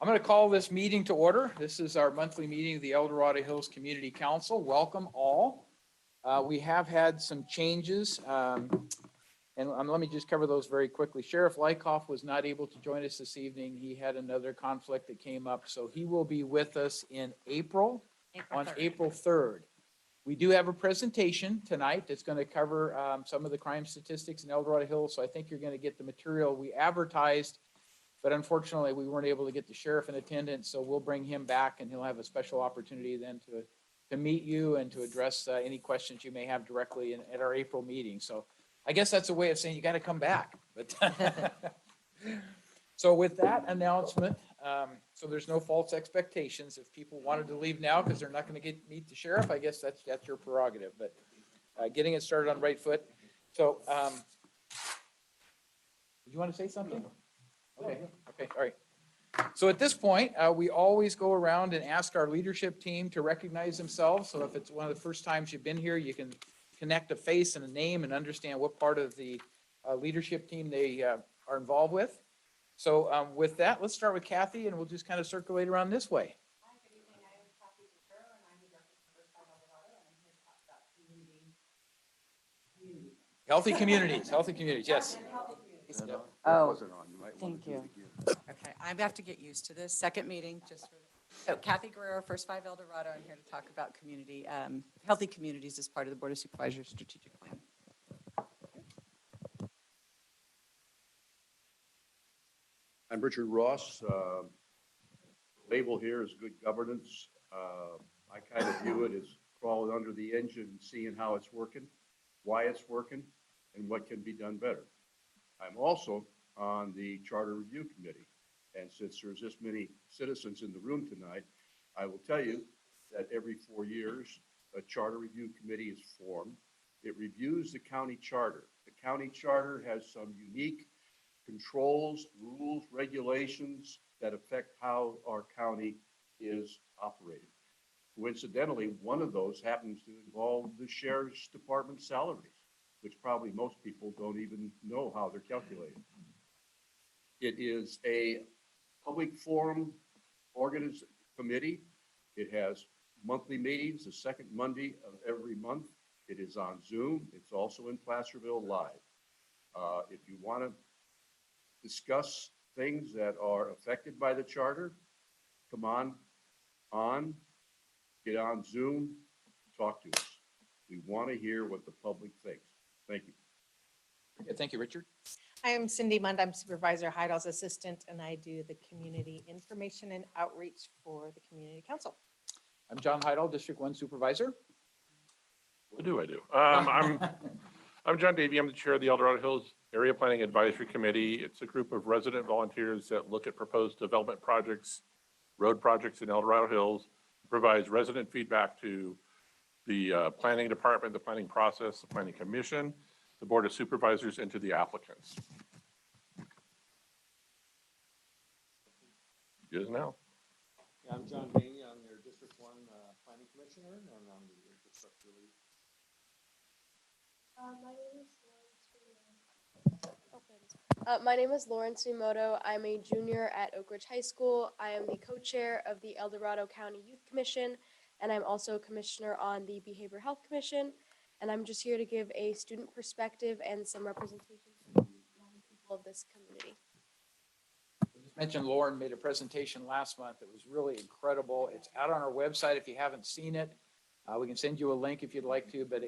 I'm going to call this meeting to order. This is our monthly meeting of the El Dorado Hills Community Council. Welcome all. We have had some changes, and let me just cover those very quickly. Sheriff Lykoff was not able to join us this evening. He had another conflict that came up, so he will be with us in April 3rd. April 3rd. We do have a presentation tonight that's going to cover some of the crime statistics in El Dorado Hills, so I think you're going to get the material we advertised. But unfortunately, we weren't able to get the sheriff in attendance, so we'll bring him back and he'll have a special opportunity then to meet you and to address any questions you may have directly at our April meeting. So I guess that's a way of saying you got to come back. But so with that announcement, so there's no false expectations. If people wanted to leave now because they're not going to meet the sheriff, I guess that's your prerogative. But getting it started on right foot. So did you want to say something? Okay, all right. So at this point, we always go around and ask our leadership team to recognize themselves. So if it's one of the first times you've been here, you can connect a face and a name and understand what part of the leadership team they are involved with. So with that, let's start with Kathy and we'll just kind of circulate around this way. Hi, good evening. I am Kathy Dorado and I'm the director for Dorado and I'm here to talk about community. Healthy communities, yes. Oh, thank you. Okay, I have to get used to this. Second meeting, just for so Kathy Guerrero, First 5 El Dorado. I'm here to talk about community, healthy communities as part of the Board of Supervisors strategic plan. I'm Richard Ross. Label here is good governance. I kind of view it as crawling under the engine and seeing how it's working, why it's working, and what can be done better. I'm also on the Charter Review Committee. And since there's this many citizens in the room tonight, I will tell you that every 4 years, a Charter Review Committee is formed. It reviews the county charter. The county charter has some unique controls, rules, regulations that affect how our county is operated. Coincidentally, one of those happens to involve the sheriff's department salaries, which probably most people don't even know how they're calculated. It is a public forum committee. It has monthly meetings, the second Monday of every month. It is on Zoom. It's also in Placerville Live. If you want to discuss things that are affected by the charter, come on, get on Zoom, talk to us. We want to hear what the public thinks. Thank you. Yeah, thank you, Richard. I am Cindy Mund. I'm Supervisor Heidel's assistant, and I do the community information and outreach for the Community Council. I'm John Heidel, District 1 Supervisor. What do I do? I'm John Davey. I'm the chair of the El Dorado Hills Area Planning Advisory Committee. It's a group of resident volunteers that look at proposed development projects, road projects in El Dorado Hills, provides resident feedback to the planning department, the planning process, the planning commission, the board of supervisors, and to the applicants. Good now. Yeah, I'm John Bainey. I'm your District 1 Planning Commissioner, and I'm the infrastructure lead. My name is Lauren Sumoto. I'm a junior at Oak Ridge High School. I am the co-chair of the El Dorado County Youth Commission, and I'm also a commissioner on the Behavioral Health Commission. And I'm just here to give a student perspective and some representation from the young people of this community. I just mentioned Lauren made a presentation last month that was really incredible. It's out on our website if you haven't seen it. We can send you a link if you'd like to, but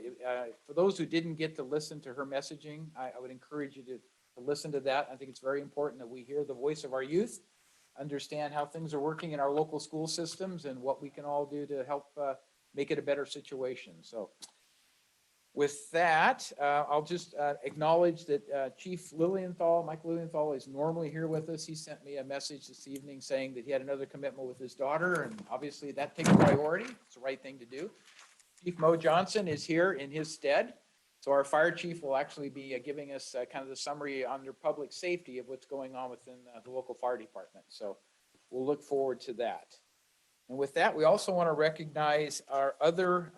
for those who didn't get to listen to her messaging, I would encourage you to listen to that. I think it's very important that we hear the voice of our youth, understand how things are working in our local school systems and what we can all do to help make it a better situation. So with that, I'll just acknowledge that Chief Lilienthal, Mike Lilienthal, is normally here with us. He sent me a message this evening saying that he had another commitment with his daughter, and obviously that takes priority. It's the right thing to do. Chief Mo Johnson is here in his stead. So our fire chief will actually be giving us kind of the summary under public safety of what's going on within the local fire department. So we'll look forward to that. And with that, we also want to recognize our other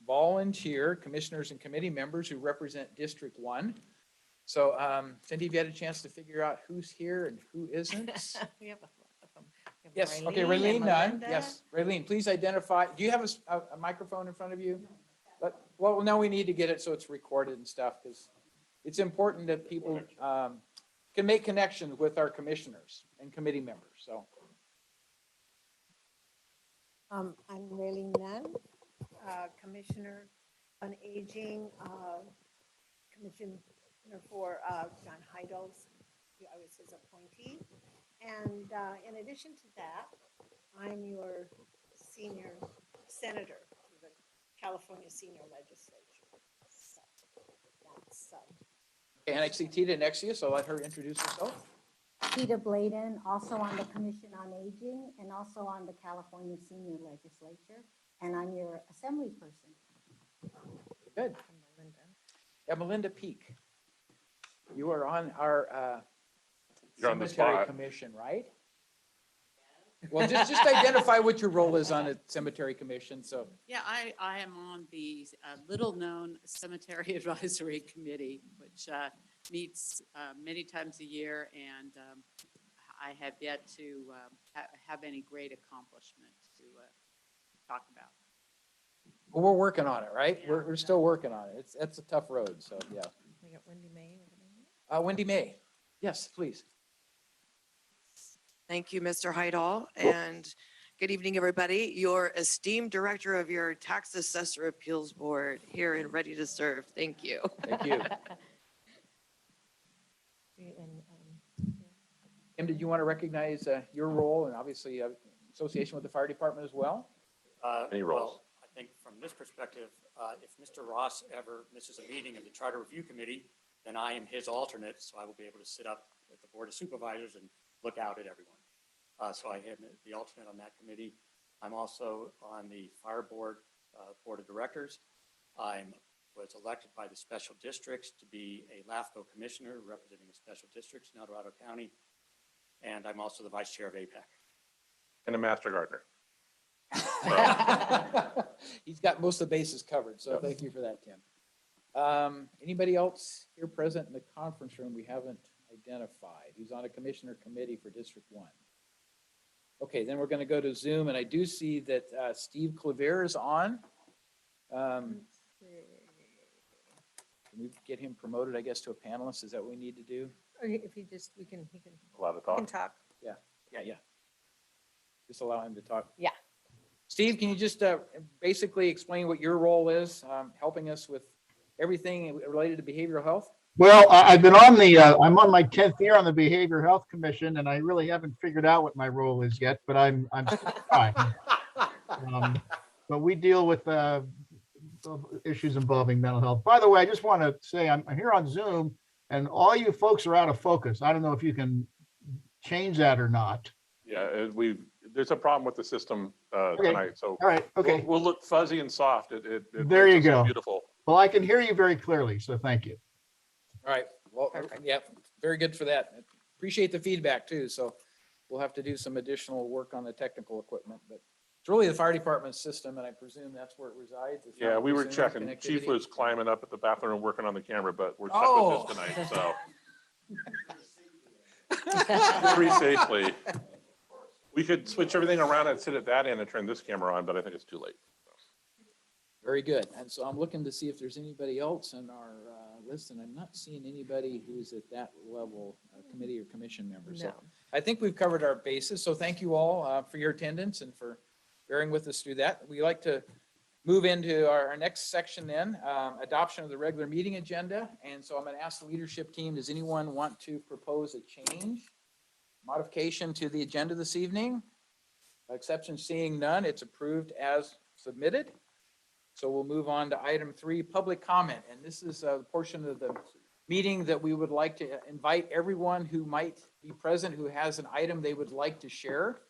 volunteer commissioners and committee members who represent District 1. So Cindy, have you had a chance to figure out who's here and who isn't? We have a lot of them. Yes, okay, Raylene Raylene and Nunn, Melinda. yes. Raylene, please identify, do you have a microphone in front of you? Well, now we need to get it so it's recorded and stuff, because it's important that people can make connections with our commissioners and committee members, so. I'm Raylene Nunn, Commissioner on Aging, Commissioner for John Heidel's, I was his appointee. And in addition to that, I'm your senior senator to the California Senior Legislature. So that's And I see Tita next to you, so let her introduce herself. Peter Bladen, also on the Commission on Aging and also on the California Senior Legislature, and I'm your assembly person. Good. Yeah, Melinda Peak. You are on our You're on the cemetery spot. commission, right? Well, just identify what your role is on the cemetery commission, so. Yeah, I am on the little-known Cemetery Advisory Committee, which meets many times a year, and I have yet to have any great accomplishment to talk about. Well, we're working on it, right? We're still working on it. That's a tough road, so, yeah. We got Wendy May over there. Wendy May, yes, please. Thank you, Mr. Heidel, and good evening, everybody. Your esteemed director of your Tax Assessor Appeals Board here and ready to serve. Thank you. Thank you. And, Tim, did you want to recognize your role and obviously association with the fire department as well? Any roles? Well, I think from this perspective, if Mr. Ross ever misses a meeting of the Charter Review Committee, then I am his alternate, so I will be able to sit up with the Board of Supervisors and look out at everyone. So I am the alternate on that committee. I'm also on the Fire Board, Board of Directors. I was elected by the special districts to be a LAFCO commissioner representing the special districts in El Dorado County. And I'm also the vice chair of APAC. And a master gardener. He's got most of the bases covered, so thank you for that, Tim. Anybody else here present in the conference room we haven't identified who's on a commissioner committee for District 1? Okay, then we're going to go to Zoom, and I do see that Steve Clavier is on. Can we get him promoted, I guess, to a panelist? Is that what we need to do? or if he just, he can Allowed to talk. talk. Yeah. Just allow him to talk. Yeah. Steve, can you just basically explain what your role is, helping us with everything related to behavioral health? Well, I've been on I'm on my 10th year on the Behavioral Health Commission, and I really haven't figured out what my role is yet, but I'm trying. But we deal with issues involving mental health. By the way, I just want to say I'm here on Zoom, and all you folks are out of focus. I don't know if you can change that or not. Yeah, there's a problem with the system tonight, so. All right, okay. We'll look fuzzy and soft. There you makes us go. Beautiful. Well, I can hear you very clearly, so thank you. All right, well, yeah, very good for that. Appreciate the feedback too, so we'll have to do some additional work on the technical equipment, but it's really the fire department's system, and I presume that's where it resides. It's not Yeah, we were Zoom checking. Chief connectivity. was climbing up at the bathroom working on the camera, but we're stuck Oh. with this tonight, so. Very safely. We could switch everything around and sit at that end and turn this camera on, but I think it's too late. Very good. And so I'm looking to see if there's anybody else in our list, and I'm not seeing anybody who's at that level, committee or commission member. So No. I think we've covered our bases. So thank you all for your attendance and for bearing with us through that. We like to move into our next section then, adoption of the regular meeting agenda. And so I'm going to ask the leadership team, does anyone want to propose a change, modification to the agenda this evening? Exception seeing none, it's approved as submitted. So we'll move on to item 3, public comment. And this is a portion of the meeting that we would like to invite everyone who might be present, who has an item they would like to share,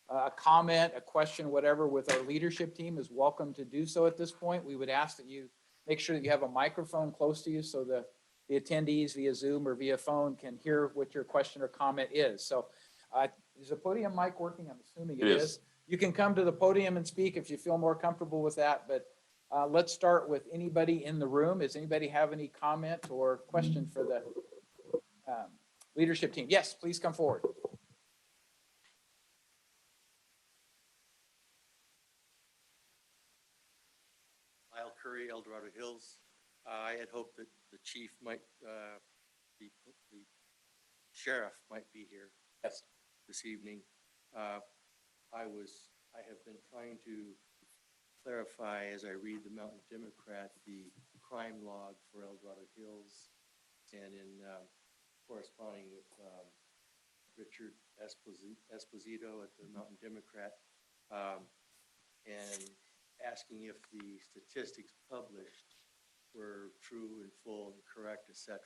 a comment, a question, whatever, with our leadership team is welcome to do so at this point. We would ask that you make sure that you have a microphone close to you so the attendees via Zoom or via phone can hear what your question or comment is. So is the podium mic working? I'm assuming it is. You can come to the podium and speak if you feel more comfortable with that, but let's start with anybody in the room. Does anybody have any comment or question for the leadership team? Yes, please come forward. Curry, El Dorado Hills. I had hoped that the chief might, the sheriff might be here Yes. this evening. I have been trying to clarify as I read the Mountain Democrat, the crime log for El Dorado Hills, and in corresponding with Richard Esposito at the Mountain Democrat, and asking if the statistics published were true and full and correct, etc.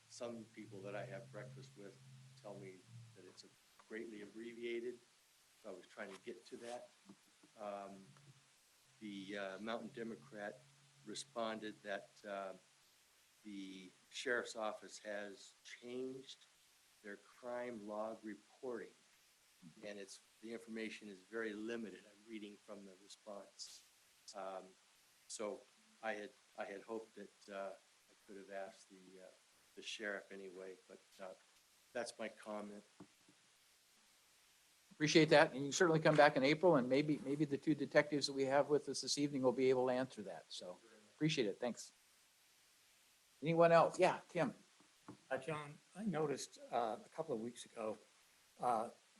Some people that I have breakfast with tell me that it's greatly abbreviated, so I was trying to get to that. The Mountain Democrat responded that the sheriff's office has changed their crime log reporting, and the information is very limited. I'm reading from the response. So I had hoped that I could have asked the sheriff anyway, but that's my comment. Appreciate that. And you certainly come back in April, and maybe the two detectives that we have with us this evening will be able to answer that. So appreciate it. Thanks. Anyone else? Yeah, Tim. John, I noticed a couple of weeks ago,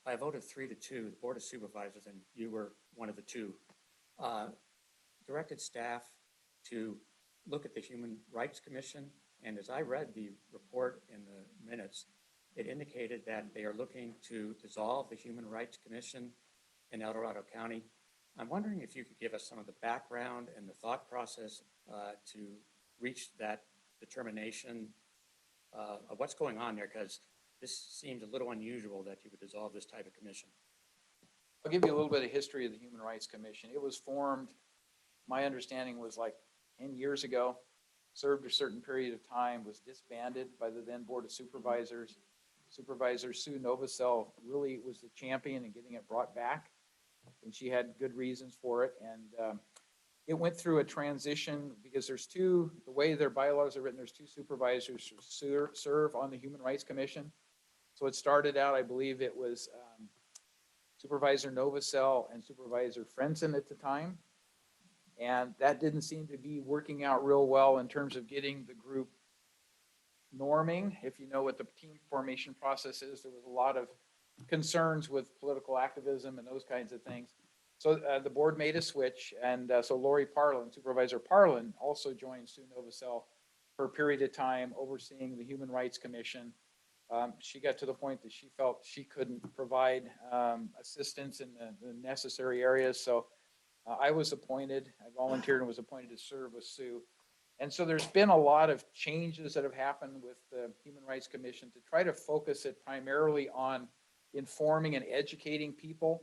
I voted 3-2, the Board of Supervisors, and you were one of the two, directed staff to look at the Human Rights Commission. And as I read the report in the minutes, it indicated that they are looking to dissolve the Human Rights Commission in El Dorado County. I'm wondering if you could give us some of the background and the thought process to reach that determination of what's going on there, because this seems a little unusual that you would dissolve this type of commission. I'll give you a little bit of history of the Human Rights Commission. It was formed, my understanding was like 10 years ago, served a certain period of time, was disbanded by the then Board of Supervisors. Supervisor Sue Novosel really was the champion in getting it brought back, and she had good reasons for it. And it went through a transition because the way their bylaws are written, there's two supervisors who serve on the Human Rights Commission. So it started out, I believe it was Supervisor Novosel and Supervisor Frenson at the time. And that didn't seem to be working out real well in terms of getting the group norming. If you know what the team formation process is, there was a lot of concerns with political activism and those kinds of things. So the board made a switch, and so Lori Parlin, Supervisor Parlin, also joined Sue Novosel for a period of time overseeing the Human Rights Commission. She got to the point that she felt she couldn't provide assistance in the necessary areas, so I was appointed. I volunteered and was appointed to serve with Sue. And so there's been a lot of changes that have happened with the Human Rights Commission to try to focus it primarily on informing and educating people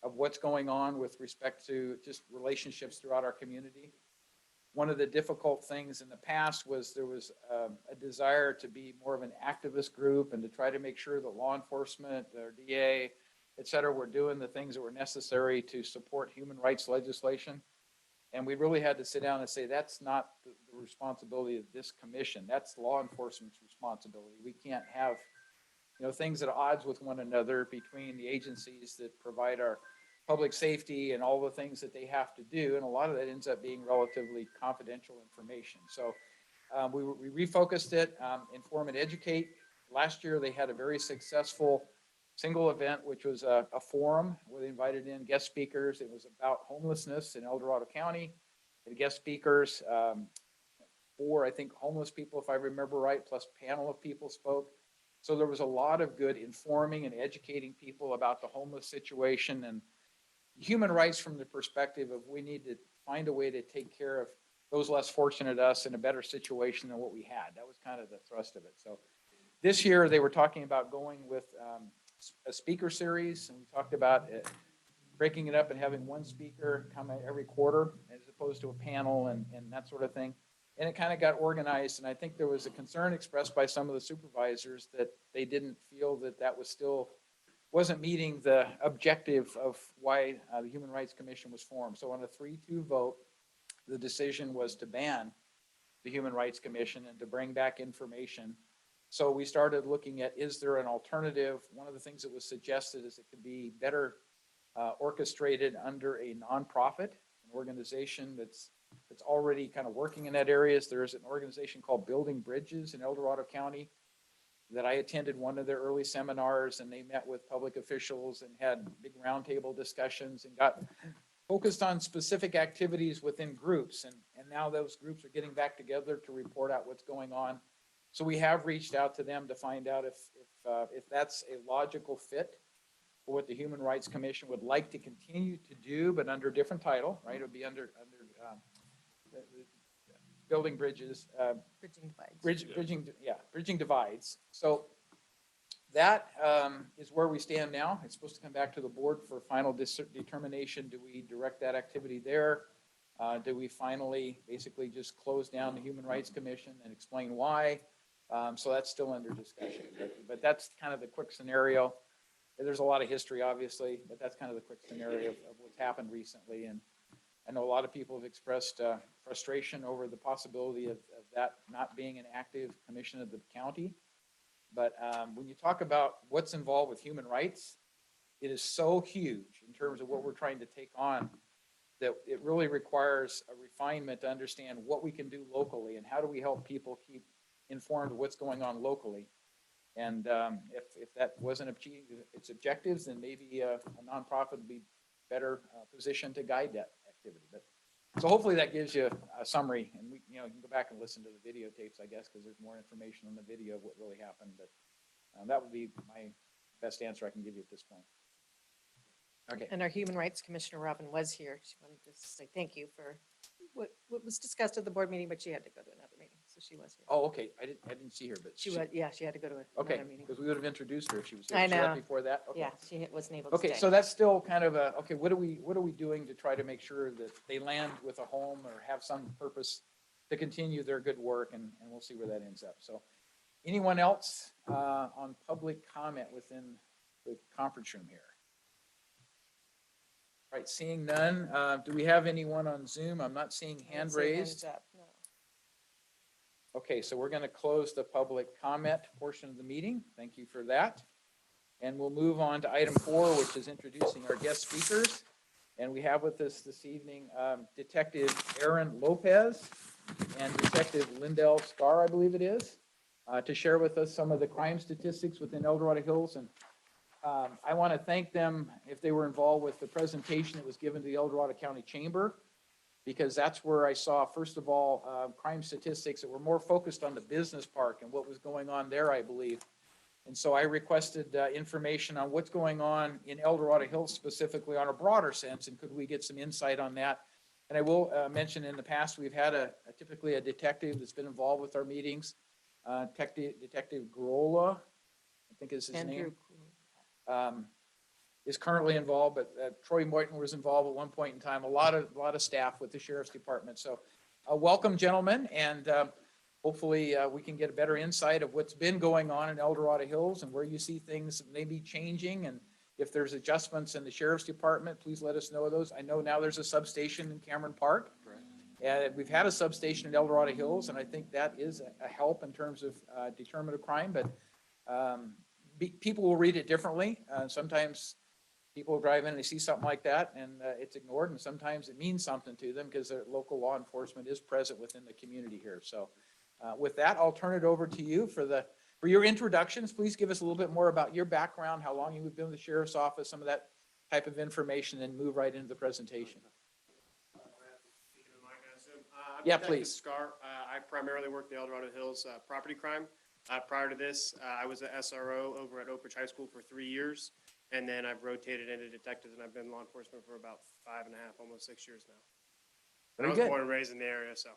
of what's going on with respect to just relationships throughout our community. One of the difficult things in the past was there was a desire to be more of an activist group and to try to make sure that law enforcement, or DA, et cetera, were doing the things that were necessary to support human rights legislation. And we really had to sit down and say, that's not the responsibility of this commission. That's law enforcement's responsibility. We can't have, things at odds with one another between the agencies that provide our public safety and all the things that they have to do. And a lot of that ends up being relatively confidential information. So we refocused it, inform and educate. Last year, they had a very successful single event, which was a forum where they invited in guest speakers. It was about homelessness in El Dorado County. And guest speakers, 4, I think, homeless people, if I remember right, plus a panel of people spoke. So there was a lot of good informing and educating people about the homeless situation and human rights from the perspective of we need to find a way to take care of those less fortunate us in a better situation than what we had. That was kind of the thrust of it. So this year they were talking about going with a speaker series, and we talked about breaking it up and having one speaker come every quarter as opposed to a panel and that sort of thing. And it kind of got organized, and I think there was a concern expressed by some of the supervisors that they didn't feel that was wasn't meeting the objective of why the Human Rights Commission was formed. So on a 3-2 vote, the decision was to ban the Human Rights Commission and to bring back information. So we started looking at, is there an alternative? One of the things that was suggested is it could be better orchestrated under a nonprofit, an organization that's already kind of working in that area. There's an organization called Building Bridges in El Dorado County that I attended one of their early seminars, and they met with public officials and had big roundtable discussions and got focused on specific activities within groups. And now those groups are getting back together to report out what's going on. So we have reached out to them to find out if that's a logical fit for what the Human Rights Commission would like to continue to do, but under a different title, right? It would be under Building Bridges, Bridging divides. bridging divides. So that is where we stand now. It's supposed to come back to the board for final determination. Do we direct that activity there? Do we finally basically just close down the Human Rights Commission and explain why? So that's still under discussion, but that's kind of the quick scenario. There's a lot of history, obviously, but that's kind of the quick scenario of what's happened recently. And I know a lot of people have expressed frustration over the possibility of that not being an active commission of the county. But when you talk about what's involved with human rights, it is so huge in terms of what we're trying to take on that it really requires a refinement to understand what we can do locally and how do we help people keep informed of what's going on locally. And if that wasn't achieving its objectives, then maybe a nonprofit would be better positioned to guide that activity. But so hopefully that gives you a summary, and you can go back and listen to the videotapes, I guess, because there's more information on the video of what really happened. But that would be my best answer I can give you at this point. Okay. And our Human Rights Commissioner, Robin, was here. She wanted to say thank you for what was discussed at the board meeting, but she had to go to another meeting, so she was here. Oh, okay. I didn't see her, but She was, yeah, she had to go to okay, another meeting. because we would have introduced her if she was here. I She left know. before that. Okay. Yeah, she wasn't able to Okay, stay. so that's still kind of a, okay, what are we doing to try to make sure that they land with a home or have some purpose to continue their good work, and we'll see where that ends up. So anyone else on public comment within the conference room here? All right, seeing none. Do we have anyone on Zoom? I'm not seeing I hand didn't see raised. hands up, no. Okay, so we're going to close the public comment portion of the meeting. Thank you for that. And we'll move on to item 4, which is introducing our guest speakers. And we have with us this evening Detective Aaron Lopez and Detective Lindell Starr, I believe it is, to share with us some of the crime statistics within El Dorado Hills. And I want to thank them if they were involved with the presentation that was given to the El Dorado County Chamber, because that's where I saw, first of all, crime statistics that were more focused on the business park and what was going on there, I believe. And so I requested information on what's going on in El Dorado Hills specifically on a broader sense, and could we get some insight on that? And I will mention in the past, we've had typically a detective that's been involved with our meetings, Detective Grola, I think is his name. Is currently involved, but Troy Moyton was involved at one point in time. A lot of staff with the Sheriff's Department. So welcome, gentlemen, and hopefully we can get a better insight of what's been going on in El Dorado Hills and where you see things maybe changing. And if there's adjustments in the Sheriff's Department, please let us know those. I know now there's a substation in Cameron Park. And we've had a substation in El Dorado Hills, and I think that is a help in terms of deterrent of crime. But people will read it differently. Sometimes people drive in and they see something like that and it's ignored, and sometimes it means something to them because their local law enforcement is present within the community here. So with that, I'll turn it over to you for your introductions. Please give us a little bit more about your background, how long you've been with the Sheriff's Office, some of that type of information, and move right into the presentation. Yeah, please. Scar. I primarily work the El Dorado Hills property crime. Prior to this, I was an SRO over at Oak Ridge High School for 3 years, and then I've rotated into detectives, and I've been in law enforcement for about 5.5, almost 6 years now. And I was born and raised in the area, so.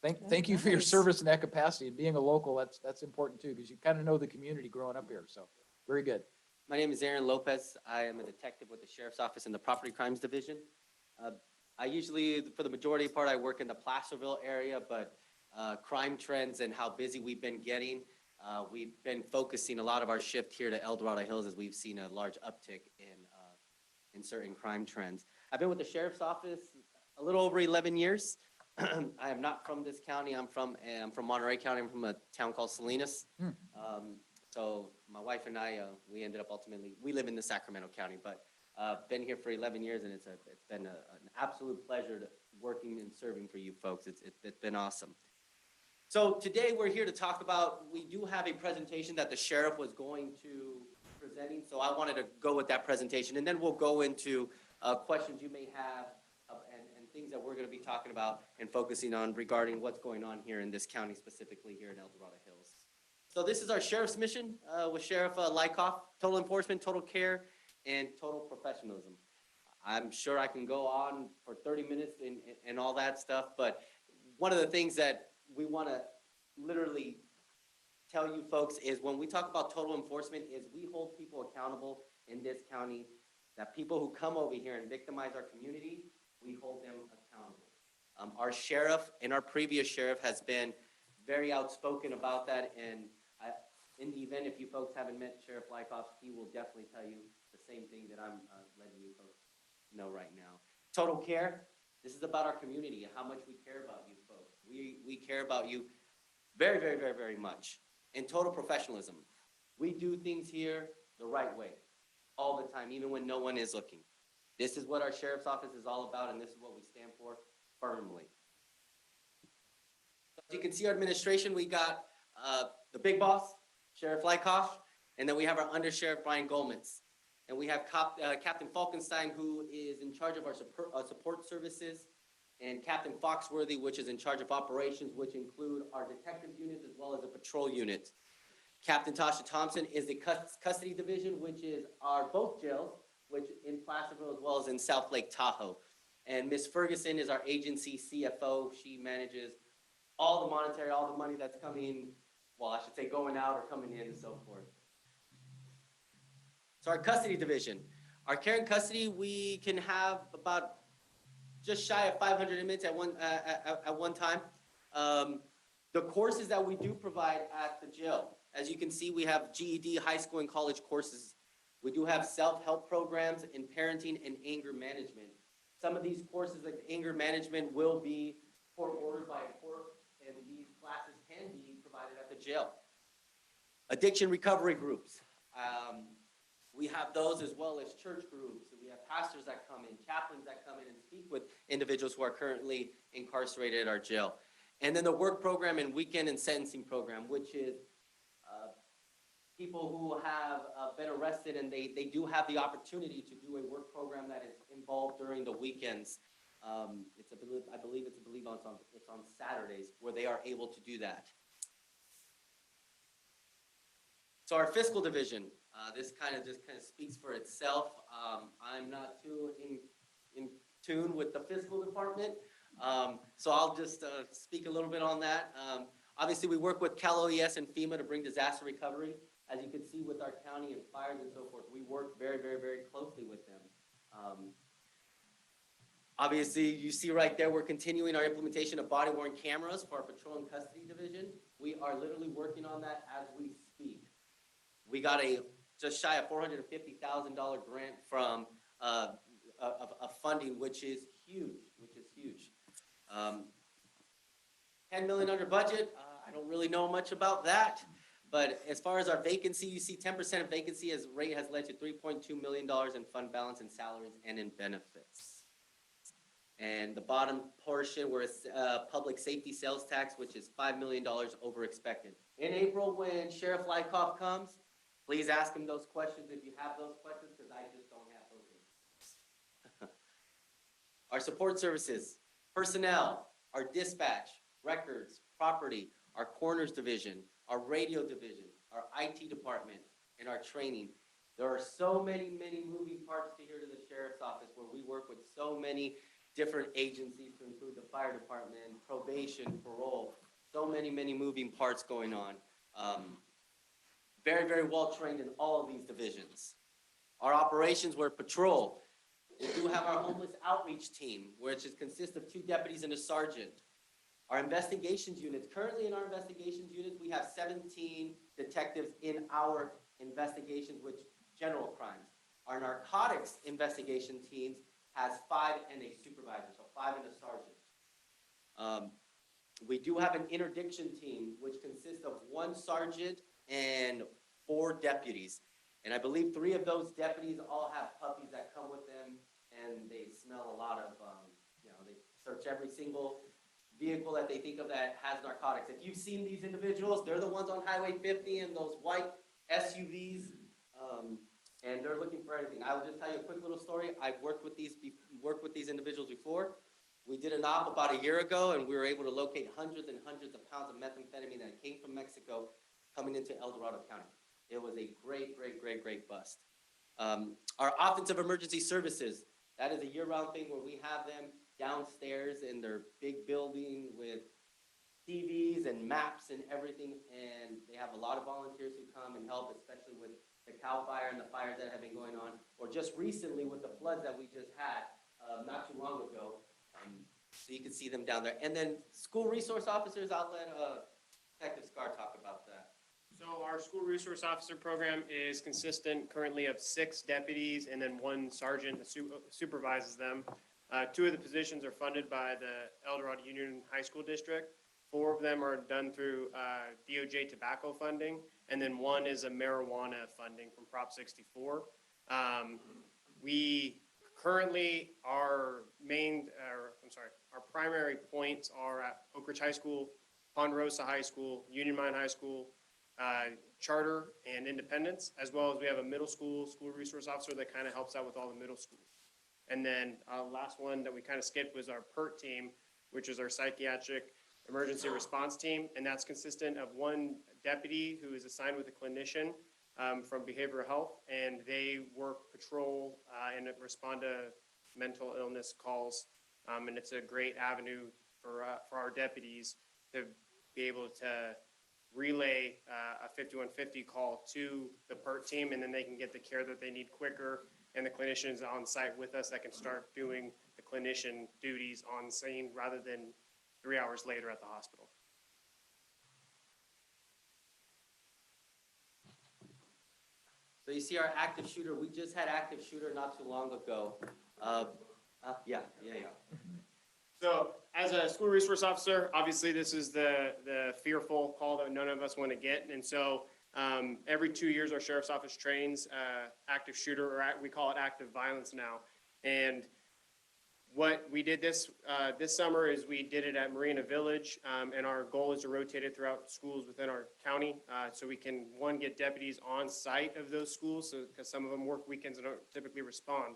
Thank you for your service in that capacity, and being a local, that's important too, because you kind of know the community growing up here. So very good. My name is Aaron Lopez. I am a detective with the Sheriff's Office in the Property Crimes Division. I usually, for the majority part, I work in the Placerville area, but crime trends and how busy we've been getting, we've been focusing a lot of our shift here to El Dorado Hills as we've seen a large uptick in certain crime trends. I've been with the Sheriff's Office a little over 11 years. I am not from this county. I'm from Monterey County. I'm from a town called Salinas. So my wife and I, we ended up ultimately, we live in the Sacramento County, but Been here for 11 years, and it's been an absolute pleasure working and serving for you folks. It's been awesome. So today we're here to talk about, we do have a presentation that the sheriff was going to presenting, so I wanted to go with that presentation, and then we'll go into questions you may have and things that we're going to be talking about and focusing on regarding what's going on here in this county, specifically here in El Dorado Hills. So this is our sheriff's mission with Sheriff Lykoff: total enforcement, total care, and total professionalism. I'm sure I can go on for 30 minutes and all that stuff, but one of the things that we want to literally tell you folks is when we talk about total enforcement is we hold people accountable in this county, that people who come over here and victimize our community, we hold them accountable. Our sheriff and our previous sheriff has been very outspoken about that, and in the event, if you folks haven't met Sheriff Lykoff, he will definitely tell you the same thing that I'm letting you folks know right now. Total care, this is about our community and how much we care about you folks. We care about you very, very, very, very much. And total professionalism, we do things here the right way all the time, even when no one is looking. This is what our sheriff's office is all about, and this is what we stand for firmly. As you can see, our administration, we got the big boss, Sheriff Lykoff, and then we have our under sheriff, Brian Gomez. And we have Captain Falkenstein, who is in charge of our support services, and Captain Foxworthy, which is in charge of operations, which include our detective units as well as the patrol unit. Captain Tasha Thompson is the custody division, which is our both jails, which in Placerville as well as in South Lake Tahoe. And Ms. Ferguson is our agency CFO. She manages all the monetary, all the money that's coming, well, I should say going out or coming in and so forth. So our custody division, our care and custody, we can have about just shy of 500 inmates at one time. The courses that we do provide at the jail, as you can see, we have GED, high school and college courses. We do have self-help programs in parenting and anger management. Some of these courses, like anger management, will be court-ordered by a court, and these classes can be provided at the jail. Addiction recovery groups. We have those as well as church groups. We have pastors that come in, chaplains that come in and speak with individuals who are currently incarcerated at our jail. And then the work program and weekend and sentencing program, which is people who have been arrested and they do have the opportunity to do a work program that is involved during the weekends. I believe it's on Saturdays where they are able to do that. So our fiscal division, this kind of speaks for itself. I'm not too in tune with the fiscal department, so I'll just speak a little bit on that. Obviously, we work with Cal OES and FEMA to bring disaster recovery. As you can see with our county and fires and so forth, we work very, very, very closely with them. Obviously, you see right there, we're continuing our implementation of body-worn cameras for our patrol and custody division. We are literally working on that as we speak. We got a just shy of $450,000 grant from a funding, which is huge, $10 million under budget. I don't really know much about that, but as far as our vacancy, you see 10% of vacancy as rate has led to $3.2 million in fund balance in salaries and in benefits. And the bottom portion where it's public safety sales tax, which is $5 million over expected. In April, when Sheriff Lykoff comes, please ask him those questions if you have those questions, because I just don't have those answers. Our support services, personnel, our dispatch, records, property, our coroner's division, our radio division, our IT department, and our training. There are so many, many moving parts to here to the sheriff's office where we work with so many different agencies to include the fire department, probation, parole, so many, many moving parts going on. Very, very well trained in all of these divisions. Our operations were patrol. We do have our homeless outreach team, which consists of 2 deputies and a sergeant. Our investigations units, currently in our investigations units, we have 17 detectives in our investigations, which general crimes. Our narcotics investigation teams has 5 and a supervisor, so 5 and a sergeant. We do have an interdiction team, which consists of 1 sergeant and 4 deputies. And I believe 3 of those deputies all have puppies that come with them, and they smell a lot of, they search every single vehicle that they think of that has narcotics. If you've seen these individuals, they're the ones on Highway 50 in those white SUVs, and they're looking for anything. I'll just tell you a quick little story. I've worked with these individuals before. We did an op about a year ago, and we were able to locate hundreds and hundreds of pounds of methamphetamine that came from Mexico coming into El Dorado County. It was a great, great, great, great bust. Our offensive emergency services, that is a year-round thing where we have them downstairs in their big building with TVs and maps and everything, and they have a lot of volunteers who come and help, especially with the Cal Fire and the fires that have been going on, or just recently with the floods that we just had not too long ago. So you can see them down there. And then school resource officers, I'll let Detective Scar talk about that. So our school resource officer program is consistent currently of 6 deputies and then 1 sergeant that supervises them. 2 of the positions are funded by the El Dorado Union High School District. 4 of them are done through DOJ tobacco funding, and then 1 is a marijuana funding from Prop 64. We currently, our primary points are at Oak Ridge High School, Ponderosa High School, Union Mine High School, Charter, and Independence, as well as we have a middle school resource officer that kind of helps out with all the middle schools. And then last one that we kind of skipped was our PERT team, which is our psychiatric emergency response team, and that's consistent of 1 deputy who is assigned with a clinician from behavioral health, and they work patrol and respond to mental illness calls, and it's a great avenue for our deputies to be able to relay a 5150 call to the PERT team, and then they can get the care that they need quicker, and the clinicians on site with us that can start doing the clinician duties on scene rather than 3 hours later at the hospital. So you see our active shooter, we just had active shooter not too long ago. Yeah. So as a school resource officer, obviously this is the fearful call that none of us want to get. And so every 2 years, our sheriff's office trains active shooter, or we call it active violence now. And what we did this summer is we did it at Marina Village, and our goal is to rotate it throughout schools within our county, so we can, 1, get deputies on site of those schools, because some of them work weekends and don't typically respond.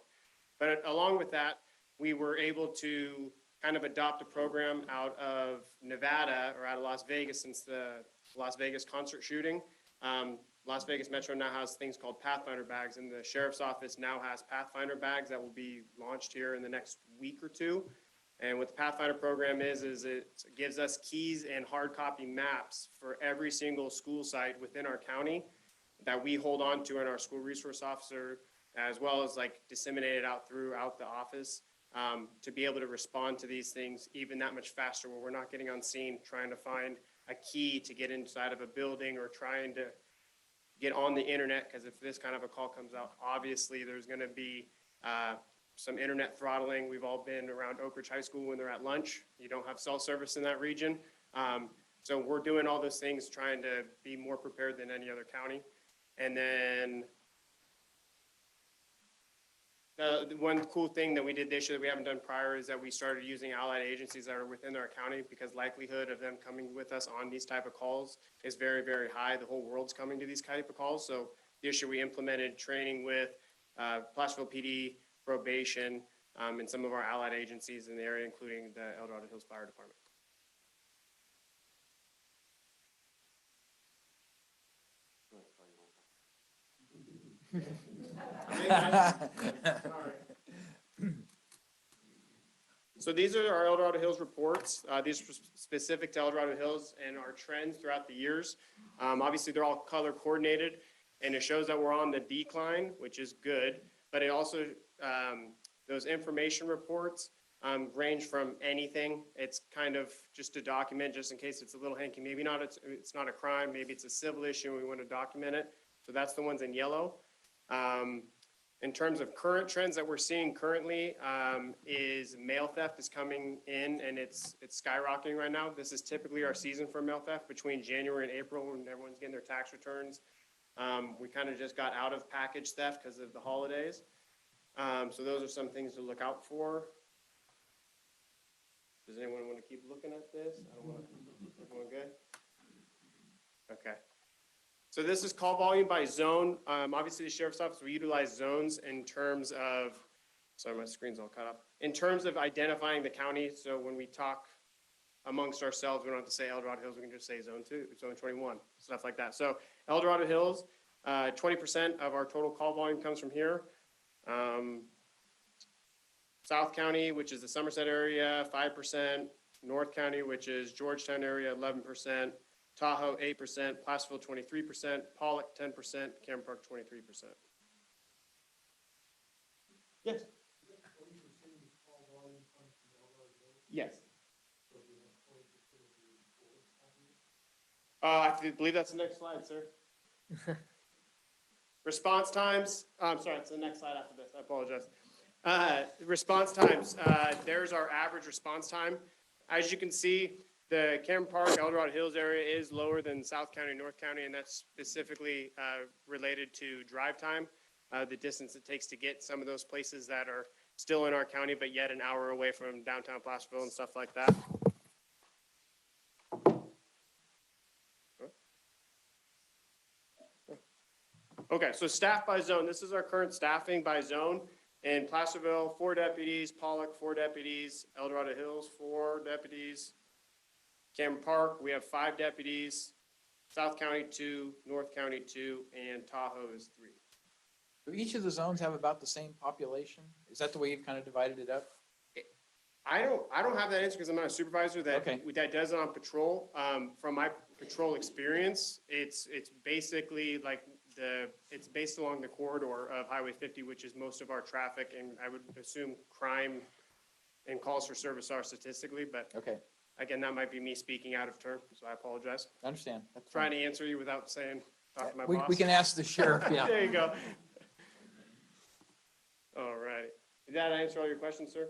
But along with that, we were able to kind of adopt a program out of Nevada, or out of Las Vegas, since the Las Vegas concert shooting. Las Vegas Metro now has things called Pathfinder bags, and the sheriff's office now has Pathfinder bags that will be launched here in the next week or 2. And what the Pathfinder program is it gives us keys and hard copy maps for every single school site within our county that we hold on to in our school resource officer, as well as disseminate it out throughout the office, to be able to respond to these things even that much faster, where we're not getting on scene trying to find a key to get inside of a building or trying to get on the internet, because if this kind of a call comes out, obviously there's going to be some internet throttling. We've all been around Oak Ridge High School when they're at lunch. You don't have cell service in that region. So we're doing all those things, trying to be more prepared than any other county. And then the one cool thing that we did this year that we haven't done prior is that we started using allied agencies that are within our county, because likelihood of them coming with us on these type of calls is very, very high. The whole world's coming to these type of calls. So this year we implemented training with Placerville PD, probation, and some of our allied agencies in the area, including the El Dorado Hills Fire Department. So these are our El Dorado Hills reports. These are specific to El Dorado Hills and our trends throughout the years. Obviously, they're all color coordinated, and it shows that we're on the decline, which is good. But it also, those information reports range from anything. It's kind of just to document, just in case it's a little hanky. Maybe not. It's not a crime. Maybe it's a civil issue, and we want to document it. So that's the ones in yellow. In terms of current trends that we're seeing currently, is mail theft is coming in, and it's skyrocketing right now. This is typically our season for mail theft, between January and April, when everyone's getting their tax returns. We kind of just got out of package theft because of the holidays. So those are some things to look out for. Does anyone want to keep looking at this? I don't want to, everyone good? Okay. So this is call volume by zone. Obviously the sheriff's office, we utilize zones in terms of, sorry, my screen's all cut off. In terms of identifying the county. So when we talk amongst ourselves, we don't have to say El Dorado Hills, we can just say zone 2, zone 21, stuff like that. So El Dorado Hills, 20% of our total call volume comes from here. South County, which is the Somerset area, 5%. North County, which is Georgetown area, 11%. Tahoe, 8%. Placerville, 23%. Pollock, 10%. Cameron Park, 23%. Yes. Yes. I believe that's the next slide, sir. Response times, I'm sorry, it's the next slide after this, I apologize. Response times, there's our average response time. As you can see, the Cameron Park, El Dorado Hills area is lower than South County, North County, and that's specifically related to drive time, the distance it takes to get some of those places that are still in our county, but yet an hour away from downtown Placerville and stuff like that. Okay, so staff by zone. This is our current staffing by zone. In Placerville, 4 deputies. Pollock, 4 deputies. El Dorado Hills, 4 deputies. Cameron Park, we have 5 deputies. South County, 2. North County, 2. And Tahoe is 3. Do each of the zones have about the same population? Is that the way you've kind of divided it up? I don't have that answer because I'm not a supervisor that does it on patrol. From my patrol experience, it's basically like it's based along the corridor of Highway 50, which is most of our traffic, and I would assume crime and calls for service are statistically, but again, that might be me speaking out of turn, so I apologize. I understand. I'm trying to answer you without saying, talk to my boss. We can ask the sheriff, yeah. There you go. All right. Did that answer all your questions, sir?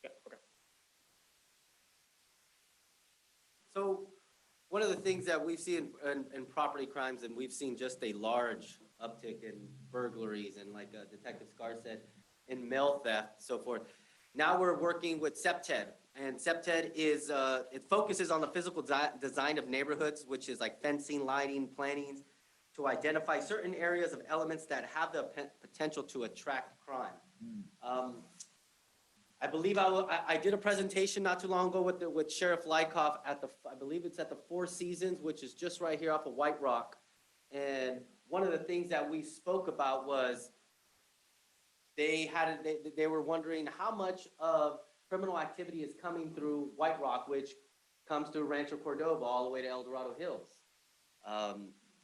Yeah, okay. So one of the things that we've seen in property crimes, and we've seen just a large uptick in burglaries and like Detective Scar said, in mail theft, so forth. Now we're working with SEPTED, and SEPTED is, it focuses on the physical design of neighborhoods, which is like fencing, lighting, plantings, to identify certain areas of elements that have the potential to attract crime. I believe I did a presentation not too long ago with Sheriff Lykoff at I believe it's at the Four Seasons, which is just right here off of White Rock. And one of the things that we spoke about was they were wondering how much of criminal activity is coming through White Rock, which comes through Rancho Cordova all the way to El Dorado Hills.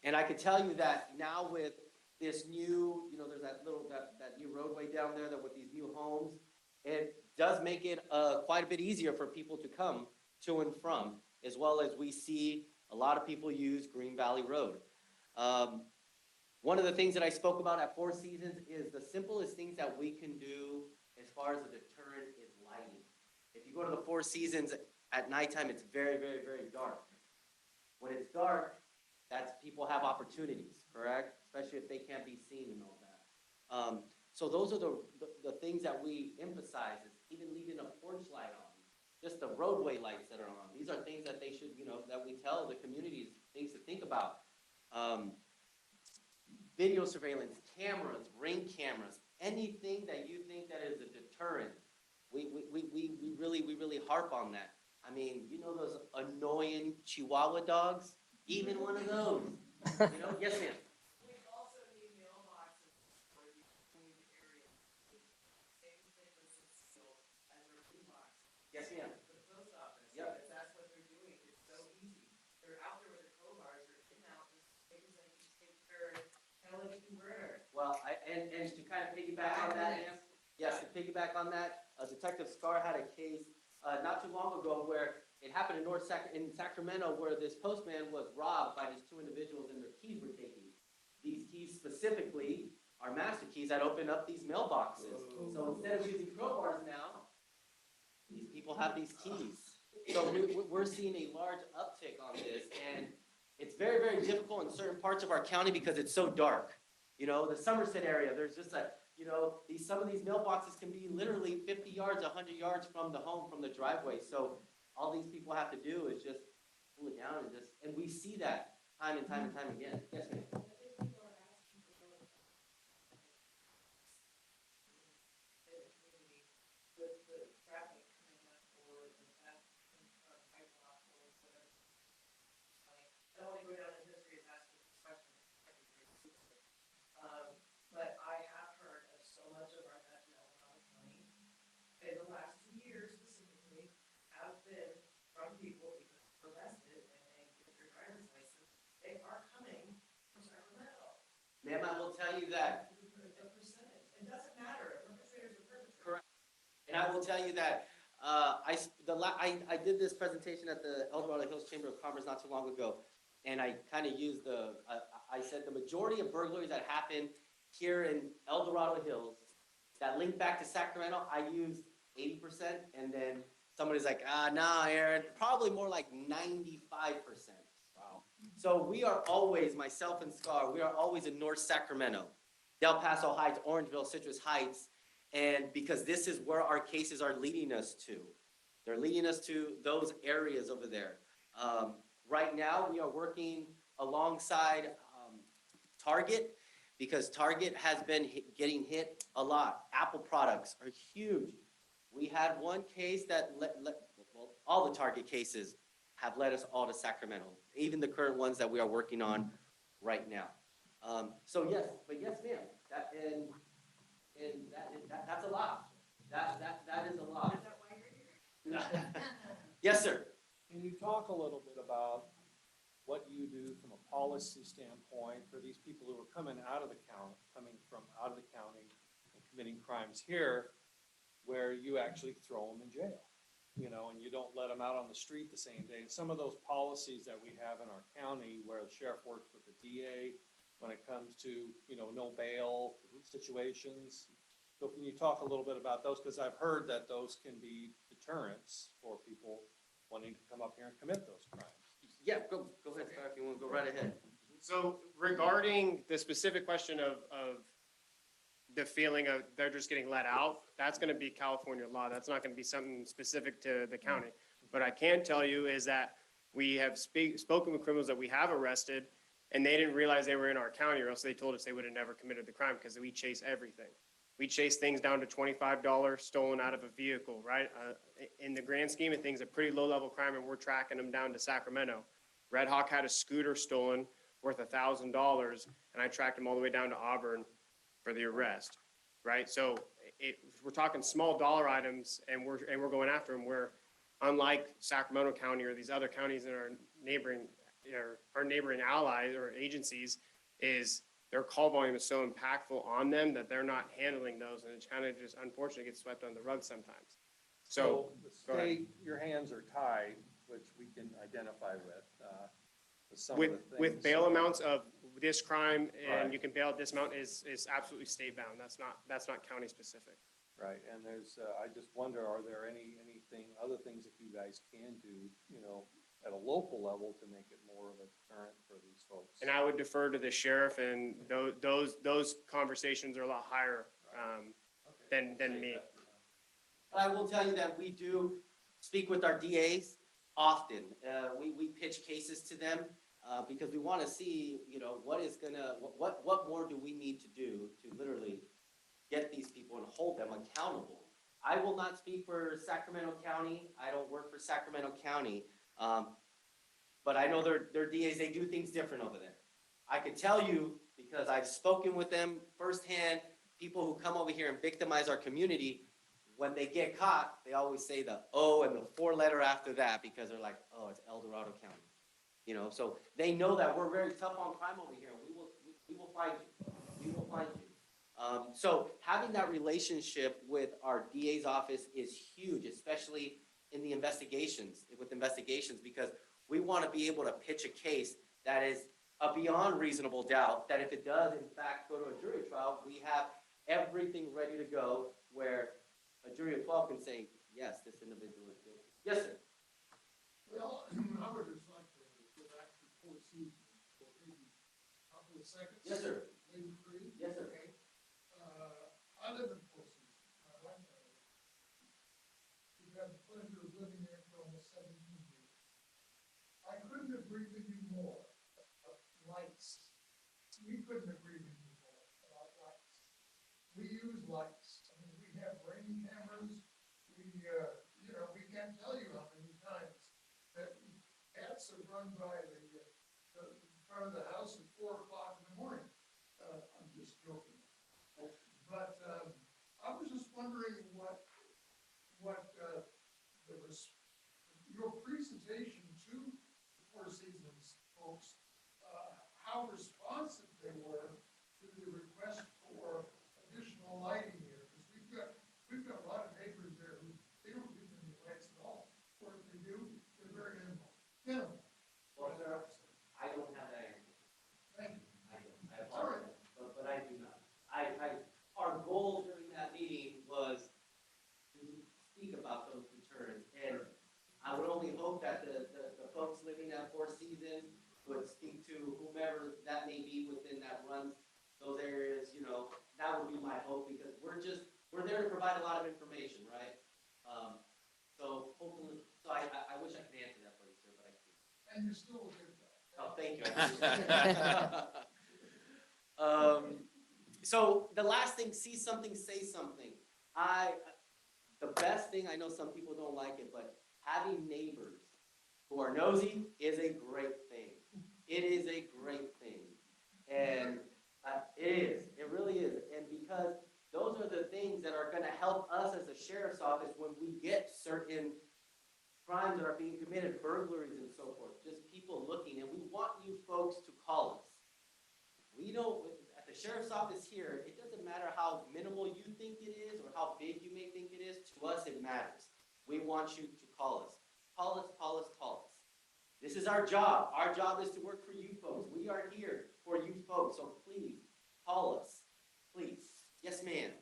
And I could tell you that now with this new, there's that new roadway down there with these new homes, it does make it quite a bit easier for people to come to and from, as well as we see a lot of people use Green Valley Road. One of the things that I spoke about at Four Seasons is the simplest things that we can do as far as a deterrent is lighting. If you go to the Four Seasons at nighttime, it's very, very, very dark. When it's dark, people have opportunities, correct? Especially if they can't be seen and all that. So those are the things that we emphasize, is even leaving a porch light on, just the roadway lights that are on. These are things that they should, that we tell the communities, things to think about. Video surveillance, cameras, ring cameras, anything that you think that is a deterrent, we really harp on that. I mean, those annoying Chihuahua dogs? Even one of those, Yes, ma'am. We also need mailboxes for the community area. Same thing as our food box. Yes, ma'am. The post office. Yep. That's what they're doing. It's so easy. They're out there with their crowbars, they're in out, things that you take care of, kind of like a converter. Well, and to kind of piggyback on that, yes, to piggyback on that, Detective Scar had a case not too long ago where it happened in Sacramento, where this postman was robbed by these 2 individuals and their keys were taken. These keys specifically are master keys that open up these mailboxes. So instead of using crowbars now, these people have these keys. So we're seeing a large uptick on this, and It's very, very difficult in certain parts of our county because it's so dark. You know, the Somerset area, there's just a, you know, some of these mailboxes can be literally 50 yards, 100 yards from the home, from the driveway. So all these people have to do is just pull it down and we see that time and time and time again. Yes, ma'am. But I have heard of so much of our theft in El Dorado County in the last 2 years specifically have been from people because they're arrested and they get their driver's license. They are coming from Sacramento. Ma'am, I will tell you that. A percentage. It doesn't matter. Perpetrators are perpetrators. Correct. And I will tell you that I did this presentation at the El Dorado Hills Chamber of Commerce not too long ago, and I kind of used I said the majority of burglaries that happen here in El Dorado Hills that link back to Sacramento, I used 80%, and then somebody's like, nah, Aaron, probably more like 95%. Wow. So we are always, myself and Scar, we are always in North Sacramento, Del Paso Heights, Orangeville, Citrus Heights, and because this is where our cases are leading us to. They're leading us to those areas over there. Right now, we are working alongside Target, because Target has been getting hit a lot. Apple products are huge. We had one case that well, all the Target cases have led us all to Sacramento, even the current ones that we are working on right now. So yes, but yes, ma'am, that's a lot. That is a lot. Yes, sir. Can you talk a little bit about what you do from a policy standpoint for these people who are coming from out of the county and committing crimes here, where you actually throw them in jail, you know, and you don't let them out on the street the same day? Some of those policies that we have in our county where the sheriff works with the DA when it comes to, you know, no bail situations. So can you talk a little bit about those? Because I've heard that those can be deterrents for people wanting to come up here and commit those crimes. Yeah, go ahead, Scar, if you want to go right ahead. So regarding the specific question of the feeling of they're just getting let out, that's going to be California law. That's not going to be something specific to the county. But I can tell you is that we have spoken with criminals that we have arrested, and they didn't realize they were in our county, or else they told us they would have never committed the crime, because we chase everything. We chase things down to $25 stolen out of a vehicle, right? In the grand scheme of things, a pretty low-level crime, and we're tracking them down to Sacramento. Red Hawk had a scooter stolen worth $1,000, and I tracked him all the way down to Auburn for the arrest, right? So we're talking small dollar items, and we're going after them. Where unlike Sacramento County or these other counties in our neighboring allies or agencies, is their call volume is so impactful on them that they're not handling those, and it's kind of just unfortunately gets swept under the rug sometimes. So the go ahead. state, your hands are tied, which we can identify with some of the things. With bail amounts of this crime, and Right. you can bail out this amount is absolutely state bound. That's not county specific. Right, and there's, I just wonder, are there other things that you guys can do, you know, at a local level to make it more of a deterrent for these folks? And I would defer to the sheriff, and those conversations are a lot higher than me. But I will tell you that we do speak with our DAs often. We pitch cases to them because we want to see, you know, what more do we need to do to literally get these people and hold them accountable. I will not speak for Sacramento County. I don't work for Sacramento County. But I know their DAs, they do things different over there. I could tell you, because I've spoken with them firsthand, people who come over here and victimize our community, when they get caught, they always say the O and the 4-letter after that, because they're like, oh, it's El Dorado County. You know, so they know that we're very tough on crime over here. We will find you. We will find you. So having that relationship with our DA's office is huge, especially in the investigations, because we want to be able to pitch a case that is beyond reasonable doubt, that if it does in fact go to a jury trial, we have everything ready to go where a jury of 12 can say, yes, this individual is guilty. Yes, sir. Well, I would just like to go back to 4C a second? Yes, sir. David Creed? Yes, sir. Okay. I live in Four Seasons. I like that area. We've had the pleasure of living there for almost 17 years. I couldn't agree with you more about lights. We couldn't agree with you more about lights. We use lights. I mean, we have ring cameras. We can't tell you how many times that cats are run by the front of the house at 4 o'clock in the morning. I'm just joking. But I was just wondering what your presentation to the Four Seasons folks, how responsive they were to the request for additional lighting here. Because we've got a lot of neighbors there who, they don't use any lights at all. Or if they do, they're very minimal. Minimal. Well, sir, I don't have that answer. Thank you. I don't. I apologize, but I do not. Our goal during that meeting was to speak about those returns, and I would only hope that the folks living at Four Seasons would speak to whomever that may be within that runs those areas, that would be my hope, because we're there to provide a lot of information, right? So hopefully, I wish I could answer that for you, sir, but I can't. And you're still a good guy. Oh, thank you. So the last thing, see something, say something. The best thing, I know some people don't like it, but having neighbors who are nosy is a great thing. It is a great thing. And it really is. And because those are the things that are gonna help us as a sheriff's office when we get certain crimes that are being committed, burglaries and so forth, just people looking, and we want you folks to call us. We don't, at the sheriff's office here, it doesn't matter how minimal you think it is or how big you may think it is, to us it matters. We want you to call us. Call us, call us, call us. This is our job. Our job is to work for you folks. We are here for you folks, so please, call us, please. Yes, ma'am.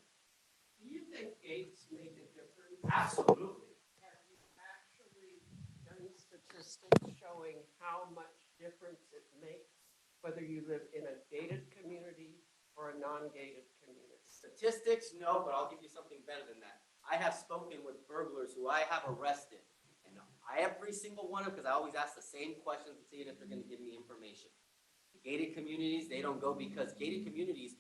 Do you think gates make a difference? Absolutely. Have you actually done statistics showing how much difference it makes, whether you live in a gated community or a non-gated community? Statistics, no, but I'll give you something better than that. I have spoken with burglars who I have arrested, and every single one of them, because I always ask the same questions to see if they're going to give me information. Gated communities, they don't go, because gated communities,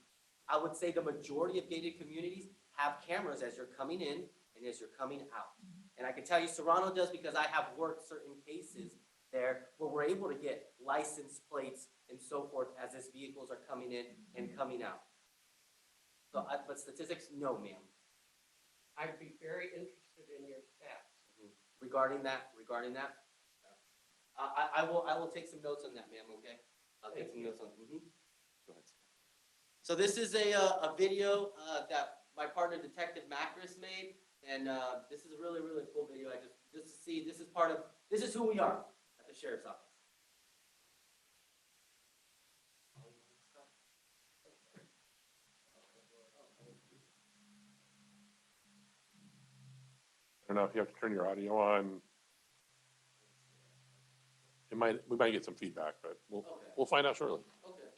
I would say the majority of gated communities have cameras as you're coming in and as you're coming out. And I can tell you Serrano does, because I have worked certain cases there where we're able to get license plates and so forth as these vehicles are coming in and coming out. So, but statistics, no, ma'am. I'd be very interested in your stats. Regarding that, I will take some notes on that, ma'am, okay? I'll take some notes on, Go ahead. So this is a video that my partner Detective Macris made, and this is a really, really cool video. Just to see, this is who we are at the Sheriff's Office. I don't know if you have to turn your audio on. We might get some feedback, but we'll find out shortly. Okay.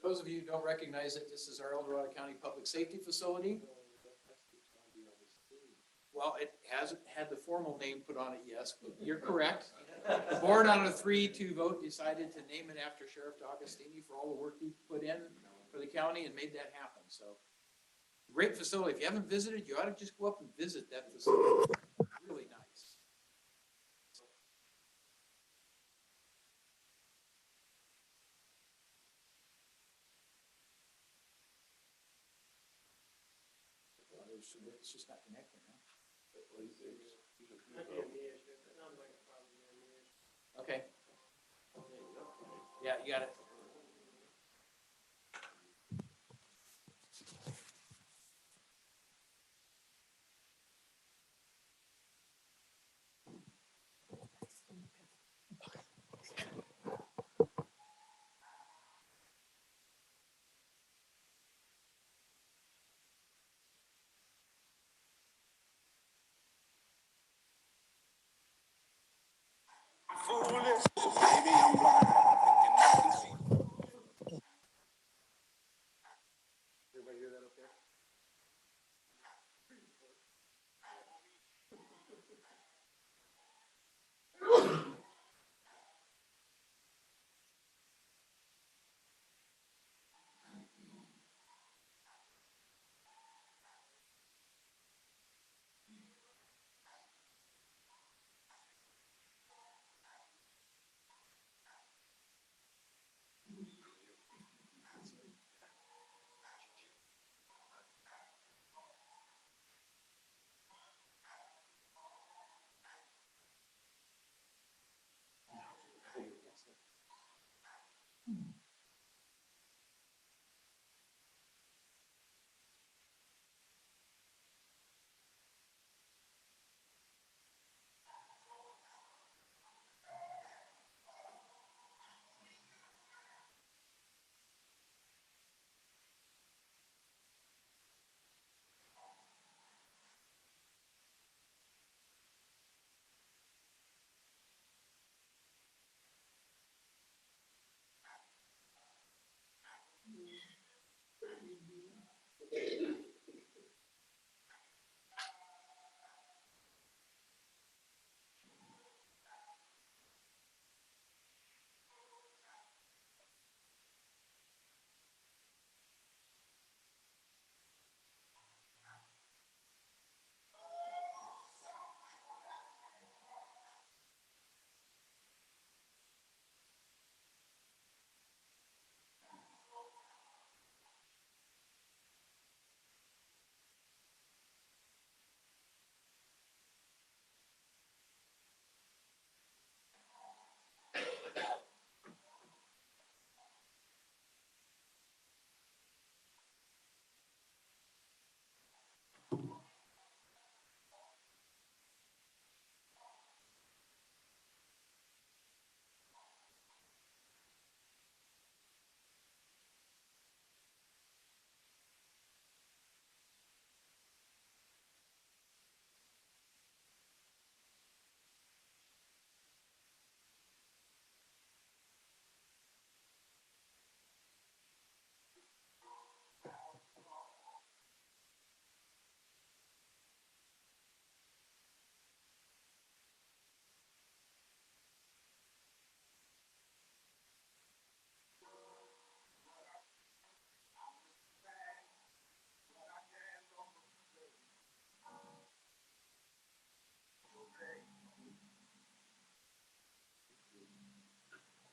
Those of you who don't recognize it, this is our El Dorado County Public Safety Facility. Well, it hasn't had the formal name put on it, yes, but you're correct. The board on a 3-2 vote decided to name it after Sheriff D'Agostini for all the work he put in for the county and made that happen, so. Great facility. If you haven't visited, you ought to just go up and visit that facility. Really nice. It's just not connecting, huh? Okay. Yeah, you got it.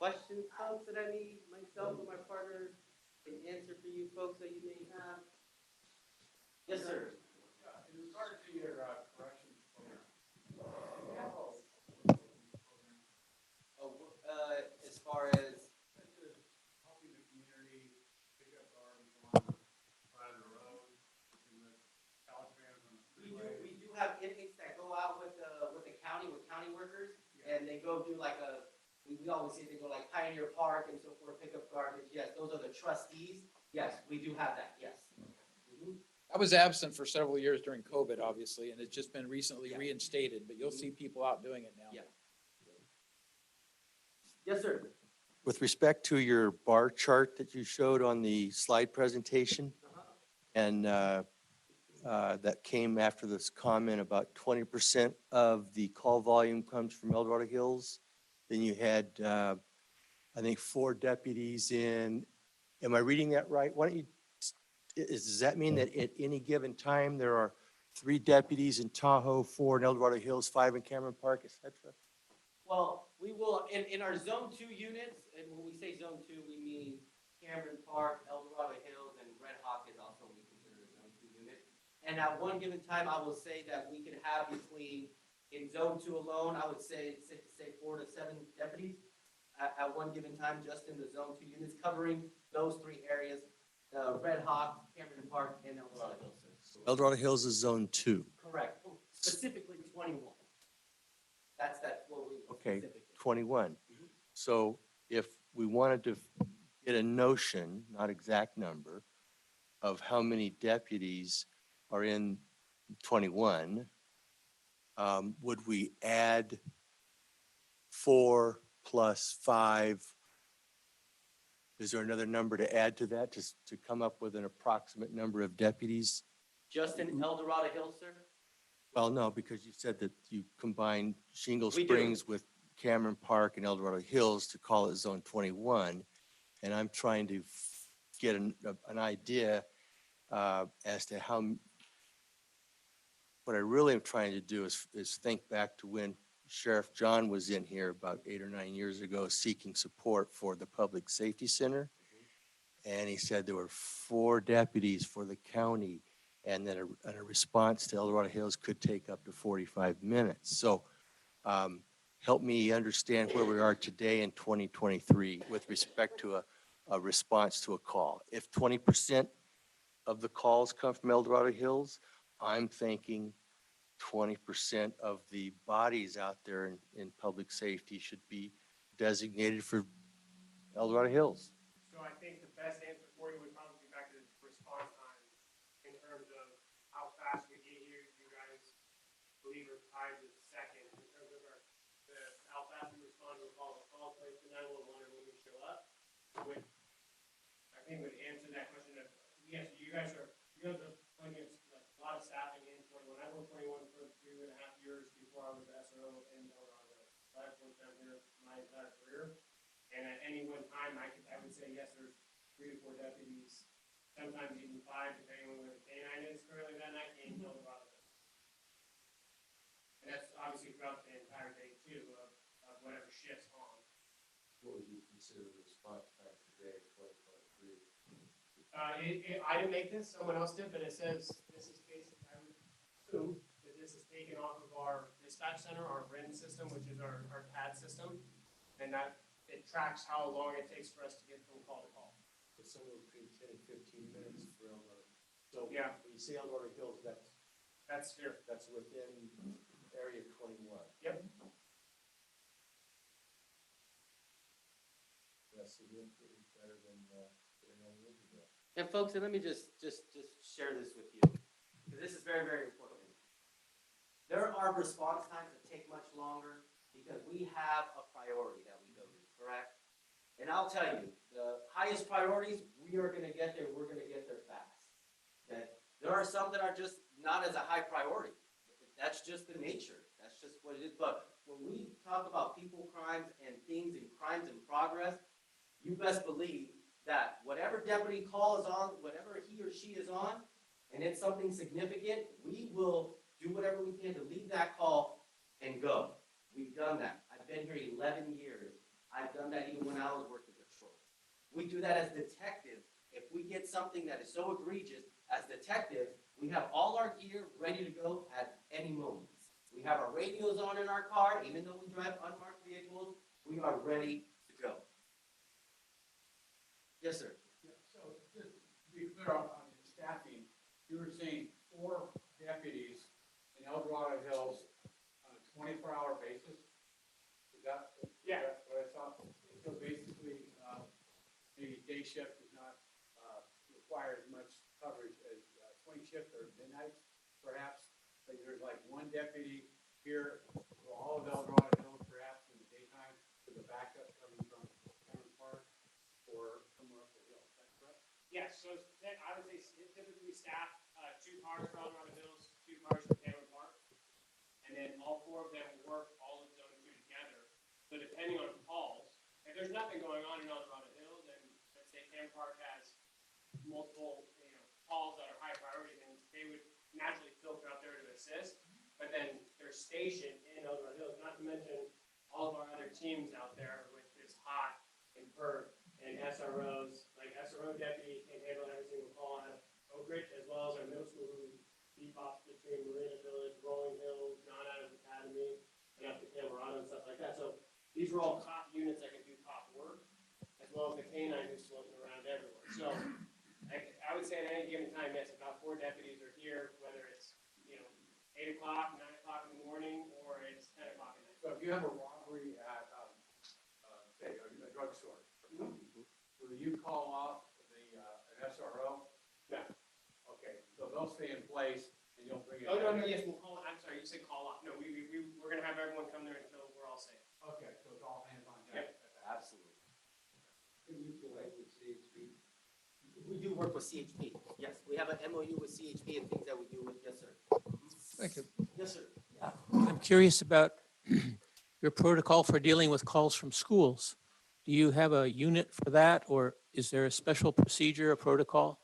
questions, folks, that I need, myself or my partner can answer for you folks that you may have? Yes, sir. In regard to your corrections program. As far as Helping the community pick up garbage on the side of the road, in the college vans on the freeway. we do have inmates that go out with the county, with county workers, and they go do like we always say they go like Pioneer Park and so forth, pick up garbage. Yes, those are the trustees. Yes, we do have that, yes. I was absent for several years during COVID, obviously, and it's just been recently Yeah. reinstated, but you'll see people out doing it now. Yeah. Yes, sir. With respect to your bar chart that you showed on the slide presentation, and that came after this comment about 20% of the call volume comes from El Dorado Hills. Then you had, I think, 4 deputies in, am I reading that right? Why don't you, does that mean that at any given time, there are 3 deputies in Tahoe, 4 in El Dorado Hills, 5 in Cameron Park, et cetera? Well, we will, in our Zone 2 units, and when we say Zone 2, we mean Cameron Park, El Dorado Hills, and Red Hawk is also we consider a Zone 2 unit. And at one given time, I will say that we could have between, in Zone 2 alone, I would say 4 to 7 deputies at one given time, just in the Zone 2 units, covering those 3 areas, Red Hawk, Cameron Park, and El Dorado Hills. El Dorado Hills is Zone 2. Correct, specifically 21. That's what we. Okay, specifically. 21. So if we wanted to get a notion, not exact number, of how many deputies are in 21, would we add 4 plus 5? Is there another number to add to that, just to come up with an approximate number of deputies? Just in El Dorado Hills, sir? Well, no, because you said that you combined Shingle We do. Springs with Cameron Park and El Dorado Hills to call it Zone 21. And I'm trying to get an idea as to how, what I really am trying to do is think back to when Sheriff John was in here about 8 or 9 years ago seeking support for the Public Safety Center. And he said there were 4 deputies for the county, and then a response to El Dorado Hills could take up to 45 minutes. So help me understand where we are today in 2023 with respect to a response to a call. If 20% of the calls come from El Dorado Hills, I'm thinking 20% of the bodies out there in public safety should be designated for El Dorado Hills. So I think the best answer for you would probably be back to the response time in terms of how fast we get here. You guys believe are tied to the second in terms of how fast we respond to a call. The call place to 911 when we show up. I think would answer that question of, yes, you guys are putting a lot of staffing in 21. I worked 21 for 2.5 years before I was SRO in El Dorado. So I've worked down here my entire career. And at any one time, I would say, yes, there's 3 to 4 deputies, sometimes even 5, depending on where the canine is currently that night in El Dorado. And that's obviously throughout the entire day too, of whatever shifts on. What would you consider the response time today, 2023? I didn't make this, someone else did, but it says, this is basically, I would assume that this is taken off of our dispatch center, our RIN system, which is our CAD system. And that it tracks how long it takes for us to get from call to call. So somewhere between 10 and 15 minutes for El Dorado. So Yeah. when you say El Dorado Hills, That's here. that's within area 21. Yep. That's significantly better than 9 years ago. And folks, and let me just share this with you, because this is very, very important. There are response times that take much longer because we have a priority that we go to, correct? And I'll tell you, the highest priorities, we are gonna get there, we're gonna get there fast. Okay? There are some that are just not as a high priority. That's just the nature, that's just what it is. But when we talk about people crimes and things and crimes in progress, you best believe that whatever deputy call is on, whatever he or she is on, and it's something significant, we will do whatever we can to leave that call and go. We've done that. I've been here 11 years. I've done that even when I was working patrol. We do that as detectives. If we get something that is so egregious, as detectives, we have all our gear ready to go at any moment. We have our radios on in our car, even though we drive unmarked vehicles, we are ready to go. Yes, sir. So just to be clear on the staffing, you were saying 4 deputies in El Dorado Hills on a 24-hour basis? Is that? Yeah. What I saw? So basically, maybe day shift does not require as much coverage as swing shift or midnight, perhaps. But there's like 1 deputy here for all of El Dorado Hills, perhaps in the daytime, with a backup coming from Cameron Park or somewhere up the hill. Is that correct? Yes, so I would say typically we staff 2 cars for El Dorado Hills, 2 cars for Cameron Park, and then all 4 of them work all of zone 2 together. So depending on calls, if there's nothing going on in El Dorado Hills, and let's say Cameron Park has multiple calls that are high priority, then they would naturally filter out there to assist. But then they're stationed in El Dorado Hills, not to mention all of our other teams out there with this HOT and PERT and SROs. Like SRO deputy can handle every single call out of Oak Ridge, as well as our middle school who bebops between Marina Village, Rolling Hills, John Adams Academy, and up to Camerado and stuff like that. So these are all cop units that can do cop work, as well as the canine who's floating around everywhere. So I would say at any given time, yes, about 4 deputies are here, whether it's 8 o'clock, 9 o'clock in the morning, or it's 10 o'clock at night. So if you have a robbery at, say, a drugstore, will you call off an SRO? No. Okay, so they'll stay in place and you'll bring it. Oh, no, yes, we'll call, I'm sorry, you said call off. No, we're gonna have everyone come there until we're all safe. Okay, so it's all hands on deck. Absolutely. We do work with CHP. Yes, we have an MOU with CHP and things that we do with, yes, sir. Thank you. Yes, sir. I'm curious about your protocol for dealing with calls from schools. Do you have a unit for that, or is there a special procedure, a protocol?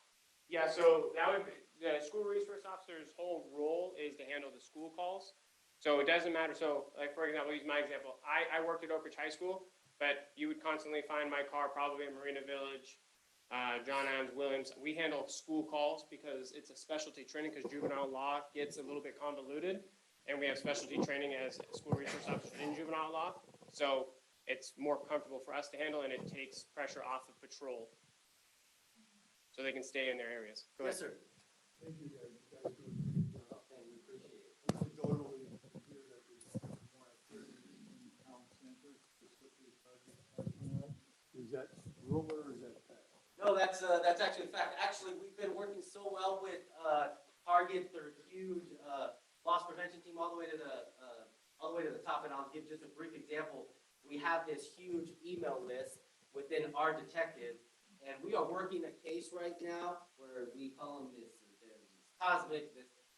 Yeah, so that would be, the school resource officer's whole role is to handle the school calls. So it doesn't matter. So like, for example, use my example. I worked at Oak Ridge High School, but you would constantly find my car probably in Marina Village, John Adams, Williams. We handle school calls because it's a specialty training because juvenile law gets a little bit convoluted. And we have specialty training as school resource officers in juvenile law. So it's more comfortable for us to handle and it takes pressure off of patrol. So they can stay in their areas. Go ahead. Yes, sir. Thank you, guys. You guys do a good job. Thank you, appreciate it. Anecdotally, I hear that there's more activity in town centers, specifically parking. Is that rumor or is that fact? No, that's actually a fact. Actually, we've been working so well with Target, their huge loss prevention team, all the way to the top. And I'll give just a brief example. We have this huge email list within our detectives, and we are working a case right now where we call them this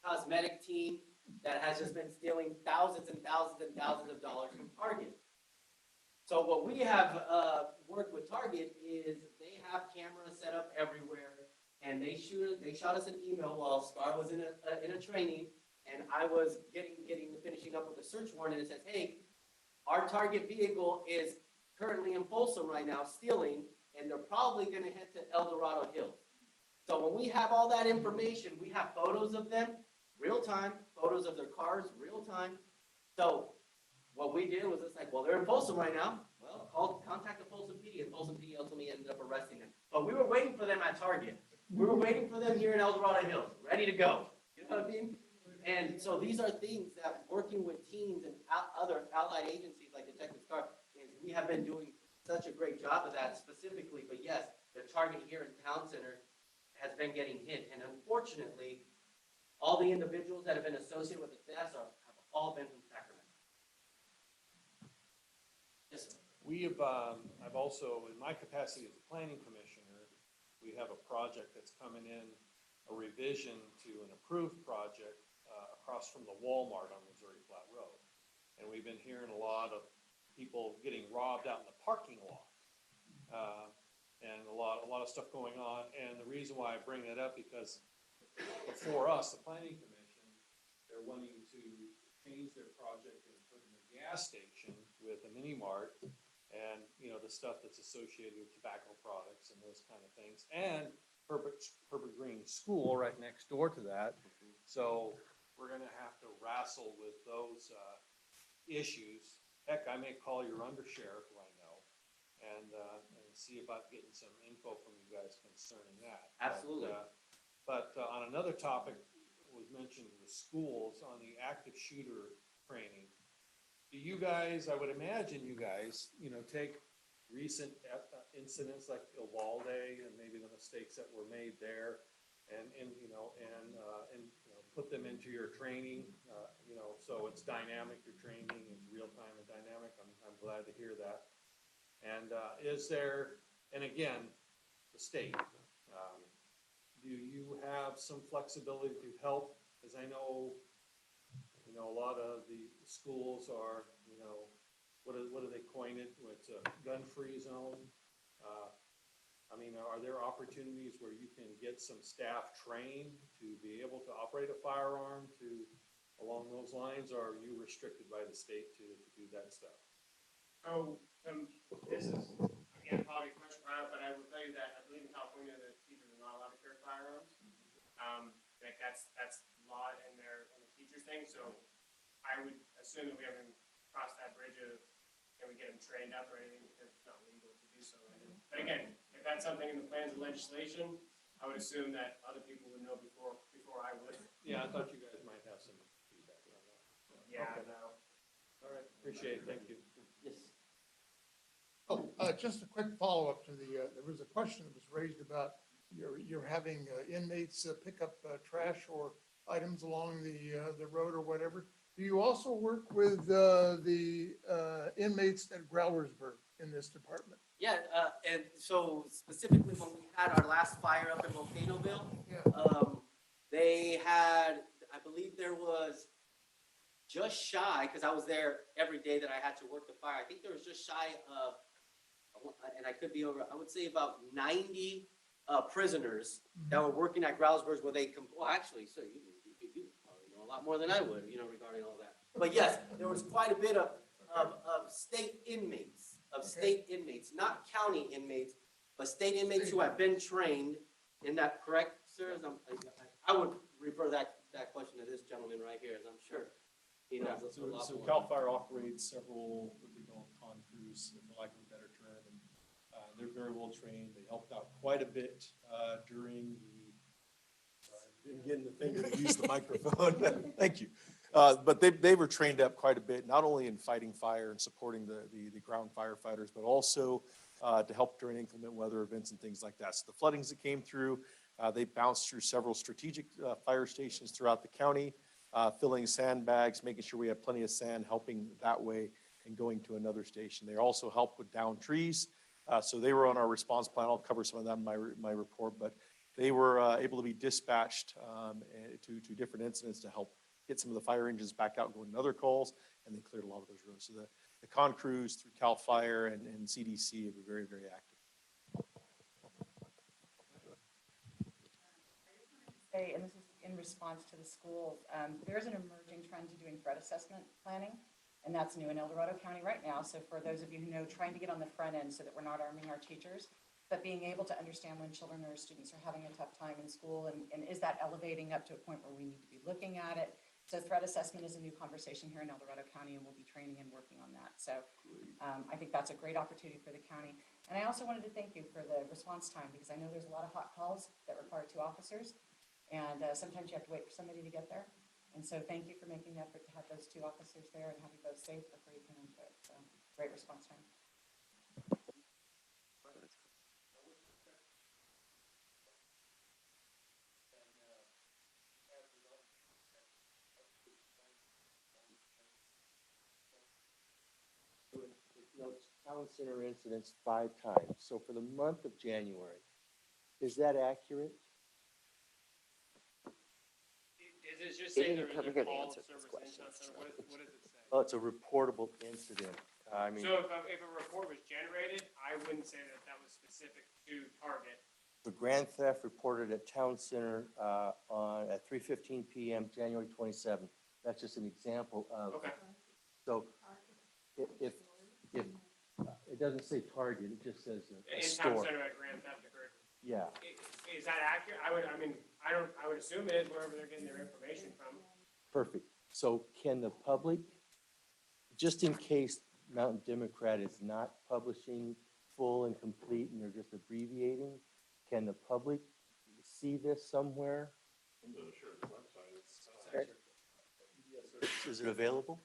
cosmetic team that has just been stealing thousands and thousands and thousands of dollars from Target. So what we have worked with Target is they have cameras set up everywhere, and they shot us an email while Scar was in a training, and I was finishing up with a search warrant, and it says, hey, our Target vehicle is currently in Folsom right now stealing, and they're probably going to head to El Dorado Hills. So when we have all that information, we have photos of them, real time, photos of their cars, real time. So what we did was it's like, well, they're in Folsom right now. Well, contact the Folsom PD, and Folsom PD ultimately ended up arresting them. But we were waiting for them at Target. We were waiting for them here in El Dorado Hills, ready to go. You know what I mean? And so these are things that working with teams and other allied agencies like Detective Scar, we have been doing such a great job of that specifically. But yes, the target here in Town Center has been getting hit. And unfortunately, all the individuals that have been associated with the thefts have all been from Sacramento. Yes, sir. We have, I've also, in my capacity as a planning commissioner, we have a project that's coming in, a revision to an approved project across from the Walmart on Missouri Flat Road. And we've been hearing a lot of people getting robbed out in the parking lot. And a lot of stuff going on. And the reason why I bring that up, because before us, the planning commission, they're wanting to change their project and put in a gas station with a mini mart and, you know, the stuff that's associated with tobacco products and those kind of things. And Herbert Green School right next door to that. So we're gonna have to wrestle with those issues. Heck, I may call your undersheriff who I know and see about getting some info from you guys concerning that. Absolutely. But on another topic was mentioned the schools on the active shooter training. Do you guys, I would imagine you guys, you know, take recent incidents like Uvalde and maybe the mistakes that were made there and put them into your training, you know, so it's dynamic, your training is real time and dynamic. I'm glad to hear that. And is there, and again, the state, do you have some flexibility to help? Because I know, you know, a lot of the schools are, you know, what do they coin it? It's a gun-free zone. I mean, are there opportunities where you can get some staff trained to be able to operate a firearm along those lines, or are you restricted by the state to do that stuff? So, this is, again, probably a question for Ryan, but I will tell you that I believe in California that teachers are not allowed to carry firearms. Like that's law in the teachers thing, so I would assume that we haven't crossed that bridge of, can we get them trained up or anything, because it's not legal to do so. But again, if that's something in the plans of legislation, I would assume that other people would know before I would. Yeah, I thought you guys might have some feedback on that. So, Yeah, okay. no. All right, appreciate it, thank you. Yes. Oh, just a quick follow-up to there was a question that was raised about you're having inmates pick up trash or items along the road or whatever. Do you also work with the inmates at Growlersburg in this department? Yeah, and so specifically when we had our last fire up in Volcanoville, they had, I believe there was just shy, because I was there every day that I had to work the fire, I think there was just shy of, and I could be over, I would say about 90 prisoners that were working at Growlersburg where they, well, actually, so you probably know a lot more than I would, you know, regarding all that. But yes, there was quite a bit of state inmates, not county inmates, but state inmates who have been trained in that, correct, sir? I would refer that question to this gentleman right here, as I'm sure he knows a lot So more. CAL FIRE operates several, what they call con crews, for lack of a better term, and they're very well trained. They helped out quite a bit during didn't get in the finger to use the microphone. Thank you. But they were trained up quite a bit, not only in fighting fire and supporting the ground firefighters, but also to help during inclement weather events and things like that. So the floodings that came through, they bounced through several strategic fire stations throughout the county, filling sandbags, making sure we have plenty of sand, helping that way and going to another station. They also helped with downed trees. So they were on our response plan. I'll cover some of that in my report, but they were able to be dispatched to different incidents to help get some of the fire engines back out, going to other calls, and they cleared a lot of those roads. So the con crews through CAL FIRE and CDC have been very, very active. Say, and this is in response to the schools, there's an emerging trend to doing threat assessment planning, and that's new in El Dorado County right now. So for those of you who know, trying to get on the front end so that we're not arming our teachers, but being able to understand when children or students are having a tough time in school, and is that elevating up to a point where we need to be looking at it? So threat assessment is a new conversation here in El Dorado County, and we'll be training and working on that. So I think that's a great opportunity for the county. And I also wanted to thank you for the response time, because I know there's a lot of hot calls that require 2 officers, and sometimes you have to wait for somebody to get there. And so thank you for making the effort to have those 2 officers there and have you both safe before you come into it. So great response time. Town center incidents 5 times. So for the month of January, is that accurate? Is it just saying there was a call service instance, or what does it say? Oh, it's a reportable incident. I mean, So if a report was generated, I wouldn't say that was specific to target. the grand theft reported at Town Center at 3:15 p.m. January 27th. That's just an example of. Okay. So if it doesn't say Target, it just says a In town store. center at Grand Theft occurred. Yeah. Is that accurate? I would assume it is wherever they're getting their information from. Perfect. So can the public, just in case Mountain Democrat is not publishing full and complete and they're just abbreviating, can the public see this somewhere? Is it available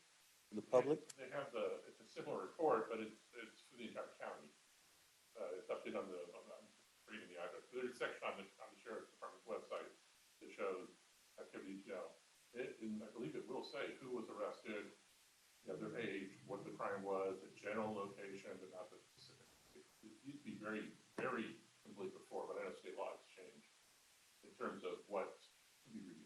to the public? They have it's a similar report, but it's for the entire county. It's updated on I'm reading the address. There's a section on the sheriff's department's website that shows activities, and I believe it will say who was arrested, their age, what the crime was, the general location, but not the specific. It used to be very, very complete before, but I know state law has changed in terms of what can be revealed.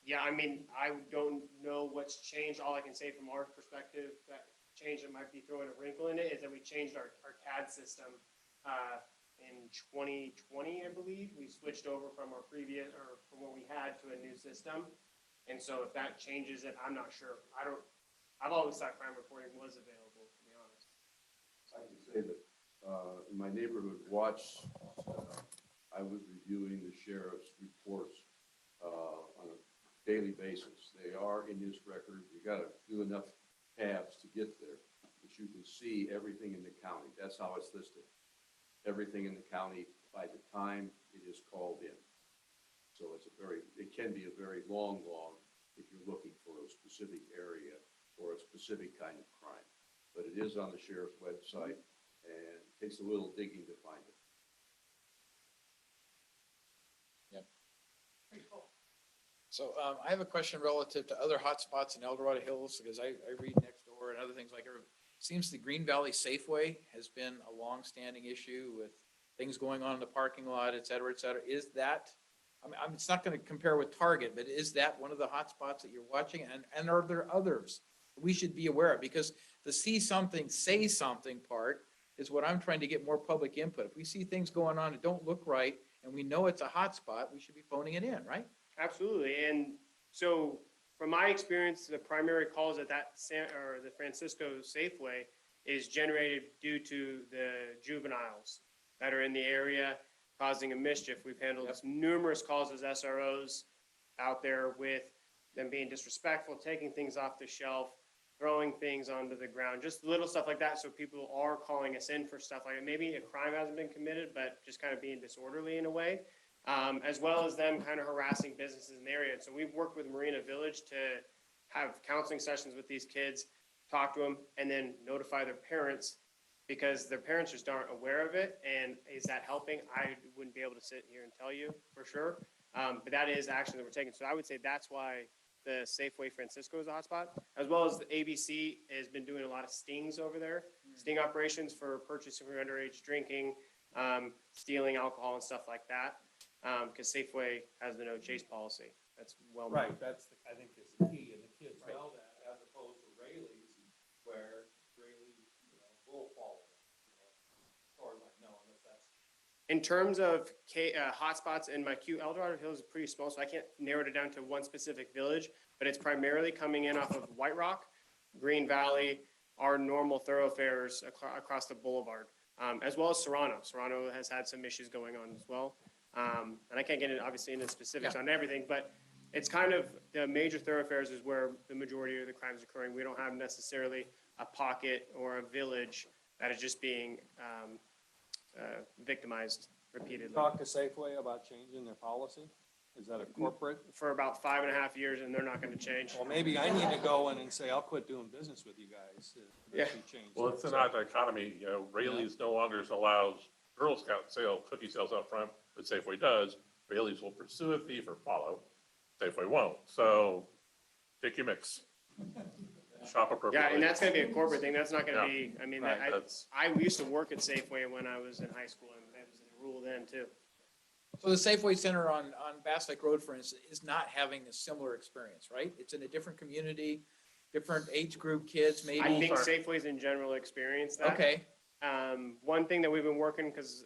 Yeah, I mean, I don't know what's changed. All I can say from our perspective, that change that might be throwing a wrinkle in it is that we changed our CAD system in 2020, I believe. We switched over from our previous, or from what we had to a new system. And so if that changes it, I'm not sure. I've always thought crime reporting was available, to be honest. I can say that in my neighborhood watch, I was reviewing the sheriff's reports on a daily basis. They are in his record. You got to do enough tabs to get there, but you can see everything in the county. That's how it's listed. Everything in the county by the time it is called in. So it can be a very long if you're looking for a specific area or a specific kind of crime. But it is on the sheriff's website and it takes a little digging to find it. Yep. Pretty cool. So I have a question relative to other hotspots in El Dorado Hills, because I read next door and other things like it. Seems the Green Valley Safeway has been a long-standing issue with things going on in the parking lot, et cetera, et cetera. Is that, it's not going to compare with Target, but is that one of the hotspots that you're watching? And are there others we should be aware of? Because the see something, say something part is what I'm trying to get more public input. If we see things going on that don't look right and we know it's a hotspot, we should be phoning it in, right? Absolutely. And so from my experience, the primary calls at the Francisco Safeway is generated due to the juveniles that are in the area causing a mischief. We've handled numerous calls as SROs out there with them being disrespectful, taking things off the shelf, throwing things onto the ground, just little stuff like that. So people are calling us in for stuff like that. Maybe a crime hasn't been committed, but just kind of being disorderly in a way. As well as them kind of harassing businesses in the area. And so we've worked with Marina Village to have counseling sessions with these kids, talk to them, and then notify their parents, because their parents just aren't aware of it. And is that helping? I wouldn't be able to sit here and tell you for sure. But that is action that we're taking. So I would say that's why the Safeway Francisco is a hotspot, as well as the ABC has been doing a lot of stings over there, sting operations for purchasing for underage drinking, stealing alcohol and stuff like that. Because Safeway has the no chase policy. That's well known. Right, I think is the key, and the kids know that, as opposed to Rayleigh's, where Rayleigh, will follow them, as far as I know, unless that's. In terms of hotspots in my queue, El Dorado Hills is pretty small, so I can't narrow it down to one specific village, but it's primarily coming in off of White Rock, Green Valley, our normal thoroughfares across the boulevard, as well as Serrano. Serrano has had some issues going on as well. And I can't get obviously into specifics on everything, but it's kind of the major thoroughfares is where the majority of the crimes are occurring. We don't have necessarily a pocket or a village that is just being victimized repeatedly. Talk to Safeway about changing their policy? Is that a corporate? For about 5.5 years, and they're not going to change. Well, maybe I need to go in and say, I'll quit doing business with you guys. Yeah. Well, it's an odd dichotomy. Rayleigh's no longer allows Girl Scout cookie sales out front, but Safeway does. Rayleigh's will pursue a thief or follow. Safeway won't. So take your mix. Shop appropriately. Yeah, and that's going to be a corporate thing. That's not going to be, I mean, Right, I used to work at Safeway when I was in high school, and that was a rule then too. So the Safeway Center on Bass Lake Road, for instance, is not having a similar experience, right? It's in a different community, different age group, kids, maybe. I think Safeways in general experience that. Okay. One thing that we've been working, because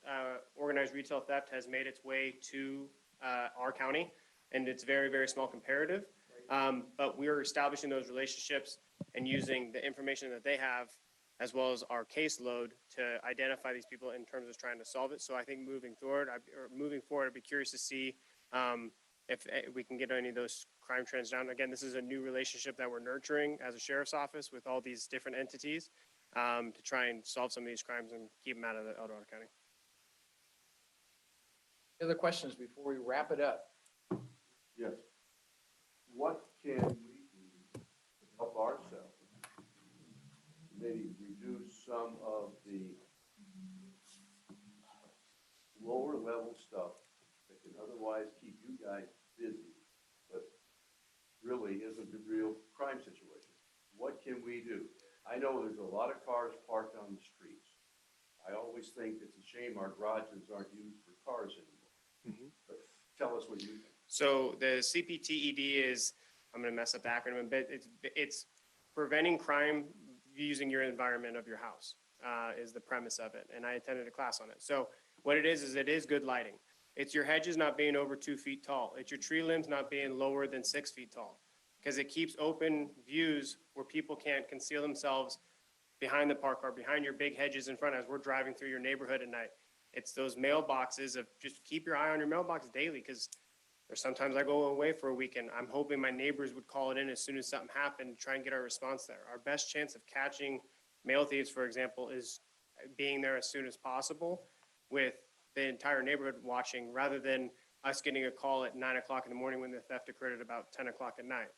organized retail theft has made its way to our county, and it's very, very small comparative. But we're establishing those relationships and using the information that they have as well as our caseload to identify these people in terms of trying to solve it. So I think moving forward, I'd be curious to see if we can get any of those crime trends down. Again, this is a new relationship that we're nurturing as a sheriff's office with all these different entities to try and solve some of these crimes and keep them out of the El Dorado County. Other questions before we wrap it up? Yes. What can we do to help ourselves maybe reduce some of the lower level stuff that can otherwise keep you guys busy, but really isn't the real crime situation? What can we do? I know there's a lot of cars parked on the streets. I always think it's a shame our garages aren't used for cars anymore. But tell us what you think. So the CPTED is, I'm going to mess up the acronym, but it's preventing crime using your environment of your house is the premise of it. And I attended a class on it. So what it is good lighting. It's your hedges not being over 2 feet tall. It's your tree limbs not being lower than 6 feet tall, because it keeps open views where people can't conceal themselves behind the park or behind your big hedges in front as we're driving through your neighborhood at night. It's those mailboxes of just keep your eye on your mailbox daily, because there's sometimes I go away for a weekend. I'm hoping my neighbors would call it in as soon as something happened to try and get our response there. Our best chance of catching mail thieves, for example, is being there as soon as possible with the entire neighborhood watching, rather than us getting a call at 9 o'clock in the morning when the theft occurred at about 10 o'clock at night.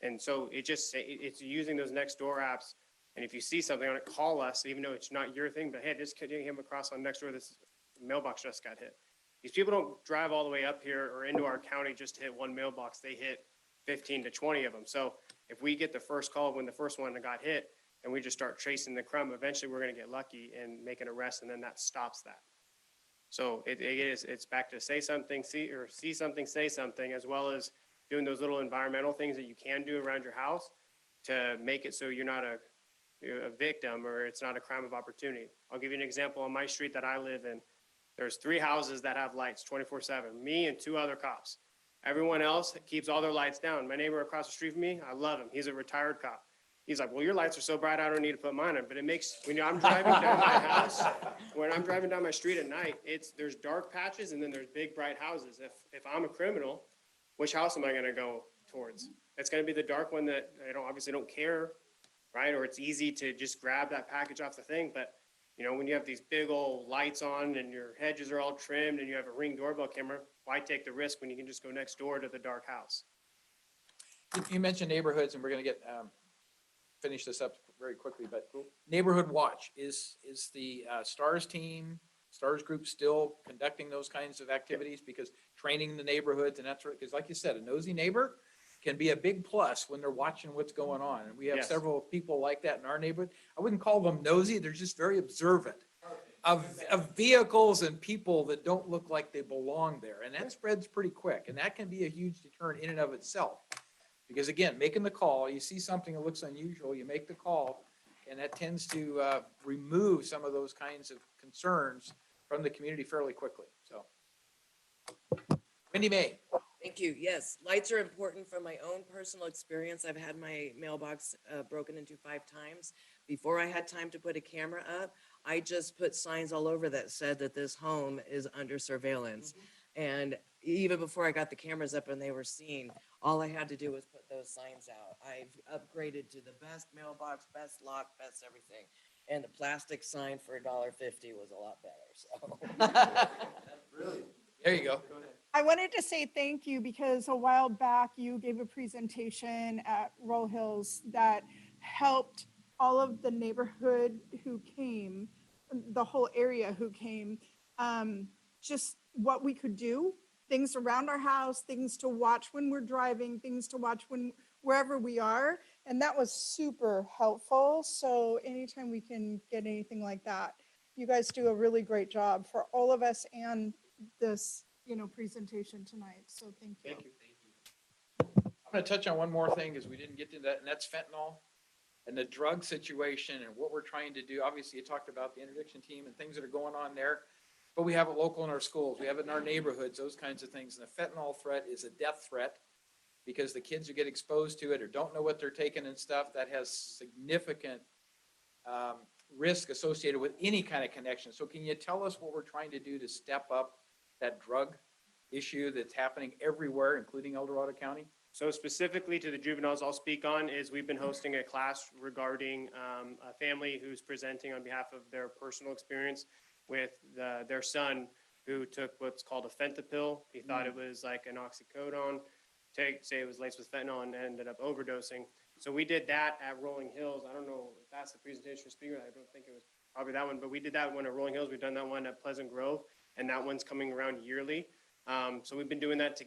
And so it's using those next door apps. And if you see something on it, call us, even though it's not your thing, but hey, just getting him across on next door, this mailbox just got hit. These people don't drive all the way up here or into our county just to hit one mailbox. They hit 15 to 20 of them. So if we get the first call when the first one got hit and we just start tracing the crumb, eventually we're going to get lucky and make an arrest, and then that stops that. So it's back to say something, see something, say something, as well as doing those little environmental things that you can do around your house to make it so you're not a victim or it's not a crime of opportunity. I'll give you an example. On my street that I live in, there's 3 houses that have lights 24/7, me and 2 other cops. Everyone else keeps all their lights down. My neighbor across the street from me, I love him. He's a retired cop. He's like, well, your lights are so bright, I don't need to put mine on. But it makes, when I'm driving down my house, when I'm driving down my street at night, there's dark patches and then there's big bright houses. If I'm a criminal, which house am I going to go towards? It's going to be the dark one that I obviously don't care, right? Or it's easy to just grab that package off the thing. But when you have these big old lights on and your hedges are all trimmed and you have a Ring doorbell camera, why take the risk when you can just go next door to the dark house? You mentioned neighborhoods, and we're going to get finish this up very quickly, but Neighborhood Watch, is the STARS team, STARS group still conducting those kinds of activities? Because training the neighborhoods and that sort of, because like you said, a nosy neighbor can be a big plus when they're watching what's going on. And we have several people like that in our neighborhood. I wouldn't call them nosy, they're just very observant of vehicles and people that don't look like they belong there. And that spreads pretty quick. And that can be a huge deterrent in and of itself. Because again, making the call, you see something that looks unusual, you make the call, and that tends to remove some of those kinds of concerns from the community fairly quickly. So, Wendy May. Thank you. Yes, lights are important from my own personal experience. I've had my mailbox broken into 5 times. Before I had time to put a camera up, I just put signs all over that said that this home is under surveillance. And even before I got the cameras up and they were seen, all I had to do was put those signs out. I've upgraded to the best mailbox, best lock, best everything. And the plastic sign for $1.50 was a lot better, so. Really? There you go. I wanted to say thank you because a while back you gave a presentation at Roll Hills that helped all of the neighborhood who came, the whole area who came, just what we could do, things around our house, things to watch when we're driving, things to watch wherever we are. And that was super helpful. So anytime we can get anything like that, you guys do a really great job for all of us and this presentation tonight. So thank you. Thank you. I'm going to touch on one more thing because we didn't get to that, and that's fentanyl and the drug situation and what we're trying to do. Obviously, you talked about the interdiction team and things that are going on there, but we have it local in our schools. We have it in our neighborhoods, those kinds of things. And the fentanyl threat is a death threat because the kids who get exposed to it or don't know what they're taking and stuff, that has significant risk associated with any kind of connection. So can you tell us what we're trying to do to step up that drug issue that's happening everywhere, including El Dorado County? So specifically to the juveniles I'll speak on is we've been hosting a class regarding a family who's presenting on behalf of their personal experience with their son who took what's called a fentanyl. He thought it was like an oxycodone, say it was laced with fentanyl and ended up overdosing. So we did that at Rolling Hills. I don't know if that's the presentation you're speaking. I don't think it was probably that one, but we did that one at Rolling Hills. We've done that one at Pleasant Grove, and that one's coming around yearly. So we've been doing that to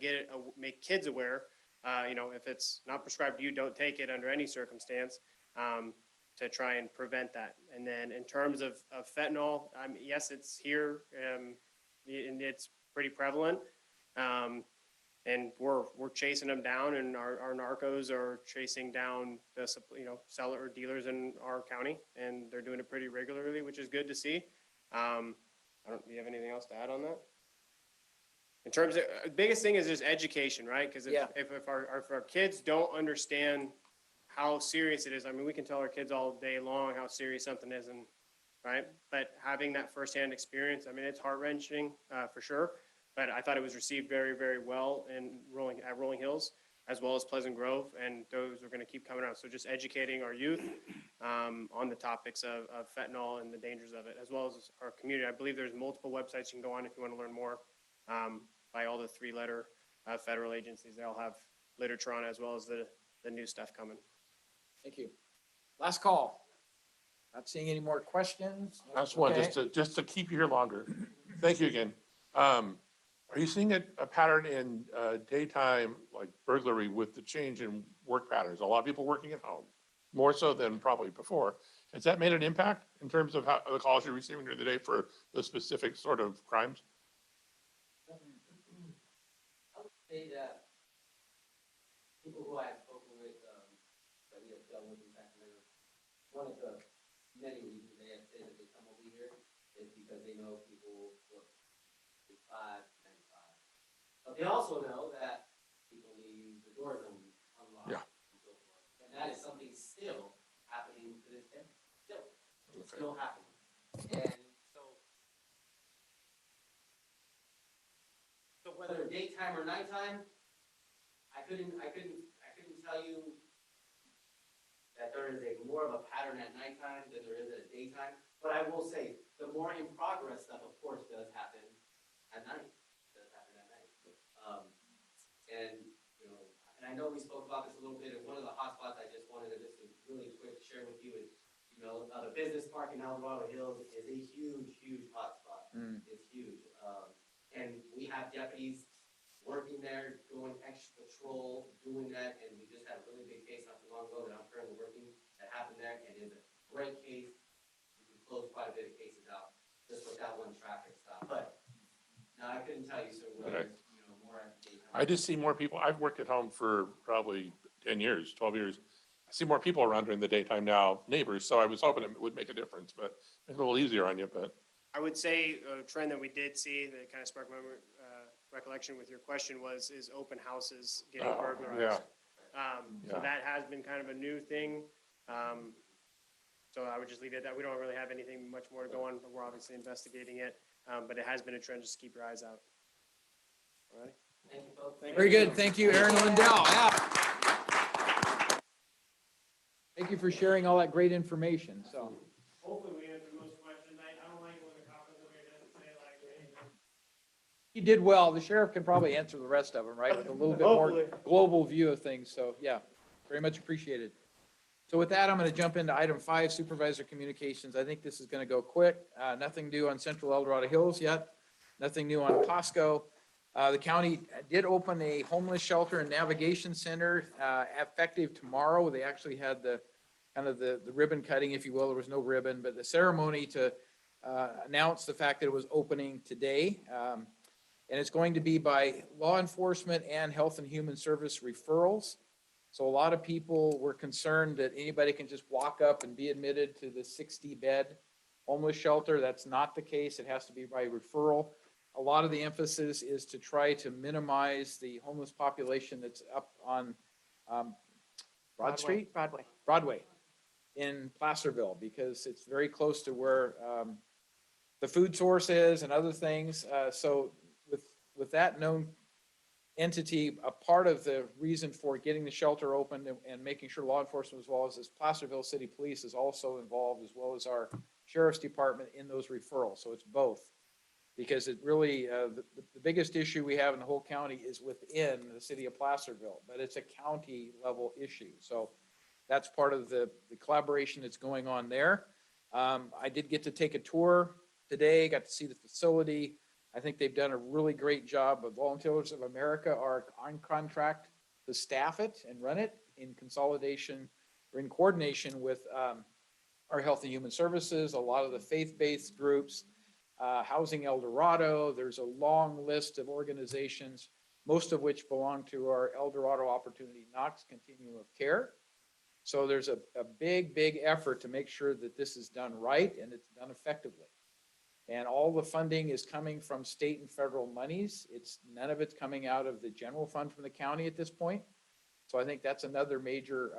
make kids aware. If it's not prescribed to you, don't take it under any circumstance, to try and prevent that. And then in terms of fentanyl, yes, it's here, and it's pretty prevalent. And we're chasing them down, and our narcos are chasing down the seller or dealers in our county, and they're doing it pretty regularly, which is good to see. Do you have anything else to add on that? In terms of, biggest thing is just education, right? Because if our kids don't understand how serious it is, I mean, we can tell our kids all day long how serious something is, and right? But having that firsthand experience, I mean, it's heart-wrenching for sure. But I thought it was received very, very well at Rolling Hills, as well as Pleasant Grove, and those are going to keep coming out. So just educating our youth on the topics of fentanyl and the dangers of it, as well as our community. I believe there's multiple websites you can go on if you want to learn more. By all the three-letter federal agencies. They all have literature on it, as well as the new stuff coming. Thank you. Last call. Not seeing any more questions. Last one, Okay. just to keep you here longer. Thank you again. Are you seeing a pattern in daytime, like burglary, with the change in work patterns? A lot of people working at home, more so than probably before. Has that made an impact in terms of how the calls you're receiving during the day for the specific sort of crimes? I would say that people who I've spoken with, that we have dealt with in Sacramento, one of the many reasons they have said that they come over here is because they know people work 5, 9 to 5. But they also know that people leave the doors unlocked and so forth. And that is something still happening to this day. It's still happening. And so whether daytime or nighttime, I couldn't tell you that there is more of a pattern at nighttime than there is at daytime. But I will say the more in progress stuff, of course, does happen at night. And I know we spoke about this a little bit, and one of the hotspots I just wanted to really quick share with you is, the business park in El Dorado Hills is a huge hotspot. It's huge. And we have deputies working there, doing extra patrol, doing that, and we just had a really big case not too long ago that I'm currently working that happened there, and it's a great case. We can close quite a bit of cases out just with that one traffic stop. But no, I couldn't tell you, sir, whether it's, more at daytime. I just see more people. I've worked at home for probably 10 years, 12 years. I see more people around during the daytime now, neighbors, so I was hoping it would make a difference, but it's a little easier on you, but. I would say a trend that we did see that kind of sparked my recollection with your question is open houses getting burglarized. So that has been kind of a new thing. So I would just leave it at that. We don't really have anything much more to go on, but we're obviously investigating it. But it has been a trend. Just keep your eyes out. All right. Thank you, folks. Very good. Thank you, Aaron Lindell. Yeah. Thank you for sharing all that great information. So. Hopefully we answered most questions. I don't like when the cop comes over here and doesn't say like, hey. You did well. The sheriff can probably answer the rest of them, right? With a little bit more global view of things. So yeah, very much appreciated. So with that, I'm going to jump into item 5, supervisor communications. I think this is going to go quick. Nothing new on Central El Dorado Hills yet. Nothing new on Costco. The county did open a homeless shelter and navigation center effective tomorrow. They actually had the ribbon cutting, if you will. There was no ribbon, but the ceremony to announce the fact that it was opening today. And it's going to be by law enforcement and Health and Human Service referrals. So a lot of people were concerned that anybody can just walk up and be admitted to the 60-bed homeless shelter. That's not the case. It has to be by referral. A lot of the emphasis is to try to minimize the homeless population that's up on Broadway. in Placerville because it's very close to where the food source is and other things. So with that known entity, a part of the reason for getting the shelter open and making sure law enforcement as well as this Placerville City Police is also involved, as well as our Sheriff's Department in those referrals. So it's both. Because it really, the biggest issue we have in the whole county is within the city of Placerville, but it's a county level issue. So that's part of the collaboration that's going on there. I did get to take a tour today, got to see the facility. I think they've done a really great job. But Volunteers of America are on contract to staff it and run it in consolidation or in coordination with our Health and Human Services, a lot of the faith-based groups, Housing El Dorado. There's a long list of organizations, most of which belong to our El Dorado Opportunity Knox Continuum of Care. So there's a big, big effort to make sure that this is done right and it's done effectively. And all the funding is coming from state and federal monies. None of it's coming out of the general fund from the county at this point. So I think that's another major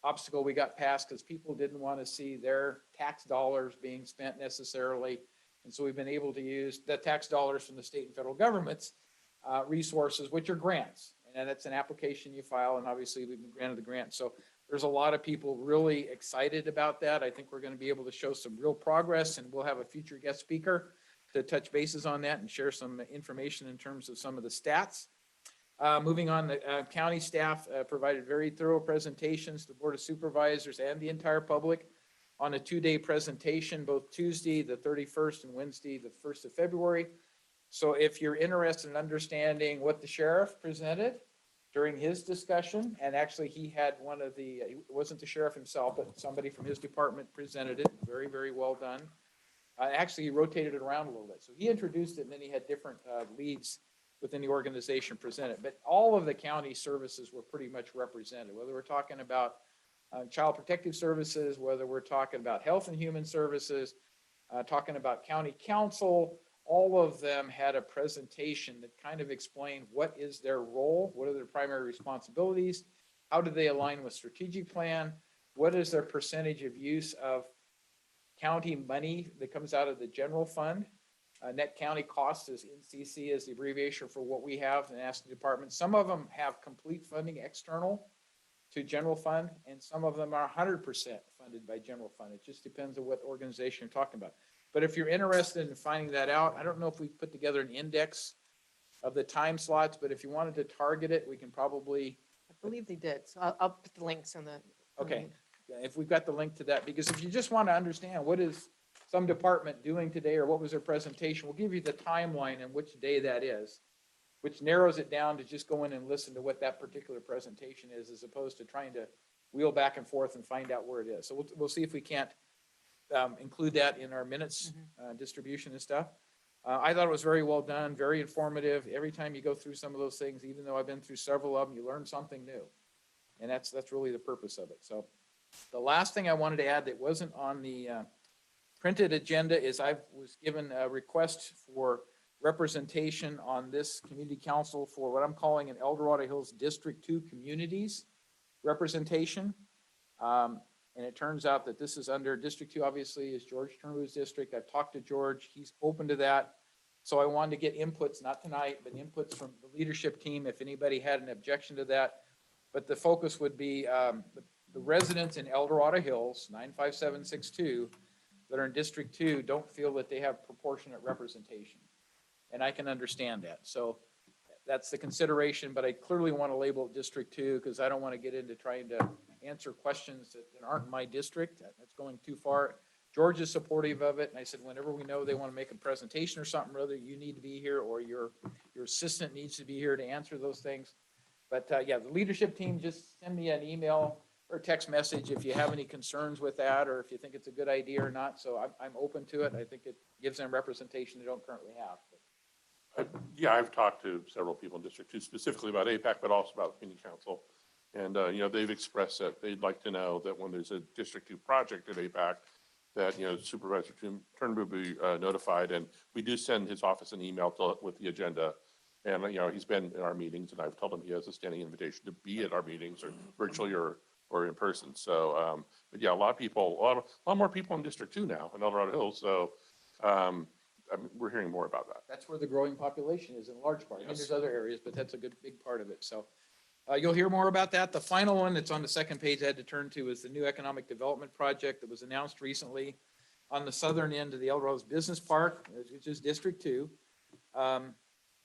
obstacle we got past because people didn't want to see their tax dollars being spent necessarily. And so we've been able to use the tax dollars from the state and federal government's resources, which are grants. And that's an application you file, and obviously we've been granted the grant. So there's a lot of people really excited about that. I think we're going to be able to show some real progress, and we'll have a future guest speaker to touch bases on that and share some information in terms of some of the stats. Moving on, the county staff provided very thorough presentations to the Board of Supervisors and the entire public on a 2-day presentation, both Tuesday, the 31st, and Wednesday, the 1st of February. So if you're interested in understanding what the sheriff presented during his discussion, and actually he had it wasn't the sheriff himself, but somebody from his department presented it, very, very well done. Actually, he rotated it around a little bit. So he introduced it, and then he had different leads within the organization presented. But all of the county services were pretty much represented, whether we're talking about Child Protective Services, whether we're talking about Health and Human Services, talking about County Council, all of them had a presentation that kind of explained what is their role, what are their primary responsibilities, how do they align with strategic plan, what is their percentage of use of county money that comes out of the general fund. Net county cost is NCC is the abbreviation for what we have in the ASCII department. Some of them have complete funding external to general fund, and some of them are 100% funded by general fund. It just depends on what organization you're talking about. But if you're interested in finding that out, I don't know if we put together an index of the time slots, but if you wanted to target it, we can probably. I believe they did. So I'll put the links on the. Okay, if we've got the link to that, because if you just want to understand what is some department doing today or what was their presentation, we'll give you the timeline and which day that is, which narrows it down to just go in and listen to what that particular presentation is, as opposed to trying to wheel back and forth and find out where it is. So we'll see if we can't include that in our minutes distribution and stuff. I thought it was very well done, very informative. Every time you go through some of those things, even though I've been through several of them, you learn something new. And that's really the purpose of it. So the last thing I wanted to add that wasn't on the printed agenda is I was given a request for representation on this community council for what I'm calling an El Dorado Hills District 2 communities representation. And it turns out that this is under District 2, obviously, is George Turnbow's district. I've talked to George. He's open to that. So I wanted to get inputs, not tonight, but inputs from the leadership team if anybody had an objection to that. But the focus would be the residents in El Dorado Hills, 95762, that are in District 2 don't feel that they have proportionate representation. And I can understand that. So that's the consideration, but I clearly want to label it District 2 because I don't want to get into trying to answer questions that aren't in my district. That's going too far. George is supportive of it. And I said, whenever we know they want to make a presentation or something, whether you need to be here or your assistant needs to be here to answer those things. But yeah, the leadership team, just send me an email or text message if you have any concerns with that, or if you think it's a good idea or not. So I'm open to it. I think it gives them representation they don't currently have. Yeah, I've talked to several people in District 2 specifically about APAC, but also about Community Council. And, they've expressed that they'd like to know that when there's a District 2 project at APAC, that, Supervisor Turnbow be notified. And we do send his office an email with the agenda. And, he's been in our meetings, and I've told him he has a standing invitation to be at our meetings or virtually or or in person. So, but yeah, a lot of people, a lot more people in District 2 now in El Dorado Hills. So, I mean, we're hearing more about that. That's where the growing population is in large part. I mean, Yes. there's other areas, but that's a big part of it. So you'll hear more about that. The final one that's on the second page I had to turn to is the new economic development project that was announced recently on the southern end of the El Dorado's Business Park, which is District 2.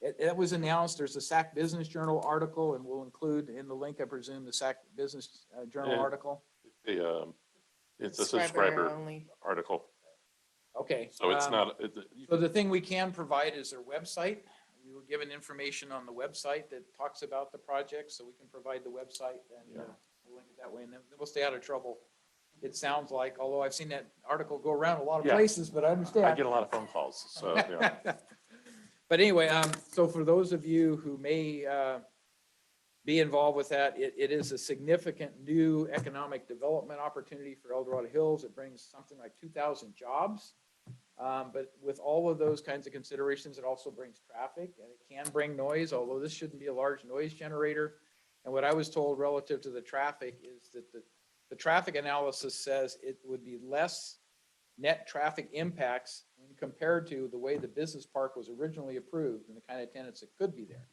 It was announced. There's a SAC Business Journal article, and we'll include in the link, I presume, the SAC Business Journal Yeah. article. It's a subscriber only. article. Okay. So it's not, So the thing we can provide is their website. We were given information on the website that talks about the project, so we can provide the website and we'll link it that way, and then we'll stay out of trouble. It sounds like, although I've seen that article go around a lot of Yeah. places, but I understand. I get a lot of phone calls, so, yeah. But anyway, so for those of you who may be involved with that, it is a significant new economic development opportunity for El Dorado Hills. It brings something like 2,000 jobs. But with all of those kinds of considerations, it also brings traffic and it can bring noise, although this shouldn't be a large noise generator. And what I was told relative to the traffic is that the traffic analysis says it would be less net traffic impacts when compared to the way the business park was originally approved and the kind of tenants that could be there.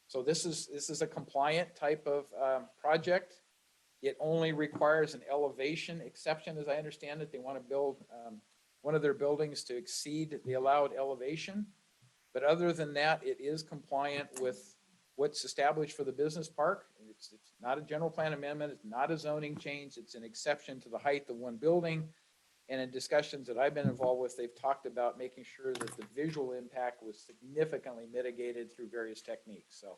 So this is a compliant type of project. It only requires an elevation exception, as I understand it. They want to build one of their buildings to exceed the allowed elevation. But other than that, it is compliant with what's established for the business park. It's not a general plan amendment. It's not a zoning change. It's an exception to the height of one building. And in discussions that I've been involved with, they've talked about making sure that the visual impact was significantly mitigated through various techniques. So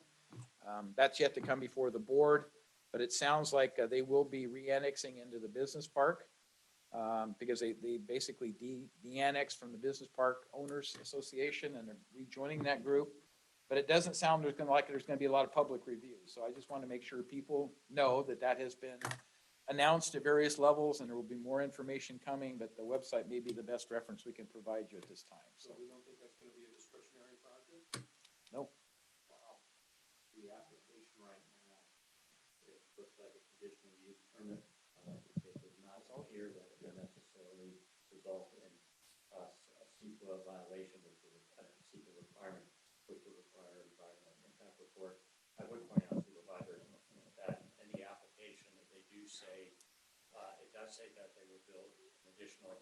that's yet to come before the board, but it sounds like they will be re-annexing into the business park because they basically de-annexed from the Business Park Owners Association and they're rejoining that group. But it doesn't sound there's going to be a lot of public review. So I just want to make sure people know that that has been announced at various levels and there will be more information coming, but the website may be the best reference we can provide you at this time. So we don't think that's going to be a discretionary project? No. Wow. The application right now, it looks like a conditional use permit. It does not appear that it will necessarily result in a CEQA violation, which would, a CEQA requirement, which would require an environmental impact report. I would point out, Supervisor, that in the application that they do say, it does say that they will build an additional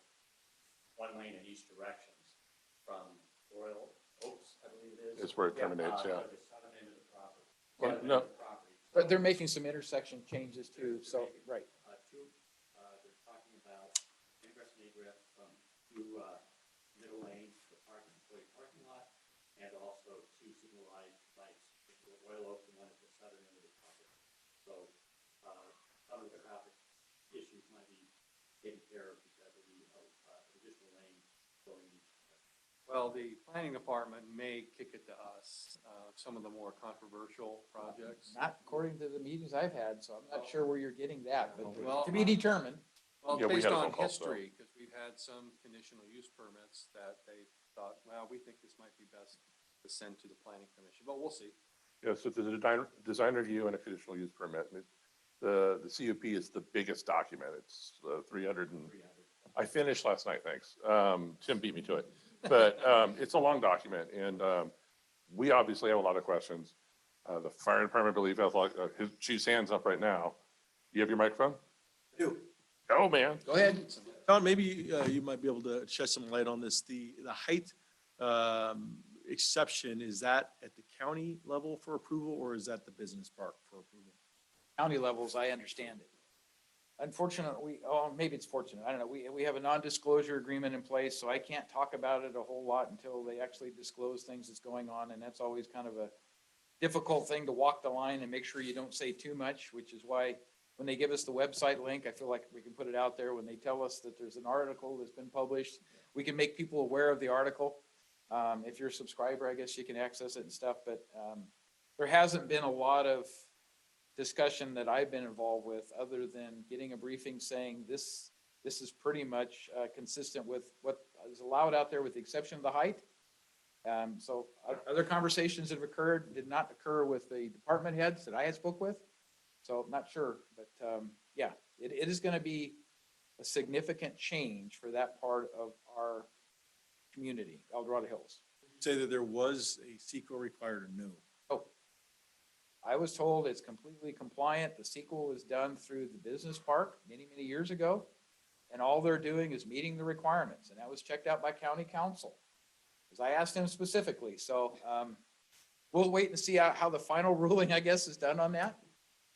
1 lane in each directions from Royal Oaks, I believe it is. It's where it terminates, yeah. To the southern end of the property. Well, Southern no. end of the property. But they're making some intersection changes too, so, right. They're talking about ingress and egress from 2 middle lanes to the employee parking lot, and also 2 signalized lights, Royal Oaks and one at the southern end of the property. So some of the traffic issues might be taken care of because of the additional lane going each direction. Well, the planning department may kick it to us, some of the more controversial projects. Not according to the meetings I've had, so I'm not sure where you're getting that, but Well, to be determined. Well, Yeah, we based had a on phone call, so. history, because we've had some conditional use permits that they thought, well, we think this might be best to send to the planning commission, but we'll see. Yeah, so there's a design review and a conditional use permit. The CUP is the biggest document. It's 300 and, I finished last night, thanks. Tim beat me to it. But it's a long document and we obviously have a lot of questions. The fire department, I believe, has like, she's hands up right now. You have your microphone? I do. Go, man. Go ahead. John, maybe you might be able to shed some light on this. The height exception, is that at the county level for approval or is that the business park for approval? County levels, I understand it. Unfortunately, maybe it's fortunate, I don't know, we have a non-disclosure agreement in place, so I can't talk about it a whole lot until they actually disclose things that's going on, and that's always kind of a difficult thing to walk the line and make sure you don't say too much, which is why when they give us the website link, I feel like we can put it out there. When they tell us that there's an article that's been published, we can make people aware of the article. If you're a subscriber, I guess you can access it and stuff, but there hasn't been a lot of discussion that I've been involved with other than getting a briefing saying this is pretty much consistent with what is allowed out there with the exception of the height. So other conversations that have occurred did not occur with the department heads that I had spoke with. So I'm not sure, but yeah, it is gonna be a significant change for that part of our community, El Dorado Hills. Say that there was a CEQA required or no? Oh, I was told it's completely compliant. The sequel was done through the business park many, many years ago. And all they're doing is meeting the requirements, and that was checked out by county council. Because I asked him specifically, so, we'll wait and see how the final ruling, I guess, is done on that.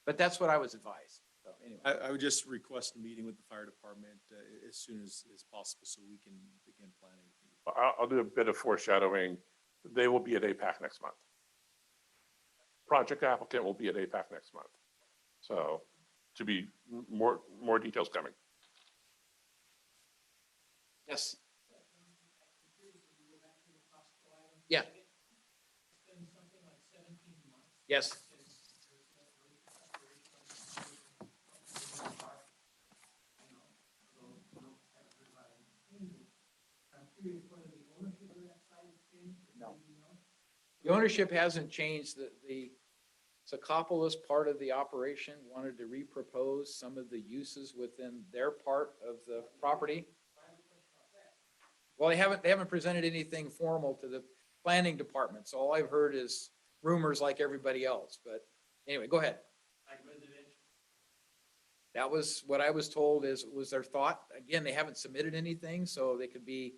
But that's what I was advised, so anyway. I would just request a meeting with the fire department as soon as possible so we can begin planning. I'll do a bit of foreshadowing. They will be at APAC next month. Project applicant will be at APAC next month. So to be more details coming. Yes. Yeah. Yes. No. The ownership hasn't changed. The Socopolis part of the operation wanted to repropose some of the uses within their part of the property. Well, they haven't presented anything formal to the planning department, so all I've heard is rumors like everybody else, but anyway, go ahead. That was what I was told was their thought. Again, they haven't submitted anything, so they could be,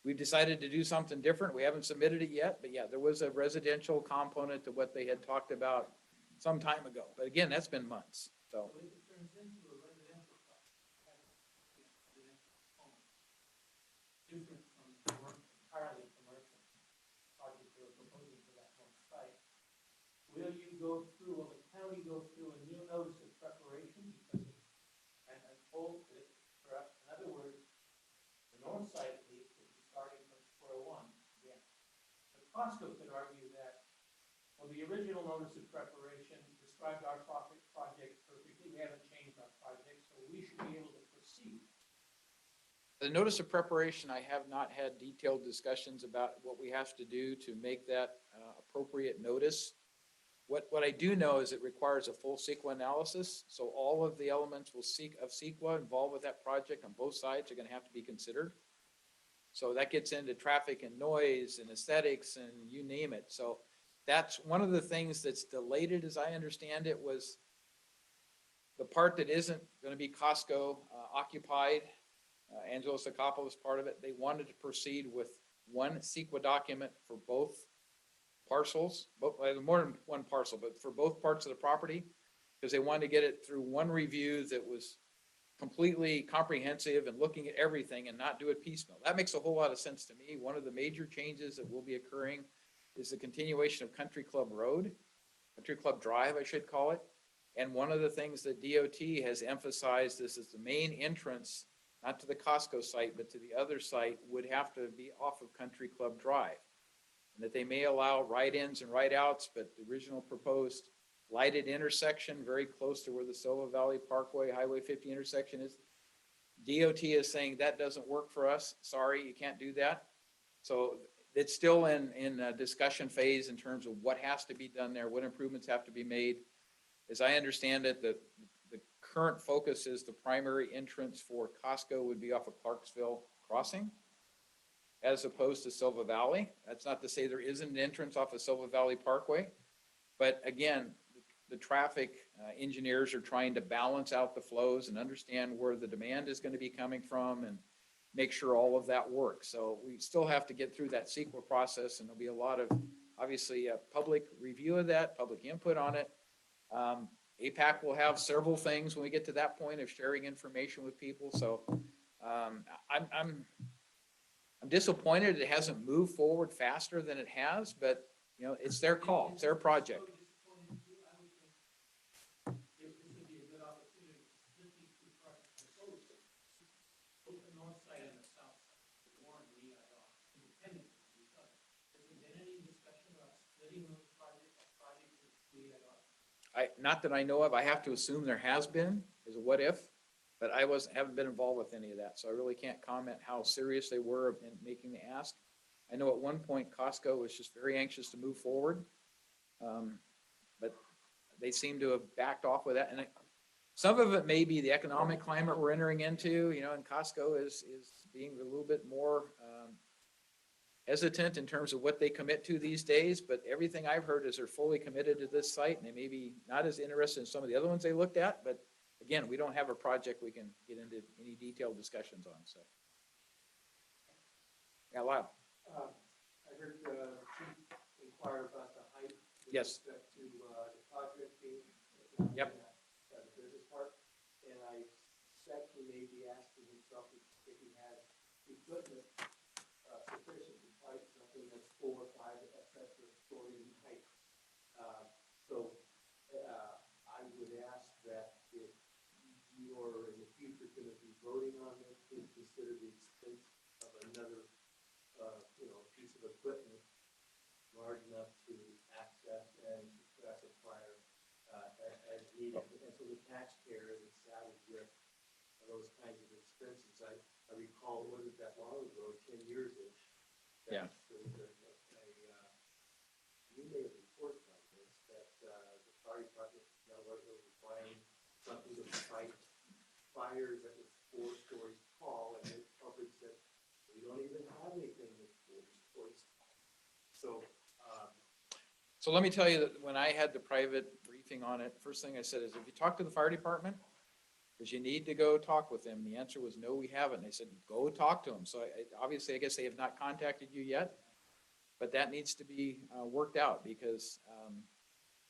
we've decided to do something different. We haven't submitted it yet, but yeah, there was a residential component to what they had talked about some time ago. But again, that's been months, so. Different from entirely commercial project they're proposing for that one site. Will you go through, will the county go through a new notice of preparation? Because I'm told that, in other words, the north side at least will be starting from square one. Yeah. But Costco could argue that, well, the original notice of preparation described our project perfectly. We haven't changed our project, so we should be able to proceed. The notice of preparation, I have not had detailed discussions about what we have to do to make that appropriate notice. What I do know is it requires a full CEQA analysis, so all of the elements of CEQA involved with that project on both sides are gonna have to be considered. So that gets into traffic and noise and aesthetics and you name it. So that's one of the things that's delayed it, as I understand it, was the part that isn't gonna be Costco occupied. Angelo Socopolis part of it, they wanted to proceed with one CEQA document for both parcels, more than one parcel, but for both parts of the property, because they wanted to get it through one review that was completely comprehensive and looking at everything and not do it piecemeal. That makes a whole lot of sense to me. One of the major changes that will be occurring is the continuation of Country Club Road, Country Club Drive, I should call it. And one of the things that DOT has emphasized is the main entrance, not to the Costco site, but to the other site, would have to be off of Country Club Drive. And that they may allow right-ins and right-outs, but the original proposed lighted intersection very close to where the Silva Valley Parkway, Highway 50 intersection is. DOT is saying that doesn't work for us. Sorry, you can't do that. So it's still in a discussion phase in terms of what has to be done there, what improvements have to be made. As I understand it, the current focus is the primary entrance for Costco would be off of Clarksville Crossing as opposed to Silva Valley. That's not to say there isn't an entrance off of Silva Valley Parkway. But again, the traffic engineers are trying to balance out the flows and understand where the demand is going to be coming from and make sure all of that works. So we still have to get through that CEQA process, and there'll be a lot of, obviously, public review of that, public input on it. APAC will have several things when we get to that point of sharing information with people. So I'm disappointed it hasn't moved forward faster than it has, but you know, it's their call, it's their project. Not that I know of. I have to assume there has been, as a what if, but I haven't been involved with any of that, so I really can't comment how serious they were in making the ask. I know at one point Costco was just very anxious to move forward, but they seem to have backed off with that. And Some of it may be the economic climate we're entering into, you know, and Costco is being a little bit more hesitant in terms of what they commit to these days, but everything I've heard is they're fully committed to this site, and they may be not as interested in some of the other ones they looked at, but again, we don't have a project we can get into any detailed discussions on, so. Yeah, Lyle. I heard Chief inquire about the height with Yes. respect to the project being. Yep. The business park, and I suspect he may be asking himself if he has equipment sufficient to fight something that's 4 or 5, et cetera, story in height. So I would ask that if you're in the future going to be voting on this, please consider the expense of another piece of equipment large enough to access and suppress a fire as needed. And so the taxpayer isn't saddled with those kinds of expenses. I recall, it wasn't that long ago, 10 years-ish. Yeah. There was you may have reported on this, that the fire department was buying something to fight fires that was 4 stories tall, and the public said, we don't even have anything that's 4 stories tall. So let me tell you that when I had the private briefing on it, first thing I said is, if you talk to the fire department, because you need to go talk with them. And the answer was, no, we haven't. And they said, go talk to them. So obviously, I guess they have not contacted you yet, but that needs to be worked out because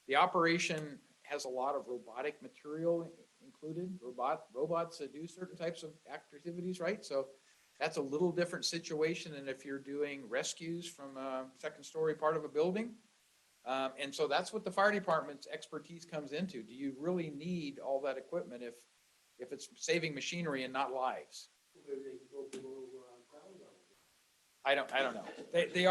the operation has a lot of robotic material included. Robots that do certain types of activities, right? So that's a little different situation than if you're doing rescues from a second story part of a building. And so that's what the fire department's expertise comes into. Do you really need all that equipment if it's saving machinery and not lives? I don't know. They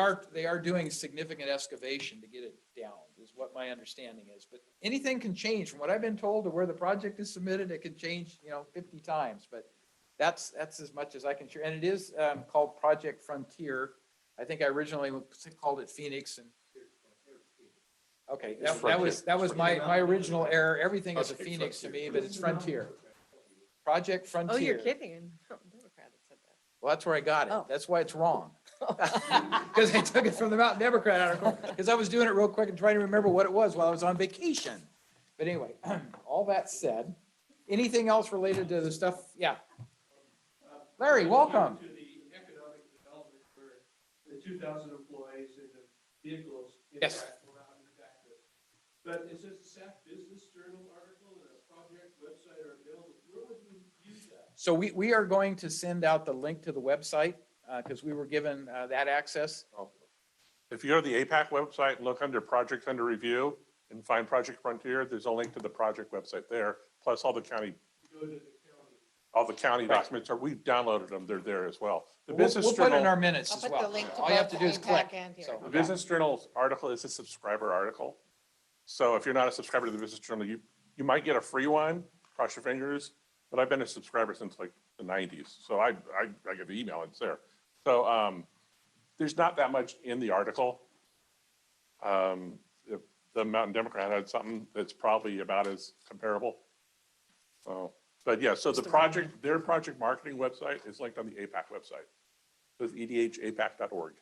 are doing significant excavation to get it down, is what my understanding is. But anything can change from what I've been told to where the project is submitted. It can change, 50 times, but that's as much as I can share. And it is called Project Frontier. I think I originally called it Phoenix and okay, that was my original error. Everything is a Phoenix to me, but it's Frontier. Project Frontier. Oh, you're kidding. Democrat had said that. Well, that's where I got it. Oh. That's why it's wrong. Because I took it from the Mountain Democrat article, because I was doing it real quick and trying to remember what it was while I was on vacation. But anyway, all that said, anything else related to the stuff? Yeah. Larry, welcome. To the economic development where the 2,000 employees and the vehicles Yes. interact around the factory. But it says the SAC Business Journal article and a project website are available. Where would we use that? So we are going to send out the link to the website because we were given that access. If you go to the APAC website, look under projects under review and find Project Frontier, there's a link to the project website there, plus all the county, Go to the county. all the county documents, we've downloaded them, they're there as well. The We'll Business put it in Journal, our minutes I'll as put well. the link to All you have both to do is click. APAC and here. So, the Business Journal's article is a subscriber article. So if you're not a subscriber to the Business Journal, you might get a free one, cross your fingers, but I've been a subscriber since like the 90s. So I get the email, it's there. So there's not that much in the article. If the Mountain Democrat had something that's probably about as comparable. So, but yeah, so their project marketing website is linked on the APAC website. It's edhapac.org.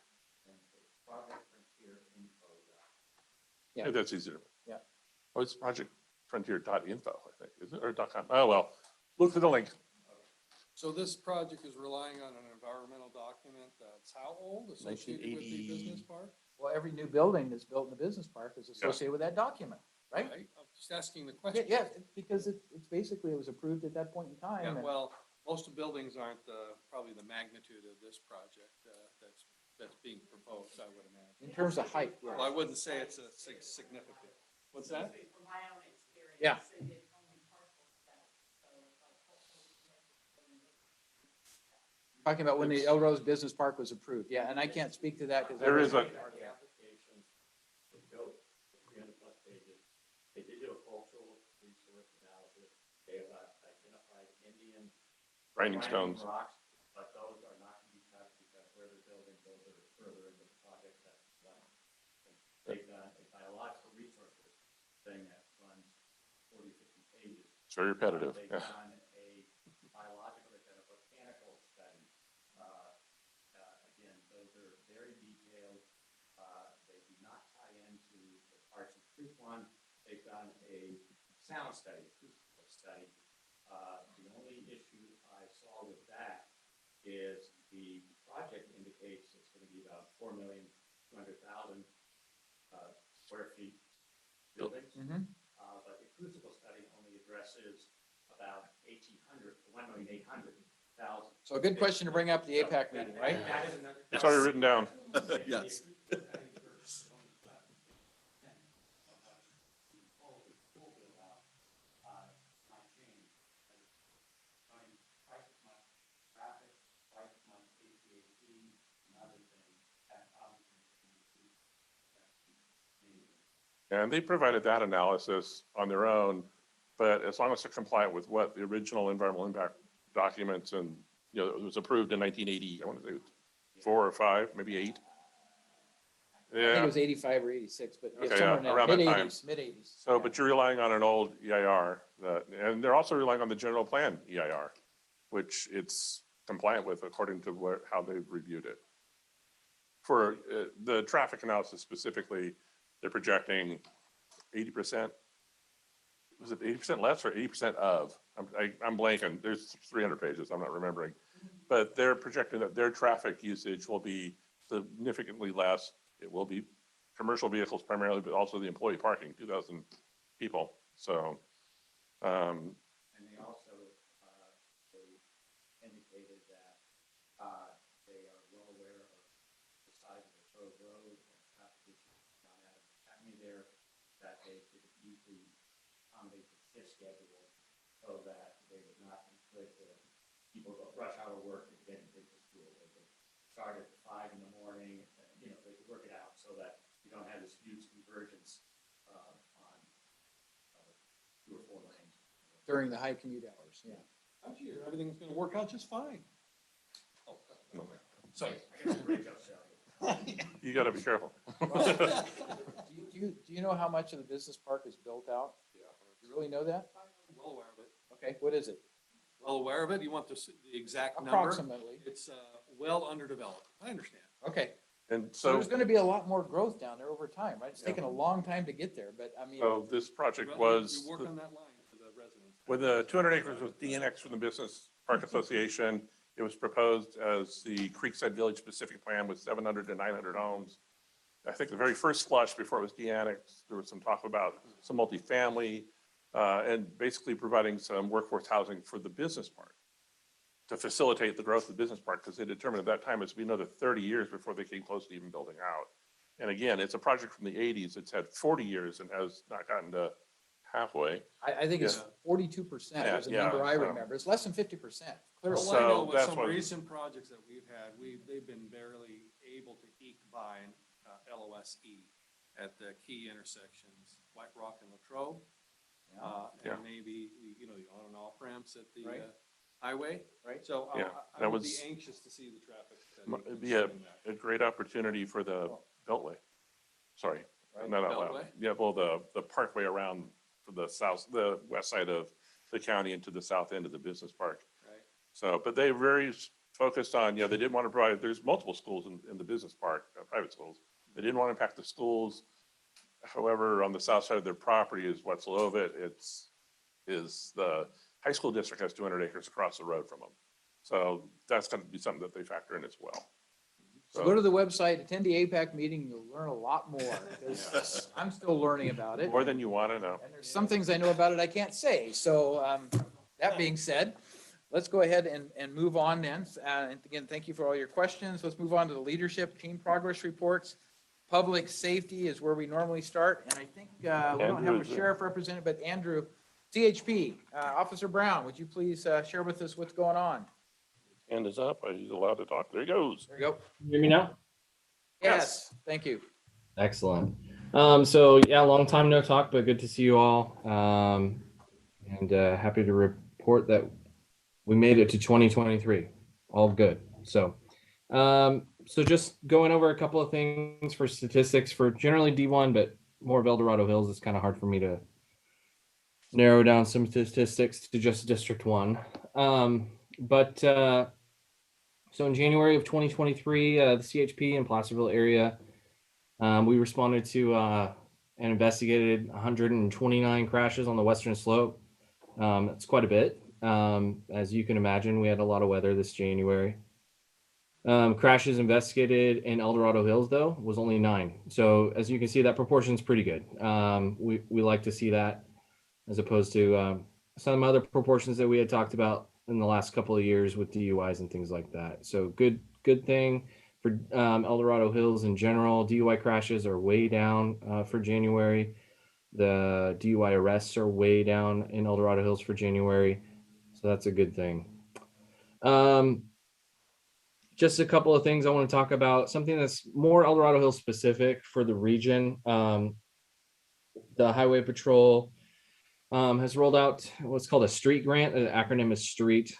Yeah. Yeah, that's easier. Yeah. Oh, it's projectfrontier.info, I think, is it, or .com? Oh, well, look for the link. So this project is relying on an environmental document that's how old, associated with the business park? well, every new building that's built in the business park is associated with that document, right? I'm just asking the Yeah, question. yeah, because it's basically, it was approved at that point in time. Yeah, and- well, most of buildings aren't probably the magnitude of this project that's being proposed, I would imagine. In terms of height, yeah. Well, I wouldn't say it's a significant. What's that? From my own experience. Yeah. They did only partial steps, so Talking about when the El Rose Business Park was approved, yeah, and I can't speak to that because. There is a, Application, it goes 300+ pages. They did do a cultural resource analysis. They have identified Indian Grinding stones. rocks, but those are not to be touched because where they're building, those are further into the project that's done. They've done a biological resources thing that runs 40, 50 pages. very repetitive. They've Yeah. done a biological, they've done a botanical study. Again, those are very detailed. They do not tie into the Parsons Creek one. They've done a sound study, acoustical study. The only issue I saw with that is the project indicates it's going to be about 4,200,000 square feet buildings. But the acoustical study only addresses about 1,800 to 1,800,000. So a good question to bring up at the APAC meeting, right? It's already written down. Yes. And they provided that analysis on their own, but as long as they're compliant with what the original environmental impact documents and, it was approved in 1980, I want to say 4 or 5, maybe 8. I think Yeah. it was 85 or 86, but yeah, Okay, somewhere yeah, in that, around that time. mid-80s, mid-80s. So, but you're relying on an old EIR and they're also relying on the general plan EIR, which it's compliant with according to how they've reviewed it. For the traffic analysis specifically, they're projecting 80%. Was it 80% less or 80% of? I'm blanking. There's 300 pages. I'm not remembering. But they're projecting that their traffic usage will be significantly less. It will be commercial vehicles primarily, but also the employee parking, 2,000 people. So, And they also they indicated that they are well aware of the size of the Cove Road and traffic issues not happening there, that they could easily accommodate the shift schedule so that they would not conflict with people go rush hour work and getting kids to school. They could start at 5 in the morning, they could work it out so that you don't have this huge convergence on 2 or 4 lanes. During the high commute hours, yeah. I'm sure everything's gonna work out just fine. Oh, So, I guess we're just, you got to be careful. Do you know how much of the business park is built out? Yeah. Do you really know that? I'm well aware of it. Okay, what is it? Well aware of it? You want the exact number? Approximately. It's well underdeveloped. I understand. Okay. And So so, there's going to be a lot more growth down there over time, right? It's Yeah. taken a long time to get there, but I mean. so this project Well, was. We work on that line for the residents. With the 200 acres with DNX from the Business Park Association, it was proposed as the Creekside Village specific plan with 700 to 900 homes. I think the very first flush before it was de-annexed, there was some talk about some multifamily and basically providing some workforce housing for the business park to facilitate the growth of the business park, because they determined at that time it's been another 30 years before they came close to even building out. And again, it's a project from the 80s. It's had 40 years and has not gotten to halfway. I think it's 42% was the number I remember. It's less than 50%. Clearly. Well, I know So with that's some what- recent projects that we've had, they've been barely able to eke by LOSE at the key intersections, White Rock and Latrobe. Yeah. And maybe, the on and off ramps at the Right. highway. Right. So Yeah, I that would be was- anxious to see the traffic. It'd be a great opportunity for the Beltway. Sorry, Right. not out loud. Beltway? Yeah, well, the parkway around from the west side of the county into the south end of the business park. Right. So, but they very focused on, they didn't want to provide, there's multiple schools in the business park, private schools. They didn't want to impact the schools. However, on the south side of their property is Wetzelova. Is the high school district has 200 acres across the road from them. So that's going to be something that they factor in as well. So go to the website, attend the APAC meeting, you'll learn a lot more. because Yes. I'm still learning about it. More than you want to know. And there's some things I know about it I can't say. So that being said, let's go ahead and move on then. And again, thank you for all your questions. Let's move on to the leadership team progress reports. Public safety is where we normally start. And I think we don't Andrew have a is there. sheriff representative, but Andrew, CHP, Officer Brown, would you please share with us what's going on? Hand is up. He's allowed to talk. There he goes. There you go. Can you hear me now? Yes, thank you. Excellent. So yeah, long time no talk, but good to see you all. And happy to report that we made it to 2023. All good. So just going over a couple of things for statistics for generally D1, but more of El Dorado Hills is kind of hard for me to narrow down some statistics to just District 1. But so in January of 2023, the CHP in Placerville area, we responded to and investigated 129 crashes on the western slope. It's quite a bit. As you can imagine, we had a lot of weather this January. Crashes investigated in El Dorado Hills, though, was only 9. So as you can see, that proportion is pretty good. We like to see that as opposed to some other proportions that we had talked about in the last couple of years with DUIs and things like that. So good thing for El Dorado Hills in general. DUI crashes are way down for January. The DUI arrests are way down in El Dorado Hills for January. So that's a good thing. Just a couple of things I want to talk about. Something that's more El Dorado Hills specific for the region. The Highway Patrol has rolled out what's called a street grant. The acronym is STREET.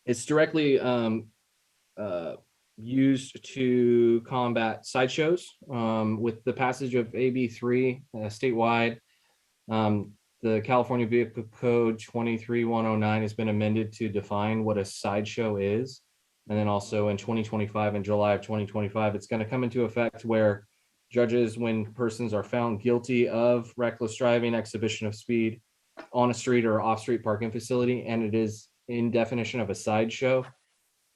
It's directly used to combat sideshows. With the passage of AB3 statewide, the California Vehicle Code 23109 has been amended to define what a sideshow is. And then also in 2025, in July of 2025, it's going to come into effect where judges, when persons are found guilty of reckless driving, exhibition of speed on a street or off-street parking facility, and it is in definition of a sideshow,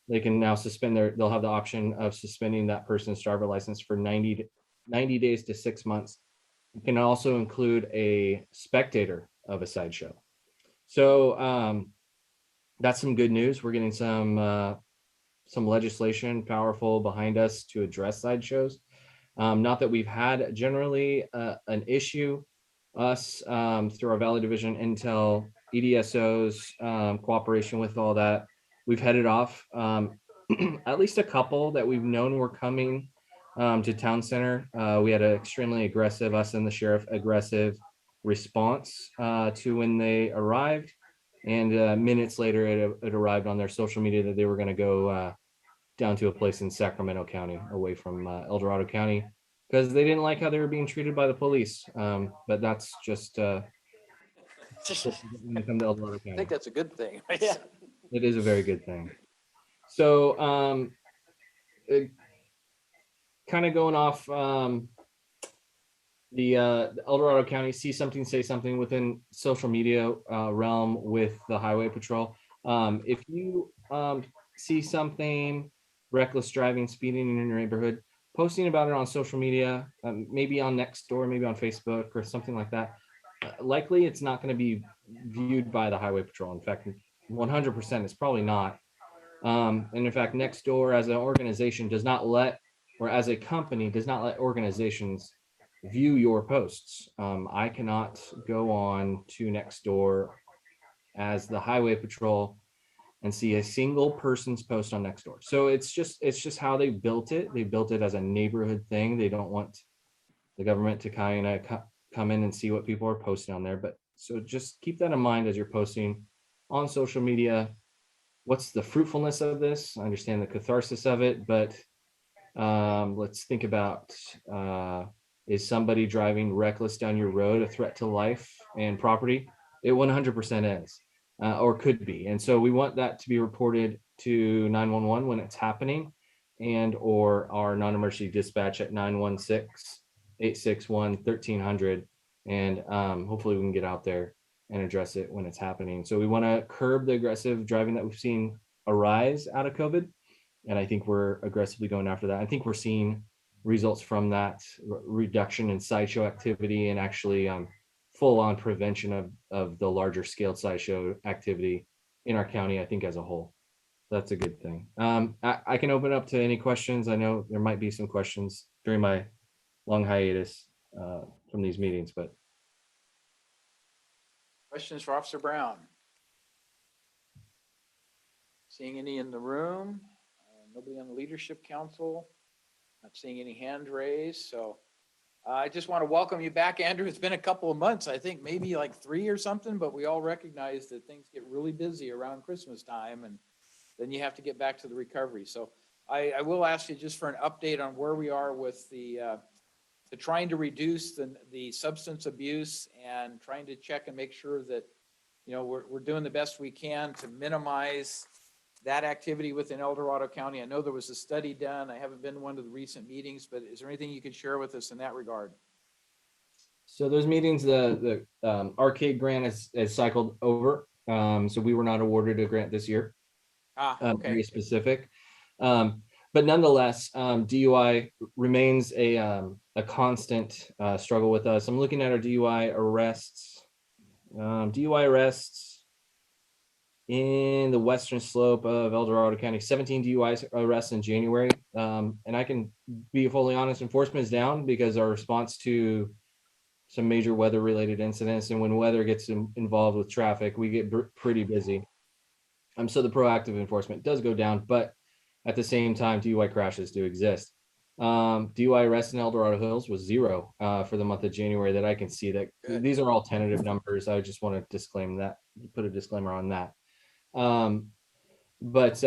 they can now they'll have the option of suspending that person's driver license for 90 days to 6 months. It can also include a spectator of a sideshow. So that's some good news. We're getting some legislation powerful behind us to address sideshows. Not that we've had generally an issue, us through our Valley Division Intel, EDSOs, cooperation with all that. We've headed off at least a couple that we've known were coming to town center. We had an extremely aggressive, us and the sheriff, aggressive response to when they arrived. And minutes later, it arrived on their social media that they were going to go down to a place in Sacramento County, away from El Dorado County, because they didn't like how they were being treated by the police. But that's just when they come to El Dorado I County. think that's a good thing. Yeah. It is a very good thing. So kind of going off the El Dorado County see something, say something within social media realm with the Highway Patrol. If you see something, reckless driving, speeding in your neighborhood, posting about it on social media, maybe on Nextdoor, maybe on Facebook or something like that, likely it's not going to be viewed by the Highway Patrol. In fact, 100% it's probably not. And in fact, Nextdoor as an organization does not let, or as a company does not let organizations view your posts. I cannot go on to Nextdoor as the Highway Patrol and see a single person's post on Nextdoor. So it's just how they built it. They built it as a neighborhood thing. They don't want the government to kind of come in and see what people are posting on there. But so just keep that in mind as you're posting on social media. What's the fruitfulness of this? I understand the catharsis of it, but let's think about, is somebody driving reckless down your road a threat to life and property? It 100% is, or could be. And so we want that to be reported to 911 when it's happening, and or our non-emergency dispatch at 916-861-1300. And hopefully we can get out there and address it when it's happening. So we want to curb the aggressive driving that we've seen arise out of COVID. And I think we're aggressively going after that. I think we're seeing results from that reduction in sideshow activity and actually full on prevention of the larger scale sideshow activity in our county, I think as a whole. That's a good thing. I can open up to any questions. I know there might be some questions during my long hiatus from these meetings, but. Questions for Officer Brown? Seeing any in the room? Nobody on the Leadership Council? Not seeing any hand raised, so I just want to welcome you back, Andrew. It's been a couple of months, I think maybe like 3 or something, but we all recognize that things get really busy around Christmas time, and then you have to get back to the recovery. So I will ask you just for an update on where we are with the trying to reduce the substance abuse and trying to check and make sure that, you know, we're doing the best we can to minimize that activity within El Dorado County. I know there was a study done. I haven't been to one of the recent meetings, but is there anything you could share with us in that regard? So those meetings, the arcade grant is cycled over. So we were not awarded a grant this year. Okay. Very specific. But nonetheless, DUI remains a constant struggle with us. I'm looking at our DUI arrests. DUI arrests in the western slope of El Dorado County, 17 DUI arrests in January. And I can be fully honest, enforcement is down because our response to some major weather related incidents, and when weather gets involved with traffic, we get pretty busy. So the proactive enforcement does go down, but at the same time, DUI crashes do exist. DUI arrests in El Dorado Hills was 0 for the month of January that I can see. That these are all tentative numbers. I just want to disclaim that, put a disclaimer on that. But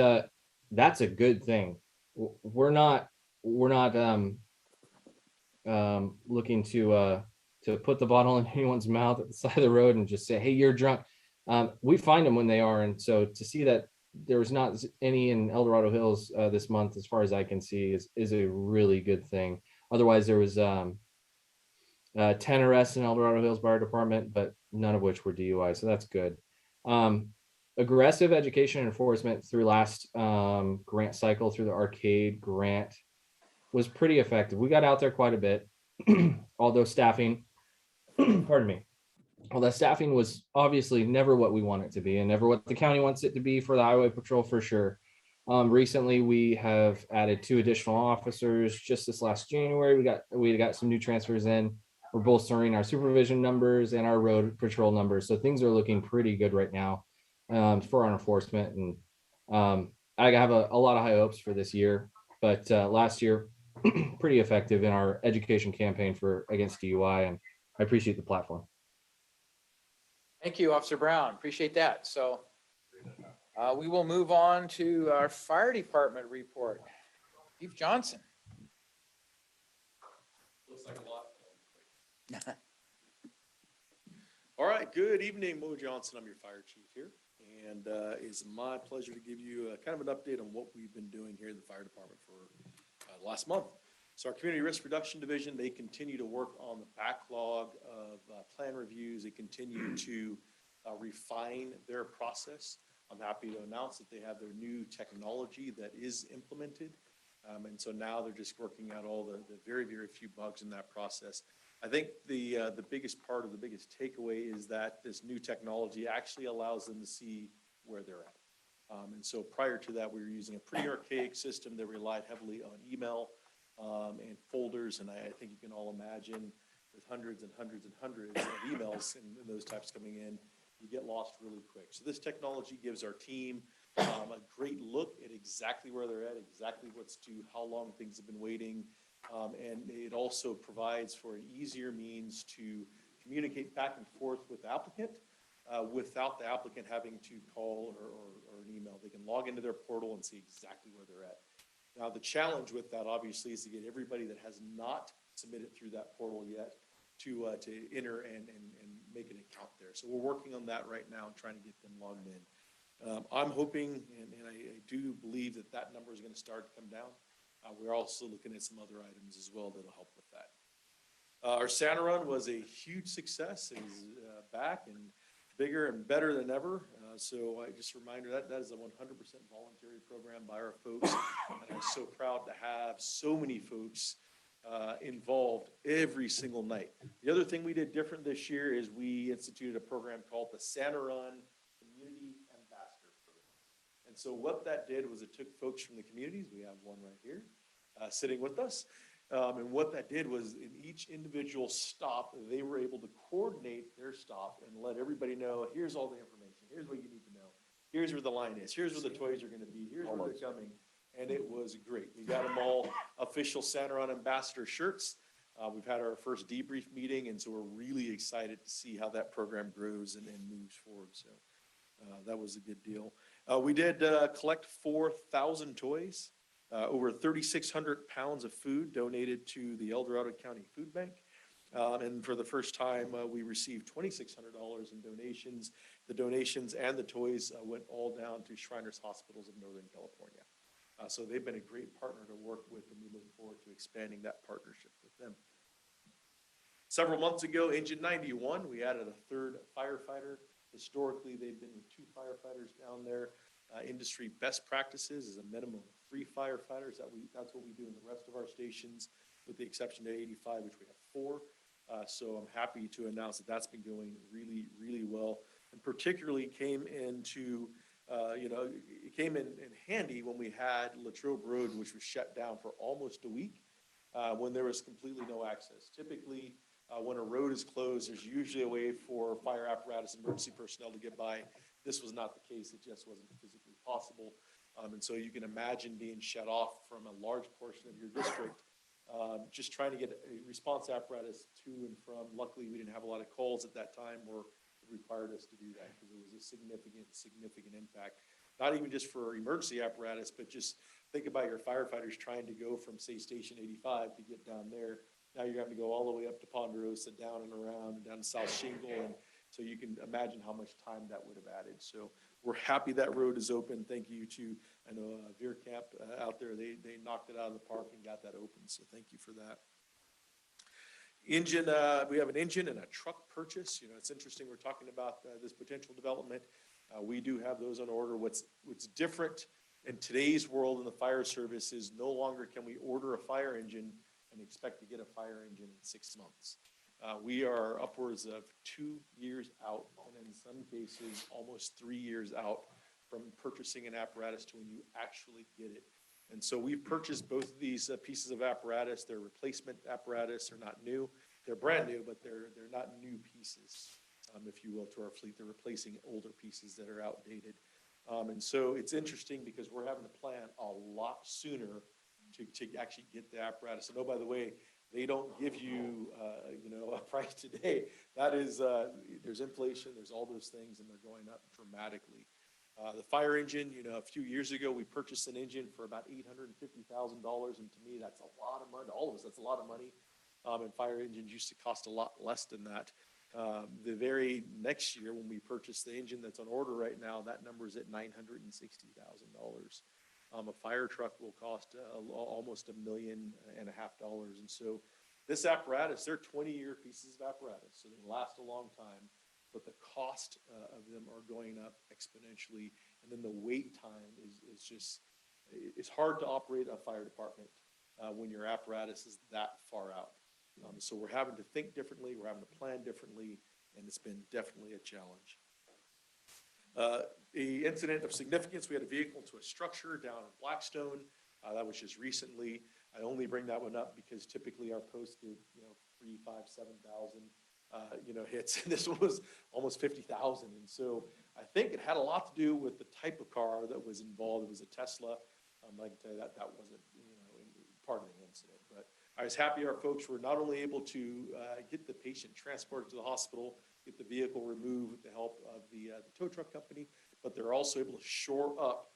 that's a good thing. We're not looking to put the bottle in anyone's mouth at the side of the road and just say, hey, you're drunk. We find them when they are. And so to see that there was not any in El Dorado Hills this month, as far as I can see, is a really good thing. Otherwise, there was 10 arrests in El Dorado Hills Fire Department, but none of which were DUI. So that's good. Aggressive education and enforcement through last grant cycle through the arcade grant was pretty effective. We got out there quite a bit, although staffing, pardon me, although staffing was obviously never what we want it to be and never what the county wants it to be for the highway patrol for sure. Recently, we have added 2 additional officers just this last January. We got some new transfers in. We're bolstering our supervision numbers and our road patrol numbers. So things are looking pretty good right now for our enforcement. And I have a lot of high hopes for this year, but last year, pretty effective in our education campaign against DUI. And I appreciate the platform. Thank you, Officer Brown. Appreciate that. So we will move on to our fire department report. Chief Johnson. Looks like a lot. All right, good evening, Mo Johnson. I'm your fire chief here. And it's my pleasure to give you kind of an update on what we've been doing here in the fire department for last month. So our community risk reduction division, they continue to work on the backlog of plan reviews. They continue to refine their process. I'm happy to announce that they have their new technology that is implemented. And so now they're just working out all the very, very few bugs in that process. I think the biggest part of the biggest takeaway is that this new technology actually allows them to see where they're at. And so prior to that, we were using a pretty archaic system that relied heavily on email and folders. And I think you can all imagine with hundreds and hundreds and hundreds of emails and those types coming in, you get lost really quick. So this technology gives our team a great look at exactly where they're at, exactly what's due, how long things have been waiting. And it also provides for an easier means to communicate back and forth with the applicant without the applicant having to call or an email. They can log into their portal and see exactly where they're at. Now, the challenge with that obviously is to get everybody that has not submitted through that portal yet to enter and make an account there. So we're working on that right now and trying to get them logged in. I'm hoping, and I do believe that that number is going to start to come down. We're also looking at some other items as well that'll help with that. Our Santa Run was a huge success. It is back and bigger and better than ever. So just a reminder that is a 100% voluntary program by our folks. And I'm so proud to have so many folks involved every single night. The other thing we did different this year is we instituted a program called the Santa Run Community Ambassador Program. And so what that did was it took folks from the communities, we have one right here, sitting with us, and what that did was in each individual stop, they were able to coordinate their stop and let everybody know, here's all the information, here's what you need to know, here's where the line is, here's where the toys are going to be, here's where they're coming. And it was great. We got them all official Santa Run Ambassador shirts. We've had our first debrief meeting, and so we're really excited to see how that program grows and moves forward. So that was a good deal. We did collect 4,000 toys over 3,600 pounds of food donated to the El Dorado County Food Bank. And for the first time, we received $2,600 in donations. The donations and the toys went all down to Shriners Hospitals of Northern California. So they've been a great partner to work with, and we look forward to expanding that partnership with them. Several months ago, Engine 91, we added a third firefighter. Historically, they've been with 2 firefighters down there. Industry best practices is a minimum of 3 firefighters. That's what we do in the rest of our stations, with the exception of 85, which we have 4. So I'm happy to announce that that's been going really, really well, and particularly came into, it came in handy when we had Latrobe Road, which was shut down for almost a week, when there was completely no access. Typically, when a road is closed, there's usually a way for fire apparatus, emergency personnel to get by. This was not the case. It just wasn't physically possible. And so you can imagine being shut off from a large portion of your district, just trying to get a response apparatus to and from. Luckily, we didn't have a lot of calls at that time where it required us to do that, because it was a significant impact. Not even just for emergency apparatus, but just think about your firefighters trying to go from, say, Station 85 to get down there. Now you're having to go all the way up to Ponderosa, down and around, and down to South Shingle. And so you can imagine how much time that would have added. So we're happy that road is open. Thank you to, I know, Veer Camp out there. They knocked it out of the park and got that open. So thank you for that. Engine, we have an engine and a truck purchase. It's interesting. We're talking about this potential development. We do have those on order. What's different in today's world in the fire service is no longer can we order a fire engine and expect to get a fire engine in 6 months. We are upwards of 2 years out, and in some cases, almost 3 years out from purchasing an apparatus to when you actually get it. And so we've purchased both of these pieces of apparatus. They're replacement apparatus. They're not new. They're brand new, but they're not new pieces, if you will, to our fleet. They're replacing older pieces that are outdated. And so it's interesting because we're having to plan a lot sooner to actually get the apparatus. And oh, by the way, they don't give you, a price today. That is, there's inflation, there's all those things, and they're going up dramatically. The fire engine, a few years ago, we purchased an engine for about $850,000, and to me, that's a lot of money. To all of us, that's a lot of money. And fire engines used to cost a lot less than that. The very next year, when we purchased the engine that's on order right now, that number is at $960,000. A fire truck will cost almost $1.5 million. And so this apparatus, they're 20-year pieces of apparatus, so they last a long time, but the cost of them are going up exponentially. And then the wait time is just, it's hard to operate a fire department when your apparatus is that far out. So we're having to think differently, we're having to plan differently, and it's been definitely a challenge. The incident of significance, we had a vehicle to a structure down in Blackstone. That was just recently. I only bring that one up because typically our posted, 3, 5, 7,000, hits. And this one was almost 50,000. And so I think it had a lot to do with the type of car that was involved. It was a Tesla. I can tell you that wasn't, part of the incident. But I was happy our folks were not only able to get the patient transported to the hospital, get the vehicle removed with the help of the tow truck company, but they're also able to shore up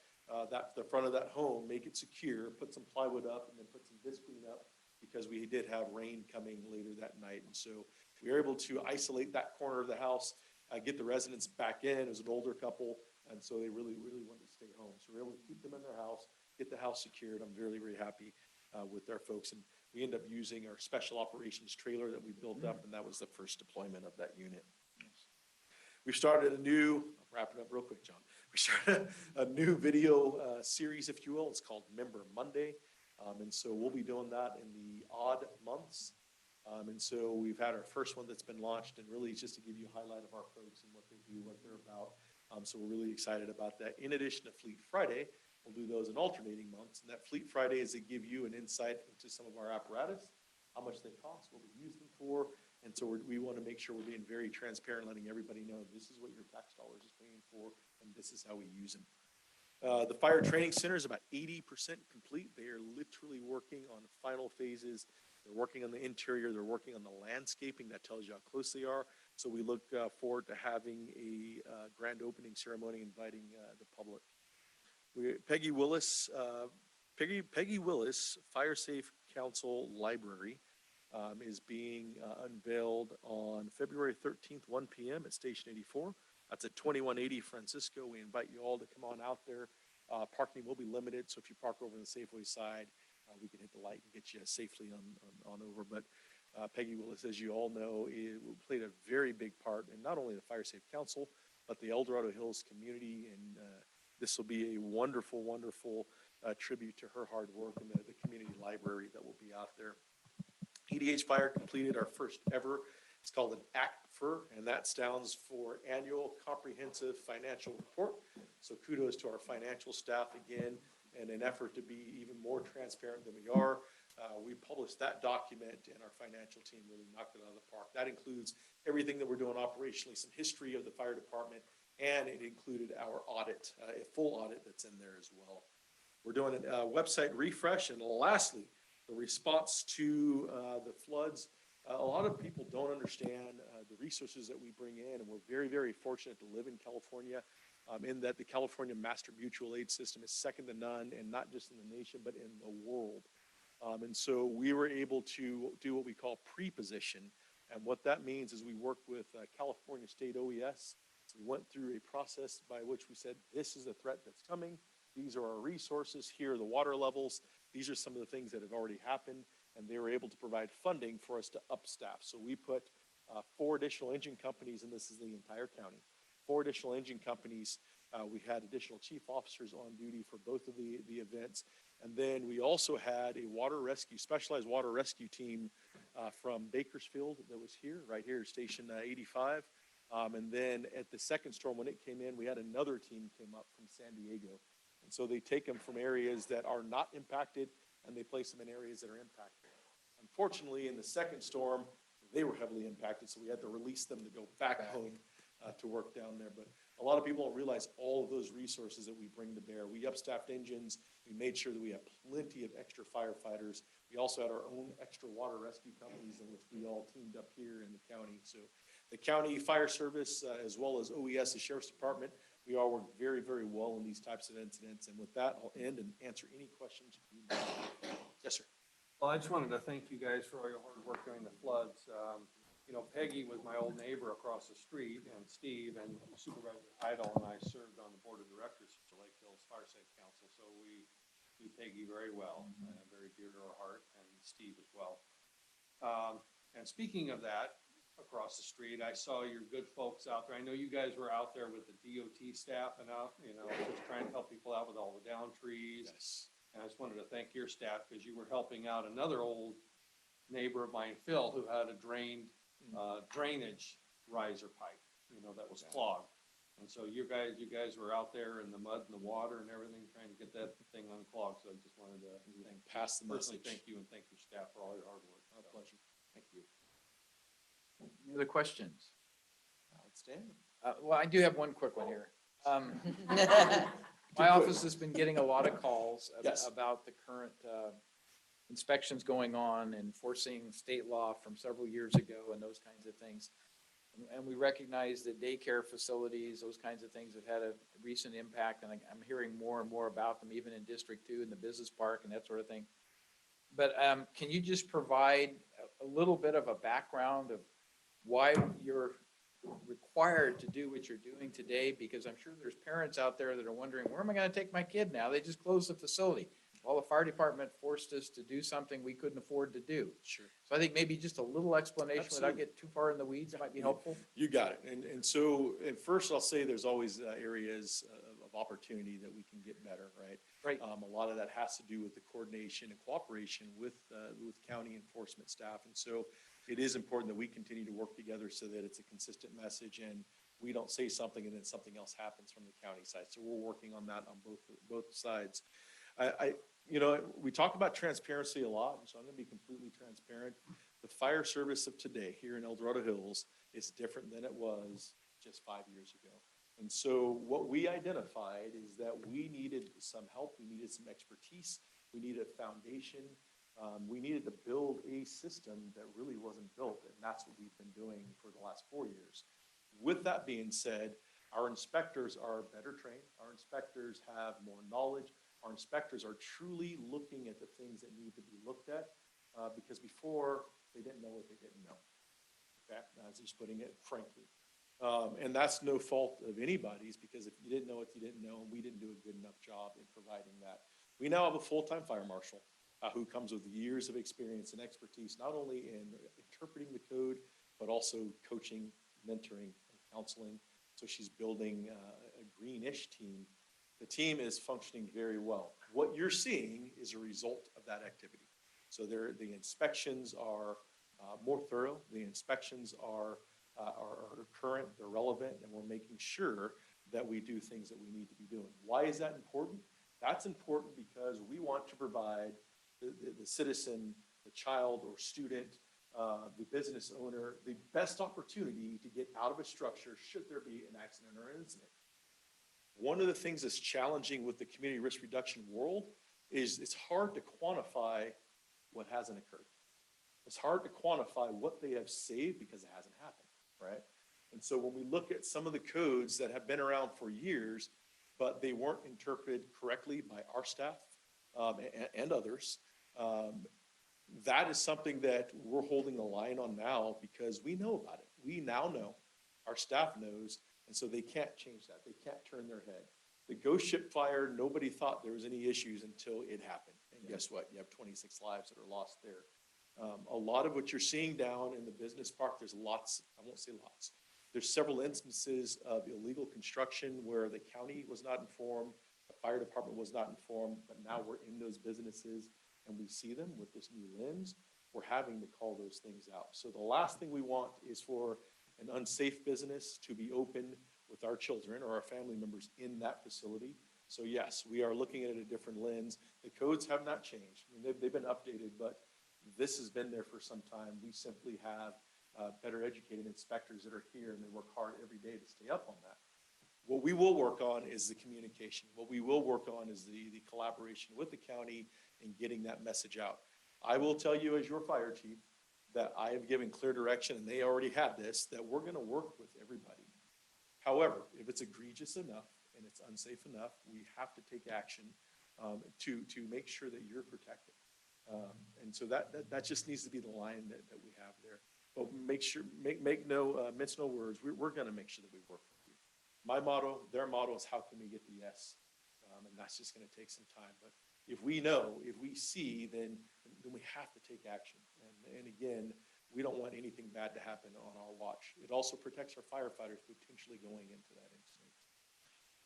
the front of that home, make it secure, put some plywood up, and then put some visqueen up, because we did have rain coming later that night. And so we were able to isolate that corner of the house, get the residents back in. It was an older couple, and so they really, really wanted to stay home. So we were able to keep them in their house, get the house secured. I'm very, very happy with our folks. And we ended up using our special operations trailer that we built up, and that was the first deployment of that unit. We've started a new, I'm wrapping up real quick, John. We started a new video series, if you will. It's called Member Monday. And so we'll be doing that in the odd months. And so we've had our first one that's been launched, and really it's just to give you a highlight of our folks and what they do, what they're about. So we're really excited about that. In addition to Fleet Friday, we'll do those in alternating months. And that Fleet Friday is to give you an insight into some of our apparatus, how much they cost, what we use them for. And so we want to make sure we're being very transparent, letting everybody know this is what your tax dollars is paying for, and this is how we use them. The fire training center is about 80% complete. They are literally working on final phases. They're working on the interior. They're working on the landscaping. That tells you how close they are. So we look forward to having a grand opening ceremony, inviting the public. Peggy Willis Peggy Willis Fire Safe Council Library is being unveiled on February 13th, 1 p.m. at Station 84. That's at 2180 Francisco. We invite you all to come on out there. Parking will be limited, so if you park over on the Safeway side, we can hit the light and get you safely on over. But Peggy Willis, as you all know, played a very big part in not only the Fire Safe Council, but the El Dorado Hills community. And this will be a wonderful, wonderful tribute to her hard work in the community library that will be out there. EDH Fire completed our first ever, it's called an ACFR, and that stands for Annual Comprehensive Financial Report. So kudos to our financial staff again, in an effort to be even more transparent than we are. We published that document, and our financial team really knocked it out of the park. That includes everything that we're doing operationally, some history of the fire department, and it included our audit, a full audit that's in there as well. We're doing a website refresh, and lastly, the response to the floods. A lot of people don't understand the resources that we bring in, and we're very, very fortunate to live in California, in that the California Master Mutual Aid System is second to none, and not just in the nation, but in the world. And so we were able to do what we call pre-position, and what that means is we work with California State OES. So we went through a process by which we said, this is a threat that's coming. These are our resources. Here are the water levels. These are some of the things that have already happened, and they were able to provide funding for us to upstaff. So we put 4 additional engine companies, and this is the entire county, 4 additional engine companies. We had additional chief officers on duty for both of the events. And then we also had a water rescue, specialized water rescue team from Bakersfield that was here, right here, Station 85. And then at the second storm, when it came in, we had another team came up from San Diego. And so they take them from areas that are not impacted, and they place them in areas that are impacted. Unfortunately, in the second storm, they were heavily impacted, so we had to release them to go back home to work down there. But a lot of people don't realize all of those resources that we bring to bear. We upstaffed engines. We made sure that we have plenty of extra firefighters. We also had our own extra water rescue companies in which we all teamed up here in the county. So the county fire service, as well as OES, the sheriff's department, we all work very, very well in these types of incidents. And with that, I'll end and answer any questions you may have. Yes, sir. Well, I just wanted to thank you guys for all your hard work during the floods. You know, Peggy was my old neighbor across the street, and Steve and Supervisor Heidel and I served on the board of directors for Lake Hills Fire Safe Council. So we knew Peggy very well, very dear to our heart, and Steve as well. And speaking of that, across the street, I saw your good folks out there. I know you guys were out there with the DOT staff and out, you know, just trying to help people out with all the down trees. Yes. And I just wanted to thank your staff because you were helping out another old neighbor of mine, Phil, who had a drainage riser pipe, you know, that was clogged. And so you guys were out there in the mud and the water and everything, trying to get that thing unclogged. So I just wanted to pass the personally message. thank you and thank your staff for all your hard work. Our pleasure. Thank you. Any other questions? Outstanding. Well, I do have one quick one here. My office has been getting a lot of calls Yes. about the current inspections going on, enforcing state law from several years ago and those kinds of things. And we recognize that daycare facilities, those kinds of things have had a recent impact, and I'm hearing more and more about them, even in District 2 in the business park and that sort of thing. But can you just provide a little bit of a background of why you're required to do what you're doing today? Because I'm sure there's parents out there that are wondering, where am I going to take my kid now? They just closed the facility. Well, the fire department forced us to do something we couldn't afford to do. Sure. So I think maybe just a little explanation without Absolutely. getting too far in the weeds might be helpful. You got it. And so, and first I'll say there's always areas of opportunity that we can get better, right? Right. A lot of that has to do with the coordination and cooperation with county enforcement staff. And so it is important that we continue to work together so that it's a consistent message and we don't say something and then something else happens from the county side. So we're working on that on both sides. You know, we talk about transparency a lot, so I'm going to be completely transparent. The fire service of today here in El Dorado Hills is different than it was just 5 years ago. And so what we identified is that we needed some help, we needed some expertise, we needed a foundation, we needed to build a system that really wasn't built, and that's what we've been doing for the last 4 years. With that being said, our inspectors are better trained, our inspectors have more knowledge, our inspectors are truly looking at the things that need to be looked at, because before, they didn't know what they didn't know. Okay, that's just putting it frankly. And that's no fault of anybody's, because if you didn't know what you didn't know, and we didn't do a good enough job in providing that. We now have a full-time fire marshal who comes with years of experience and expertise, not only in interpreting the code, but also coaching, mentoring, and counseling. So she's building a greenish team. The team is functioning very well. What you're seeing is a result of that activity. So the inspections are more thorough. The inspections are current, they're relevant, and we're making sure that we do things that we need to be doing. Why is that important? That's important because we want to provide the citizen, the child or student, the business owner, the best opportunity to get out of a structure should there be an accident or an incident. One of the things that's challenging with the community risk reduction world is it's hard to quantify what hasn't occurred. It's hard to quantify what they have saved because it hasn't happened, right? And so when we look at some of the codes that have been around for years, but they weren't interpreted correctly by our staff and others, that is something that we're holding the line on now because we know about it. We now know, our staff knows, and so they can't change that. They can't turn their head. The ghost ship fire, nobody thought there was any issues until it happened. And guess what? You have 26 lives that are lost there. A lot of what you're seeing down in the business park, there's lots, I won't say lots. There's several instances of illegal construction where the county was not informed, the fire department was not informed, but now we're in those businesses and we see them with this new lens. We're having to call those things out. So the last thing we want is for an unsafe business to be open with our children or our family members in that facility. So yes, we are looking at it a different lens. The codes have not changed. I mean, they've been updated, but this has been there for some time. We simply have better educated inspectors that are here and they work hard every day to stay up on that. What we will work on is the communication. What we will work on is the collaboration with the county and getting that message out. I will tell you as your fire chief that I have given clear direction, and they already have this, that we're gonna work with everybody. However, if it's egregious enough and it's unsafe enough, we have to take action to make sure that you're protected. And so that just needs to be the line that we have there. But make no, mince no words, we're gonna make sure that we work with you. My motto, their motto is how can we get the yes? And that's just gonna take some time. But if we know, if we see, then we have to take action. And again, we don't want anything bad to happen on our watch. It also protects our firefighters potentially going into that incident.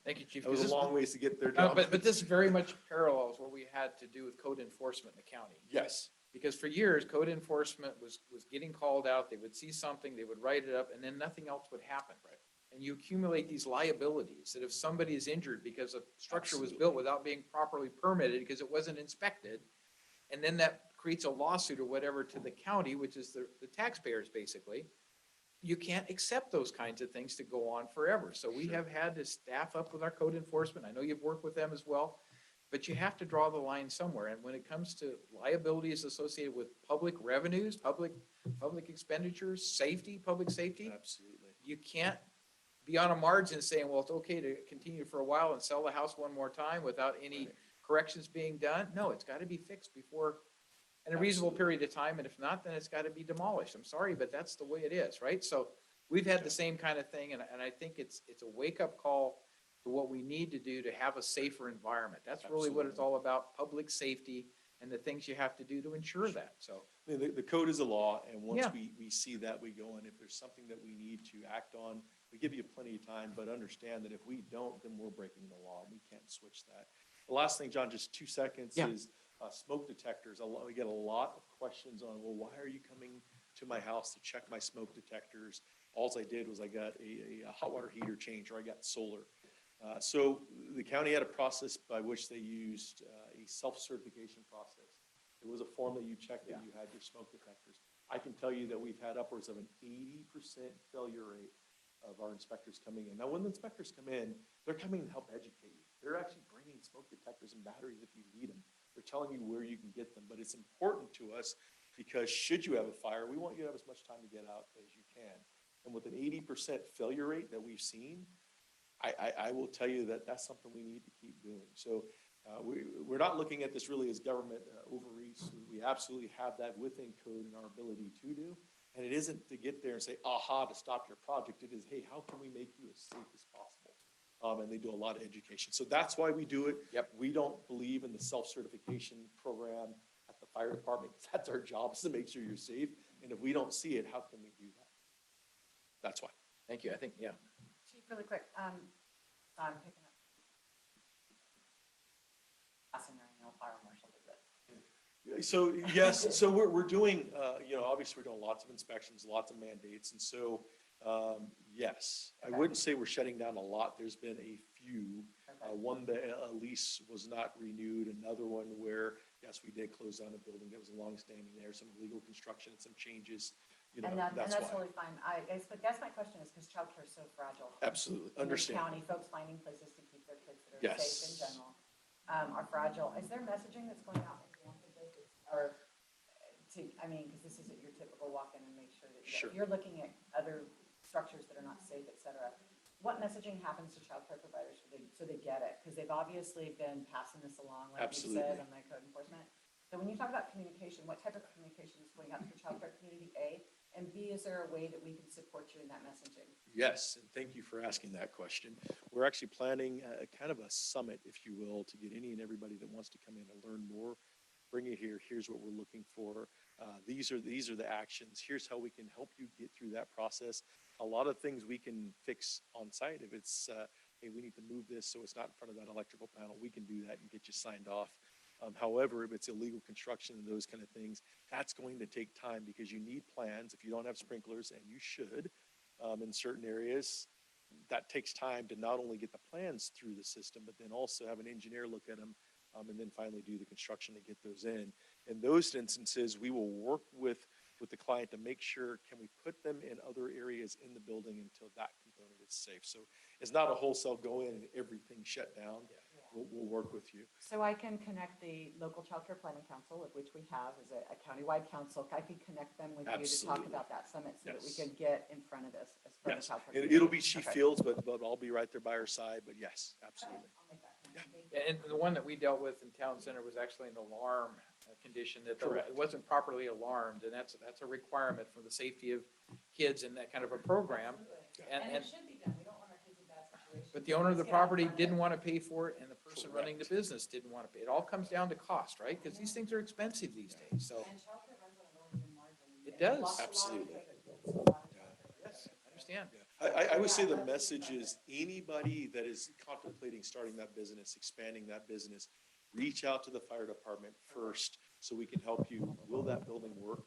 Thank you, Chief. That was a long ways to get there, No, John. but this very much parallels what we had to do with code enforcement in the county. Yes. Because for years, code enforcement was getting called out, they would see something, they would write it up, and then nothing else would happen. Right. And you accumulate these liabilities that if somebody is injured because a structure was built without being properly permitted because it wasn't inspected, and then that creates a lawsuit or whatever to the county, which is the taxpayers basically, you can't accept those kinds of things to go on forever. So we have had to staff up with our code enforcement. I know you've worked with them as well, but you have to draw the line somewhere. And when it comes to liabilities associated with public revenues, public expenditures, safety, public safety, absolutely, you can't be on a margin saying, well, it's okay to continue for a while and sell the house one more time without any corrections being done. No, it's got to be fixed before in a reasonable period of time. And if not, then it's got to be demolished. I'm sorry, but that's the way it is, right? So we've had the same kind of thing. And I think it's a wake-up call to what we need to do to have a safer environment. That's really what it's all about, public safety and the things you have to do to ensure that. So I mean, the code is a law, and once Yeah. we see that, we go in. If there's something that we need to act on, we give you plenty of time, but understand that if we don't, then we're breaking the law. We can't switch that. The last thing, John, just 2 seconds, Yeah. is smoke detectors. We get a lot of questions on, well, why are you coming to my house to check my smoke detectors? Alls I did was I got a hot water heater change, or I got solar. So the county had a process by which they used a self-certification process. It was a form that you checked that you had your smoke detectors. I can tell you that we've had upwards of an 80% failure rate of our inspectors coming in. Now, when the inspectors come in, they're coming to help educate you. They're actually bringing smoke detectors and batteries if you need them. They're telling you where you can get them, but it's important to us because should you have a fire, we want you to have as much time to get out as you can. And with an 80% failure rate that we've seen, I will tell you that that's something we need to keep doing. So We're not looking at this really as government overreach. We absolutely have that within code and our ability to do. And it isn't to get there and say, aha, to stop your project. It is, hey, how can we make you as safe as possible? And they do a lot of education. So that's why we do it. Yep. We don't believe in the self-certification program at the fire department, because that's our job, is to make sure you're safe. And if we don't see it, how can we do that? That's why. Thank you. I think, yeah. Chief, really quick, I'm picking up. Passing our annual fire marshal visit. So, yes, so we're doing, obviously we're doing lots of inspections, lots of mandates. And so, yes, I wouldn't say we're shutting down a lot. There's been a few. One, the lease was not renewed. Another one where, yes, we did close down a building that was longstanding there, some legal construction and some changes. And That's that's why. really fine. I guess my question is, because childcare is so fragile. Absolutely, In this understand. county, folks finding places to keep their kids that are Yes. safe in general, are fragile. Is there messaging that's going out in advance of this? Or because this isn't your typical walk in and make sure that Sure. you're looking at other structures that are not safe, et cetera. What messaging happens to childcare providers so they get it? Because they've obviously been passing this along, like you said, Absolutely. on the code enforcement. So when you talk about communication, what type of communication is going out to the childcare community, A? And B, is there a way that we can support you in that messaging? Yes, and thank you for asking that question. We're actually planning a kind of a summit, if you will, to get any and everybody that wants to come in and learn more. Bring it here. Here's what we're looking for. These are the actions. Here's how we can help you get through that process. A lot of things we can fix on site. If it's, hey, we need to move this so it's not in front of that electrical panel, we can do that and get you signed off. However, if it's illegal construction and those kind of things, that's going to take time because you need plans. If you don't have sprinklers, and you should, in certain areas, that takes time to not only get the plans through the system, but then also have an engineer look at them, and then finally do the construction to get those in. In those instances, we will work with the client to make sure, can we put them in other areas in the building until that component is safe? So it's not a wholesale go in and everything shut down. We'll work with you. So I can connect the local childcare planning council, of which we have as a countywide council. I can connect them with you to talk Absolutely. about that summit so that we Yes. can get in front of this as part of Yes, the childcare. and community. it'll be Chief Okay. Fields, but I'll be right there by her side, but yes, absolutely. I'll make that connection. And the one that we dealt with in Town Center was actually an alarm condition that Correct. it wasn't properly alarmed. And that's a requirement for the safety of kids in that kind of a program. And it should be done. We don't want our kids in bad situations. But the owner of the Let's get out in property front of didn't it. want to pay for it, and the person running the business didn't want to pay. It all comes down to cost, right? Because these things are expensive these days, so. And childcare runs on a really thin margin. It And does. we lost a lot of Absolutely. kids, a lot of childcare Yes, I understand. I would say the message is anybody that is contemplating starting that business, expanding that business, reach out to the fire department first so we can help you. Will that building work?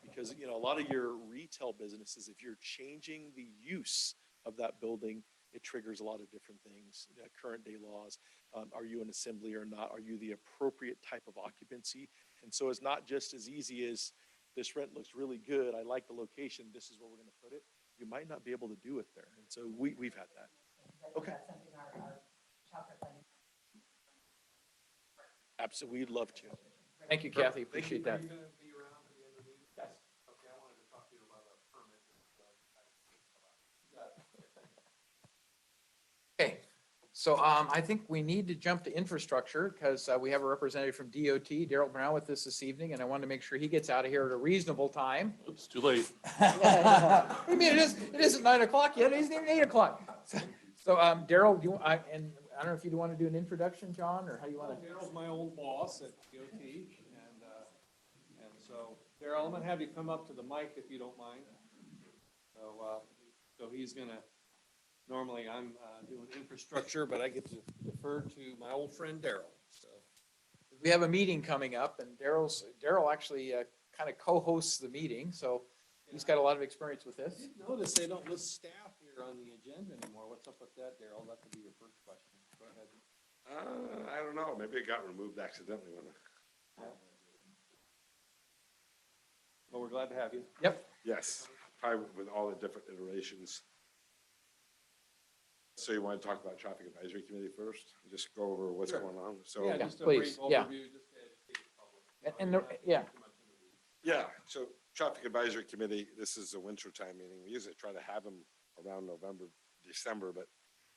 Because, a lot of your retail businesses, if you're changing the use of that building, it triggers a lot of different things, current day laws. Are you an assembly or not? Are you the appropriate type of occupancy? And so it's not just as easy as this rent looks really good. I like the location. This is where we're going to put it. You might not be able to do it there. And so we've had that. Okay. That's something our childcare planning. Absolutely. We'd love to. Thank you, Kathy. Appreciate that. Are you gonna be around at the end of the meeting? Yes. Okay, I wanted to talk to you about a permit. Okay, so I think we need to jump to infrastructure because we have a representative from DOT, Daryl Brown, with us this evening, and I want to make sure he gets out of here at a reasonable time. It's too late. I mean, it isn't 9 o'clock yet. It isn't even 8 o'clock. So Daryl, and I don't know if you want to do an introduction, John, or how you want to? Daryl's my old boss at DOT, and so, Daryl, I'm gonna have you come up to the mic if you don't mind. So he's gonna, normally I'm doing infrastructure, but I get to defer to my old friend Daryl, so. We have a meeting coming up, and Daryl actually kind of co-hosts the meeting, so he's got a lot of experience with I this. did notice they don't list staff here on the agenda anymore. What's up with that, Daryl? That could be your first question. Go ahead. I don't know. Maybe it got removed accidentally when. Well, we're glad to have you. Yep. Yes, probably with all the different iterations. So you want to talk about traffic advisory committee first? Just go over what's Sure. going on. So Yeah, just a please. brief Yeah. overview, just to educate the public. Yeah. yeah, so traffic advisory committee. This is a wintertime meeting. We usually try to have them around November, December, but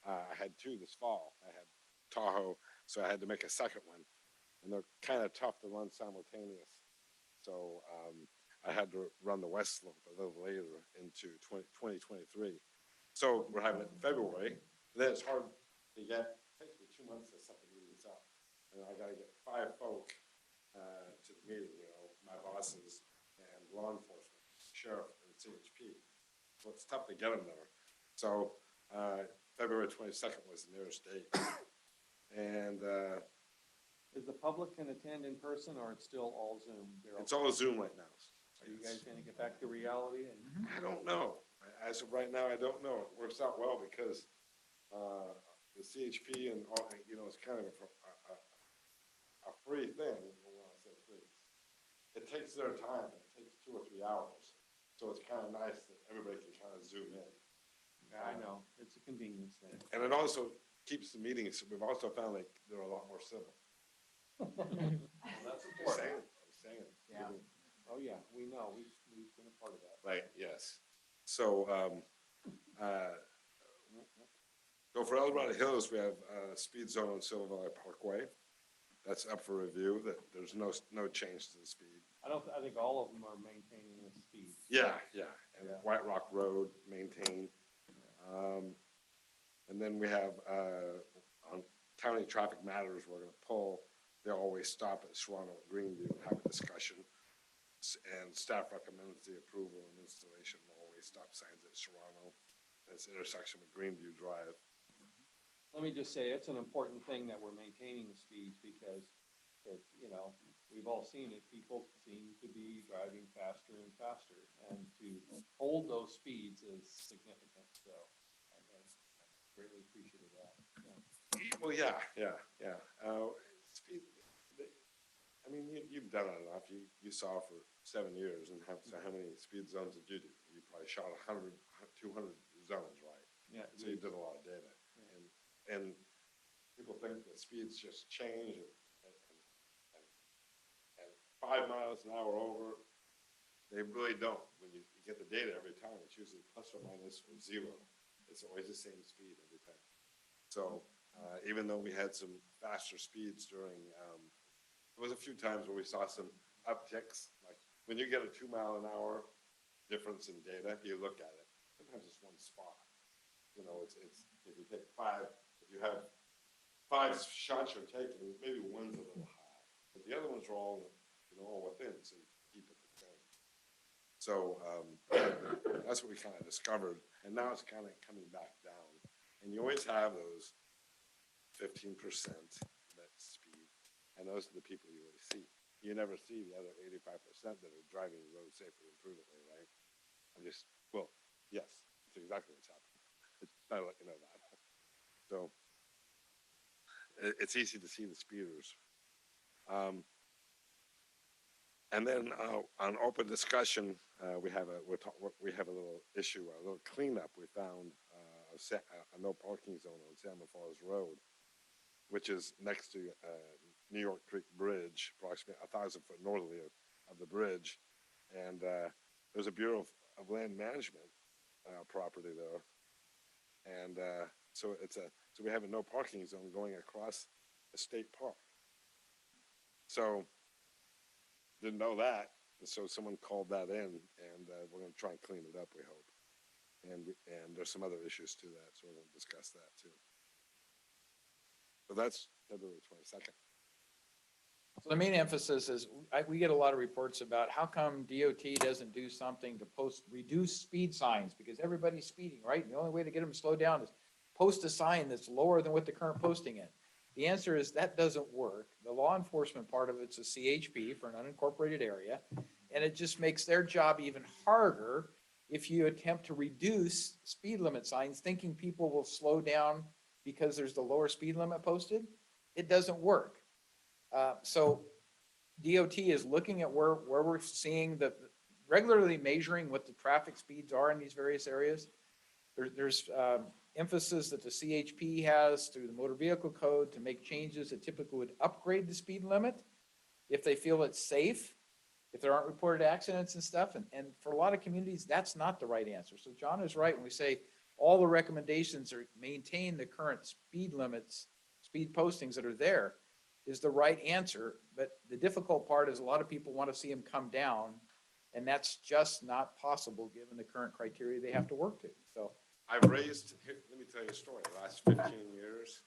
I had two this fall. I had Tahoe So I had to make a second one, and they're kind of tough to run simultaneous. So I had to run the west slope a little later into 2023. So we're having it in February. And then it's hard to get, it takes me 2 months to set the meetings up. And I got to get 5 folk to the meeting, you know, my bosses and law enforcement, sheriff and CHP. So it's tough to get them there. So February 22nd was the nearest date. And Is the public can attend in person or it's still all Zoom? Daryl? it's all Zoom right now. Are you guys gonna get back to reality? And I don't know. As of right now, I don't know. It works out well because the CHP and all, you know, it's kind of a free thing. When I say free, it takes their time. It takes 2 or 3 hours. So it's kind of nice that everybody can kind of zoom in. yeah, I know, it's a convenience thing. And it also keeps the meetings, we've also found like they're a lot more civil. That's I'm saying, Yeah. Oh, yeah, we know, we've been a part of that. Right, yes. So, so for El Dorado Hills, we have a speed zone on Silver Valley Parkway. That's up for review, that there's no change to the speed. I think all of them are maintaining the speed. Yeah, yeah, and Yeah. White Rock Road maintained. And then we have, on County Traffic Matters, we're gonna pull, they always stop at Serrano and Greenview and have a discussion. And staff recommends the approval and installation of always stop signs at Serrano, this intersection with Greenview Drive. Let me just say, it's an important thing that we're maintaining the speeds because it, you know, we've all seen it. People seem to be driving faster and faster, and to hold those speeds is significant. So I'm greatly appreciative of that. Yeah. Well, yeah. Speed, I mean, you've done it enough. You saw for 7 years, and so how many speed zones did you do? You probably shot 100, 200 zones, right? Yeah. So you did a lot of data. And people think that speeds just change and 5 miles an hour over. They really don't. When you get the data every time, it's usually plus or minus or 0. It's always the same speed every time. So even though we had some faster speeds during, there was a few times where we saw some upticks. Like when you get a 2 mile an hour difference in data, you look at it. Sometimes it's one spot. You know, it's if you take 5. You have 5 shots you're taking, maybe one's a little high, but the other ones are all, you know, all within, so you keep it the same. So that's what we kind of discovered, and now it's kind of coming back down. And you always have those 15% that speed, and those are the people you always see. You never see the other 85% that are driving the road safely and prudently, right? Yes, that's exactly what's happening. I let you know that. So it's easy to see the speeders. And then on open discussion, we have a little issue, a little cleanup. We found a no parking zone on Salmon Falls Road, which is next to New York Creek Bridge, approximately 1,000 foot northerly of the bridge. And there's a Bureau of Land Management property there. And so we have a no parking zone going across a state park. So didn't know that, and so someone called that in, and we're going to try and clean it up, we hope. And there's some other issues to that, so we're going to discuss that too. So that's February 22nd. So the main emphasis is, we get a lot of reports about how come DOT doesn't do something to reduce speed signs, because everybody's speeding, right? And the only way to get them to slow down is post a sign that's lower than what the current posting is. The answer is that doesn't work. The law enforcement part of it's a CHP for an unincorporated area, and it just makes their job even harder if you attempt to reduce speed limit signs, thinking people will slow down because there's the lower speed limit posted. It doesn't work. So DOT is looking at where we're seeing regularly measuring what the traffic speeds are in these various areas. There's emphasis that the CHP has through the motor vehicle code to make changes that typically would upgrade the speed limit if they feel it's safe, if there aren't reported accidents and stuff. And for a lot of communities, that's not the right answer. So John is right when we say all the recommendations are maintain the current speed limits, speed postings that are there is the right answer. But the difficult part is a lot of people want to see them come down, and that's just not possible given the current criteria they have to work to. So I've raised, here, let me tell you a story. The last 15 years,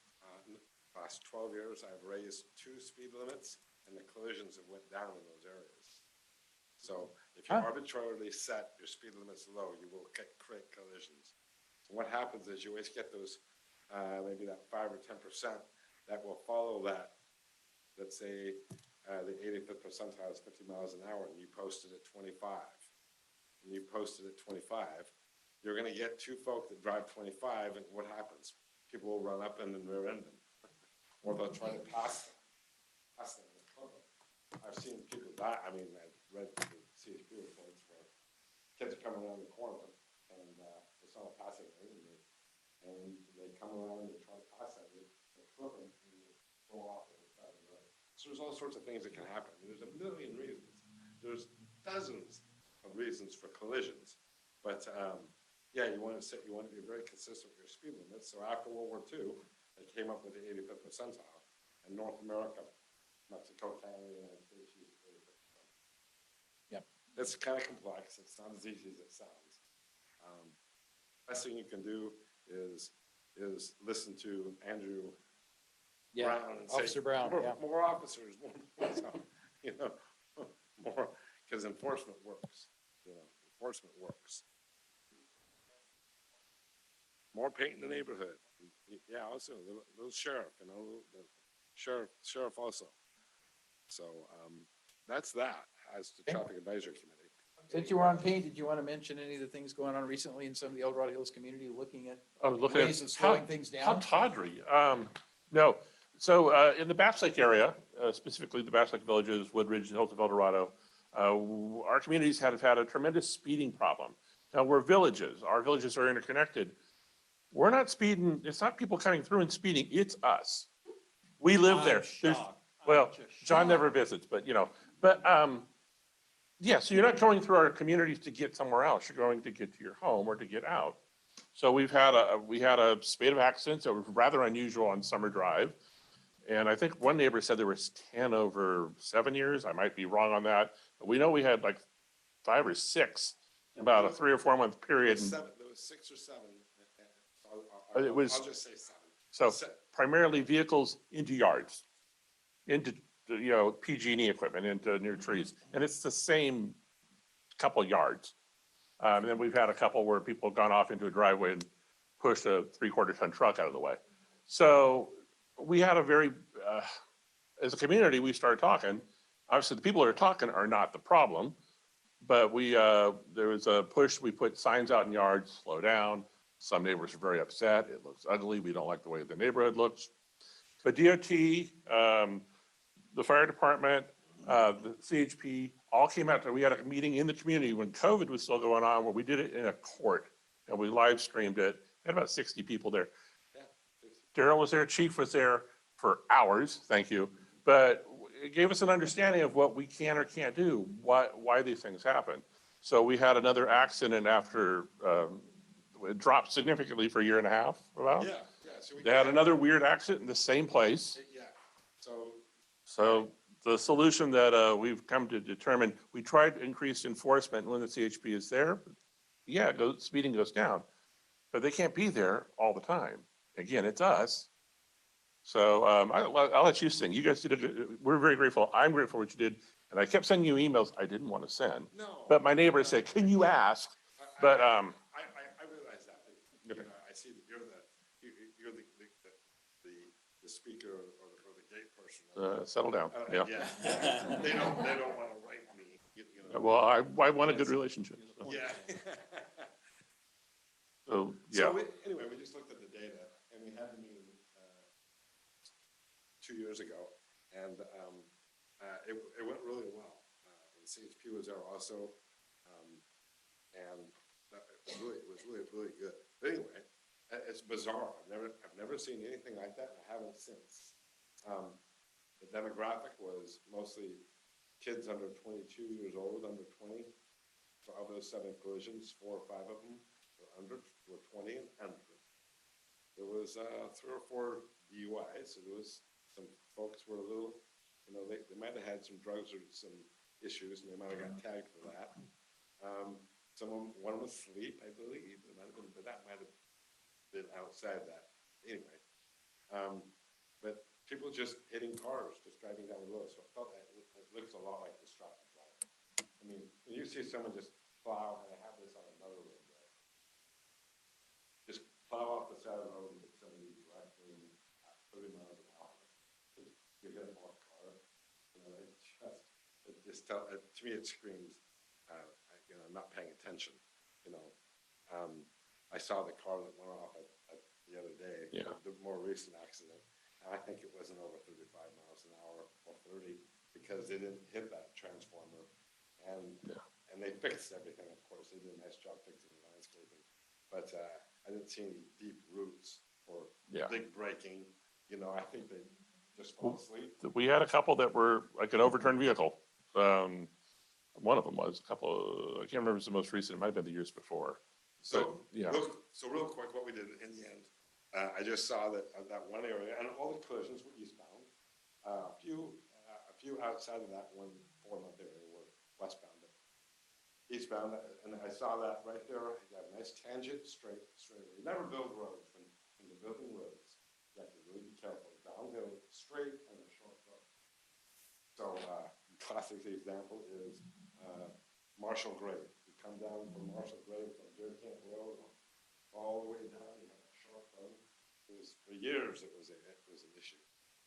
last 12 years, I've raised 2 speed limits, and the collisions have went down in those areas. So if you arbitrarily set your speed limits low, you will create collisions. So what happens is you always get those, maybe that 5 or 10% that will follow that. Let's say the 85th percentile is 50 miles an hour, and you posted at 25, and you posted at 25. You're going to get 2 folk that drive 25, and what happens? People will run up and then rear end them, or they'll try to pass them. I've seen people die. I mean, I've read the CHP reports where kids are coming around the corner, and it's not a passing lane, and they come around and they try to pass that, they flip them, and they go off the side of the road. So there's all sorts of things that can happen. There's a million reasons. There's dozens of reasons for collisions, but yeah, you want to be very consistent with your speed limits. So after World War II, they came up with the 85th percentile, and North America, Mexico, Canada, United States use the 85th percentile. Yep. It's kind of complex. It's not as easy as it sounds. Best thing you can do is listen to Andrew Brown and Officer say, Brown, more officers, you know, more, because enforcement works. You know, enforcement works. More paint in the neighborhood. Yeah, also little sheriff, you know, the sheriff also. So that's that as the traffic advisory committee. since you were on paint, did you want to mention any of the things going on recently in some of the El Dorado Hills community looking at ways of slowing things down? How tawdry. No. So in the Bass Lake area, specifically the Bass Lake villages, Woodridge, and Hills of El Dorado, our communities have had a tremendous speeding problem. Now we're villages. Our villages are interconnected. We're not speeding. It's not people coming through and speeding. It's us. We live there. Well, John never visits, but you know, yeah, so you're not going through our communities to get somewhere else. You're going to get to your home or to get out. So we had a spate of accidents that were rather unusual on Summer Drive. And I think one neighbor said there was 10 over 7 years. I might be wrong on that. But we know we had like 5 or 6 in about a 3 or 4 month period. There was 6 or 7. It was, I'll just say so7. primarily vehicles into yards, into, you know, PG&E equipment, into near trees. And it's the same couple yards. And then we've had a couple where people have gone off into a driveway and pushed a 3/4 ton truck out of the way. So we had a very, as a community, we started talking. Obviously, the people that are talking are not the problem, but there was a push. We put signs out in yards, slow down. Some neighbors are very upset. It looks ugly. We don't like the way the neighborhood looks. But DOT, the fire department, the CHP all came out. We had a meeting in the community when COVID was still going on, where we did it in a court and we live streamed it. We had about 60 people there. Daryl was there, Chief was there for hours, thank you. But it gave us an understanding of what we can or can't do, why these things happen. So we had another accident after, it dropped significantly for a year and a half, about. Yeah. They had another weird accident in the same place. Yeah. So the solution that we've come to determine, we tried increased enforcement when the CHP is there. Yeah, speeding goes down, but they can't be there all the time. Again, it's us. So I'll let you sing. You guys did it. We're very grateful. I'm grateful for what you did. And I kept sending you emails I didn't want to send. No. But my neighbor said, can you ask? But I realize that. You know, I see that you're the speaker or the gate person. Settle down. Yeah. They don't want to write me. You know. Well, I want a good relationship. So. Yeah. So, yeah. So anyway, we just looked at the data, and we had the meeting 2 years ago, and it went really well. The CHP was there also, and it was really good. But anyway, it's bizarre. I've never seen anything like that, and I haven't since. The demographic was mostly kids under 22 years old, under 20. So of those 7 collisions, 4 or 5 of them were 20 and under. There was 3 or 4 DUI, so there was, some folks were a little, you know, they might have had some drugs or some issues, and they might have got tagged for that. One was sleep, I believe, it might have been, but that might have been outside that, anyway. But people just hitting cars, just driving down the road, so I felt that it looks a lot like distracted driving. I mean, when you see someone just plow, and I have this on another road, right? Just plow off the side of the road and hit somebody directly at 30 miles an hour. You hit a car, you know, to me, it screams, you know, I'm not paying attention, you know. I saw the car that went off the other day, the more recent accident, and I think it wasn't over 35 miles an hour or 30, because they didn't hit that transformer, and they fixed everything, of course, they did a nice job fixing the landscaping, but I didn't see any deep roots or big braking, you know, I think they just fall asleep. We had a couple that were like an overturned vehicle. One of them was a couple, I can't remember if it was the most recent, it might have been the years before. So, yeah. Real quick, what we did in the end, I just saw that one area, and all the collisions were eastbound. A few outside of that 4-month area were westbound, but eastbound, and I saw that right there. You have a nice tangent straight away. You never build roads when you're building roads. You have to really be careful. Downhill, straight, and a short road. So, classic example is Marshall Grave. You come down from Marshall Grave from Deer Camp Road all the way down, you have a short road. For years, it was an issue.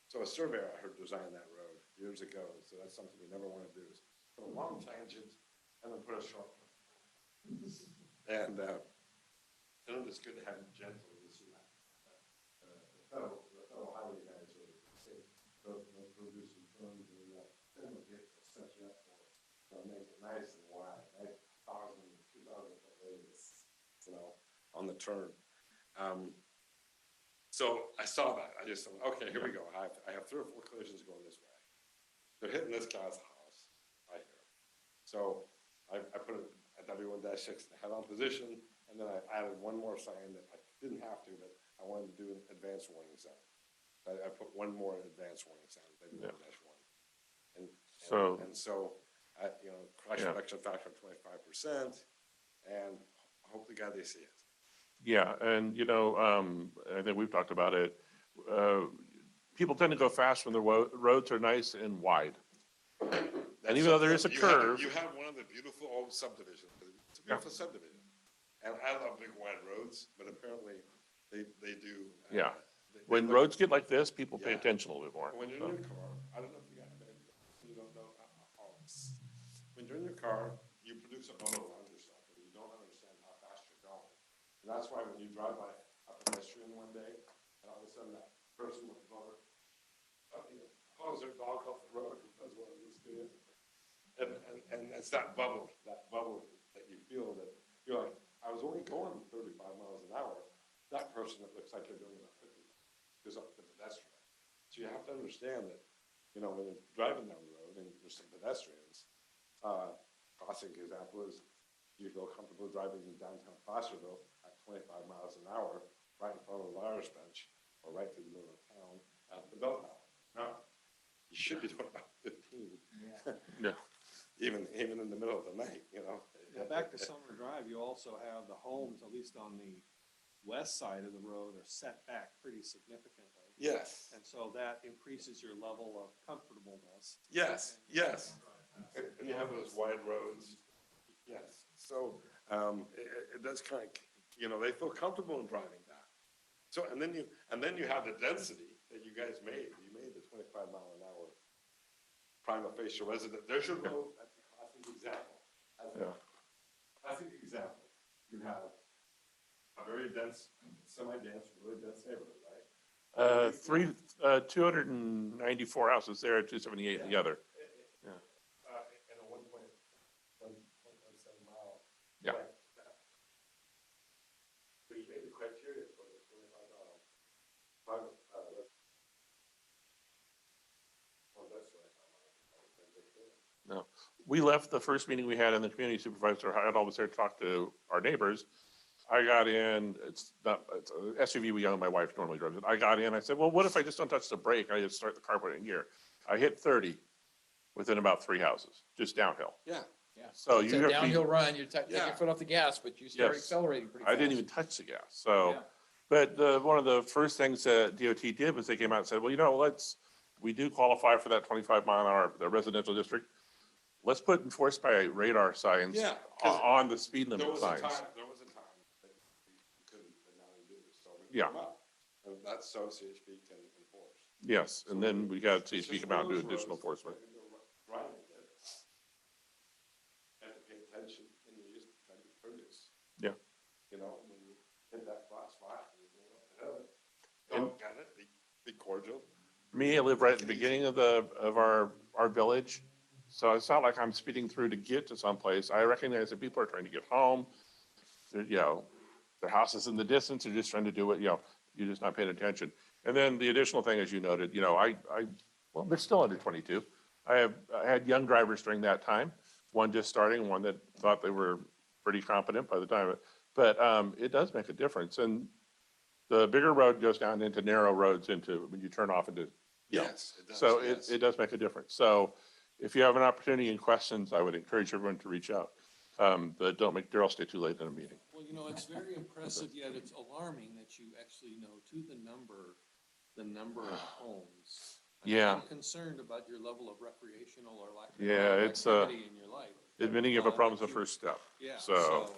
So a surveyor, I heard, designed that road years ago. So that's something you never want to do, is put a long tangent and then put a short road. And it's good to have it gentle. You see that the federal highway guys are safe. They'll do some turns and get set you up for it. They'll make it nice and wide, nice 1,000, 2,000 foot radius, you know, on the turn. So I saw that. I just thought, okay, here we go. I have 3 or 4 collisions going this way. They're hitting this guy's house right here. So I put it at W1-6 in the head-on position, and then I added one more sign that I didn't have to, but I wanted to do an advanced warning sign. I put one more advanced warning sign, W1-1. And so, you know, crash reduction factor of 25%, and hopefully, God, they see it. Yeah, and you know, I think we've talked about it. People tend to go fast when the roads are nice and wide. And even though there is a curve. You have one of the beautiful old subdivisions. It's a beautiful subdivision. And I love big wide roads, but apparently they do. When roads get like this, people pay attention a little bit more. When you're in your car, I don't know if you don't know. When you're in your car, you produce a bubble around yourself, and you don't understand how fast you're going. And that's why when you drive by a pedestrian one day, and all of a sudden that person with the motor, pulls their dog off the road and does what it is to you. And it's that bubble that you feel that you're like, I was only going 35 miles an hour. That person that looks like they're doing about 50 goes up the pedestrian. So you have to understand that, you know, when you're driving down the road and there's some pedestrians, classic example is you feel comfortable driving in downtown Placerville at 25 miles an hour, right in front of the lawyer's bench, or right through the middle of town at the bell tower. No, you should be doing about 15. Even in the middle of the night, you know. Yeah, back to Summer Drive, you also have the homes, at least on the west side of the road, are set back pretty significantly. Yes. And so that increases your level of comfortableness. Yes. And you have those wide roads. Yes. So it does kind of, you know, they feel comfortable in driving that. So and then you have the density that you guys made. You made the 25 mile an hour prima facie resident. There's your road. That's a classic example. Classic example. You have a very dense, semi-dense, really dense neighborhood, right? 294 houses there, 278 the other. In a 1.7 mile. Yeah. So you made the criteria for the 25 mile. No, we left the first meeting we had, and the community supervisor had always there to talk to our neighbors. I got in, it's a SUV we own, my wife normally drives it. I got in, I said, well, what if I just don't touch the brake? I just start the car in gear. I hit 30 within about 3 houses, just downhill. Yeah. Yeah. So It's you a have to be- downhill run, you take Yeah. your foot off the gas, but you start Yes. accelerating pretty I fast. didn't even touch the gas, so. Yeah. But one of the first things that DOT did was they came out and said, well, we do qualify for that 25 mile an hour, the residential district. Let's put enforced by radar signs Yeah, 'cause on the speed There limit was a signs. time that you couldn't, but now you do, so we put Yeah. them up. And that's so CHP can enforce. Yes, and then we got It's CHP just come out and do those additional roads enforcement. that you're driving it. You have to pay attention and you just try to be courteous. Yeah. You know, when you hit that flat spot, you go up the hill. And- Don't get it, be cordial. Me, I live right at the beginning of our village. So it's not like I'm speeding through to get to someplace. I recognize that people are trying to get home. Their house is in the distance. They're just trying to do it, you're just not paying attention. And then the additional thing, as you noted, well, they're still under 22. I had young drivers during that time, one just starting, one that thought they were pretty competent by the time. But it does make a difference. And the bigger road goes down into narrow roads when you turn off into. Yes, it does, So yes. it does make a difference. So if you have an opportunity and questions, I would encourage everyone to reach out. But don't make Daryl stay too late in a meeting. Well, it's very impressive, yet it's alarming that you actually know to the number of homes. Yeah. I'm concerned about your level of recreational or lack Yeah, of it's, activity in your life. Admitting you have a problem is the first step. Yeah. So,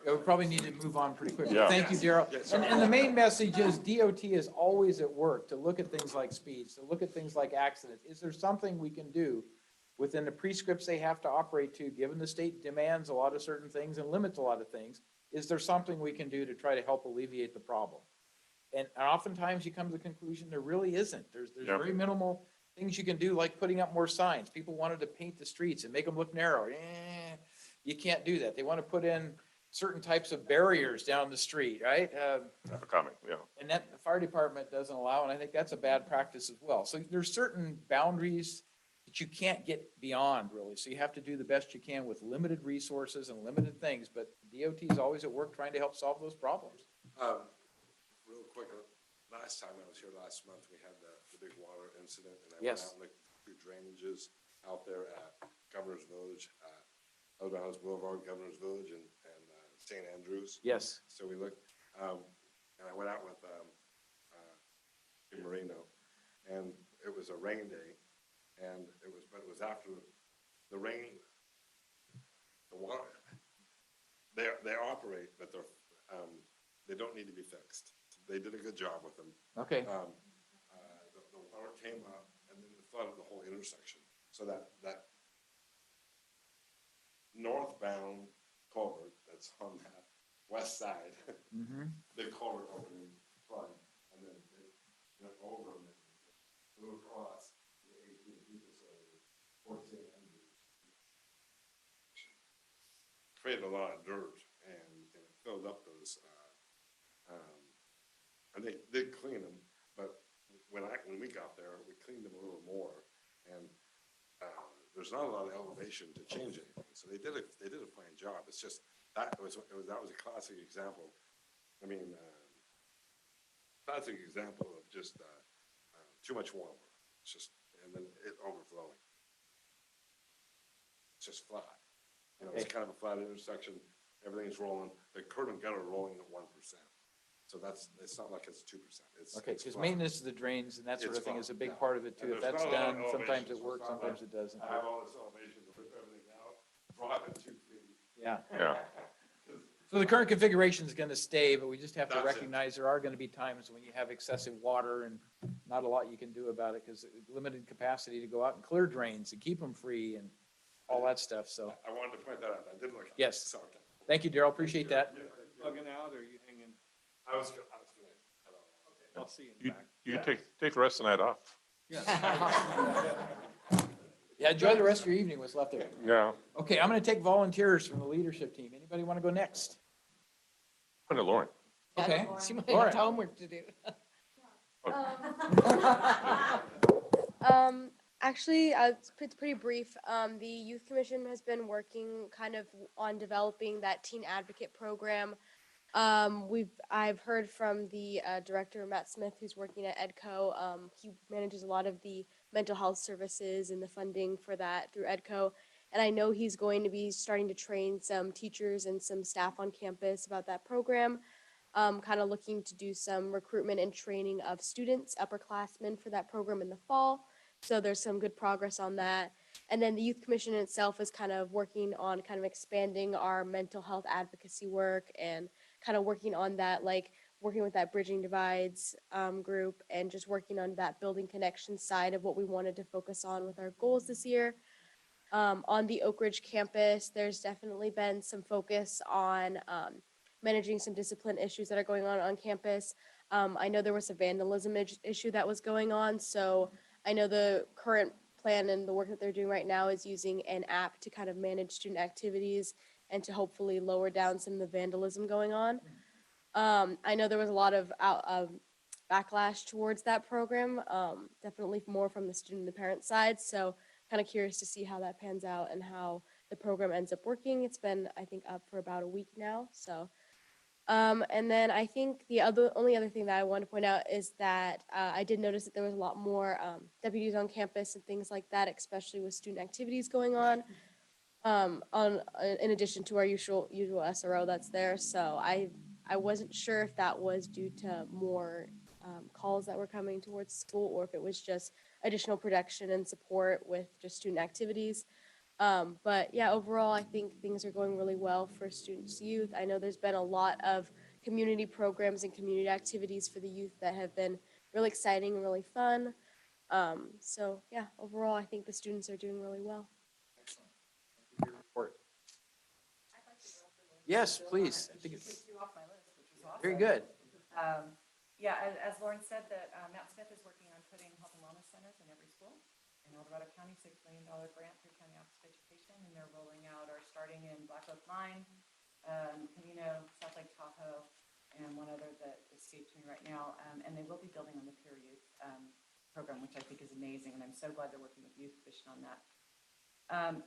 We probably need to move on pretty quickly. Yeah. Thank you, Daryl. Yes. And the main message is DOT is always at work to look at things like speeds, to look at things like accidents. Is there something we can do within the prescripts they have to operate to, given the state demands a lot of certain things and limits a lot of things? Is there something we can do to try to help alleviate the problem? And oftentimes you come to the conclusion there really isn't. There's Yeah. very minimal things you can do, like putting up more signs. People wanted to paint the streets and make them look narrow. You can't do that. They want to put in certain types of barriers down the street, right? traffic calming, yeah. And that the fire department doesn't allow, and I think that's a bad practice as well. So there's certain boundaries that you can't get beyond, really. So you have to do the best you can with limited resources and limited things, but DOT is always at work trying to help solve those problems. Real quick, last time I was here last month, we had the big water incident, and I went Yes. out and looked through drainages out there at Governor's Village, Eldorado House Boulevard, Governor's Village, and St. Andrews. Yes. So we looked, and I went out with Jim Marino, and it was a rain day, and but it was after the rain. The water, they operate, but they don't need to be fixed. They did a good job with them. Okay. The water came up and then it flooded the whole intersection. So that northbound culvert that's on that west side, the culvert opening flood, and then it went over and flew across the AT&T facility, Fort St. Andrews. Created a lot of dirt and it filled up those, and they did clean them, but when we got there, we cleaned them a little more, and there's not a lot of elevation to change anything. So they did a fine job. It's just that was a classic example. I mean, classic example of just too much water. It's just, and then it overflowing. It's just flat. It's kind of a flat intersection. Everything's rolling. The curb and gutter rolling at 1%. So it's not like it's 2%. Okay, it's because flat. maintenance of the drains and that sort It's of thing flat, is a big yeah. part of it too. And If there's that's not a lot of done, sometimes elevation, it so works, it's not sometimes like it doesn't. I have all this elevation to rip everything out, drop it 2 feet. Yeah. Yeah. So the current configuration is going to stay, but we just have to That's it. recognize there are going to be times when you have excessive water and not a lot you can do about it because limited capacity to go out and clear drains and keep them free and all that stuff. So, I wanted to point that out. I did look at it. yes. So, okay. Thank you, Daryl. Appreciate that. Bugging out, or are you hanging? I was gonna head on. I'll see you in the You, back. you take the rest of the night off. Yeah, enjoy the rest of your evening, what's left of it. Yeah. Okay, I'm going to take volunteers from the leadership team. Anybody want to go next? Put it, Lauren. Okay. She might Lauren. have homework to do. Actually, it's pretty brief. The Youth Commission has been working kind of on developing that teen advocate program. I've heard from the director, Matt Smith, who's working at EDCO. He manages a lot of the mental health services and the funding for that through EDCO. And I know he's going to be starting to train some teachers and some staff on campus about that program. Kind of looking to do some recruitment and training of students, upperclassmen for that program in the fall. So there's some good progress on that. And then the Youth Commission itself is kind of working on kind of expanding our mental health advocacy work and kind of working on that, like working with that Bridging Divides group and just working on that building connection side of what we wanted to focus on with our goals this year. On the Oak Ridge campus, there's definitely been some focus on managing some discipline issues that are going on campus. I know there was a vandalism issue that was going on, so I know the current plan and the work that they're doing right now is using an app to kind of manage student activities and to hopefully lower down some of the vandalism going on. I know there was a lot of backlash towards that program, definitely more from the student and the parent side. So kind of curious to see how that pans out and how the program ends up working. It's been, I think, up for about a week now. So, and then I think the only other thing that I want to point out is that I did notice that there was a lot more deputies on campus and things like that, especially with student activities going on. In addition to our usual SRO that's there. So I wasn't sure if that was due to more calls that were coming towards school or if it was just additional production and support with just student activities. But yeah, overall, I think things are going really well for students, youth. I know there's been a lot of community programs and community activities for the youth that have been really exciting and really fun. So yeah, overall, I think the students are doing really well. Report. Yes, please. I think it's Two off my list, which is awesome. very good. Yeah, as Lauren said, that Matt Smith is working on putting health and wellness centers in every school in El Dorado County, $6 million grant through County Office of Education, and they're rolling out or starting in Black Oak Mine, Camino, South Lake Tahoe, and one other that escapes me right now. And they will be building on the Peer Youth program, which I think is amazing, and I'm so glad they're working with Youth Commission on that.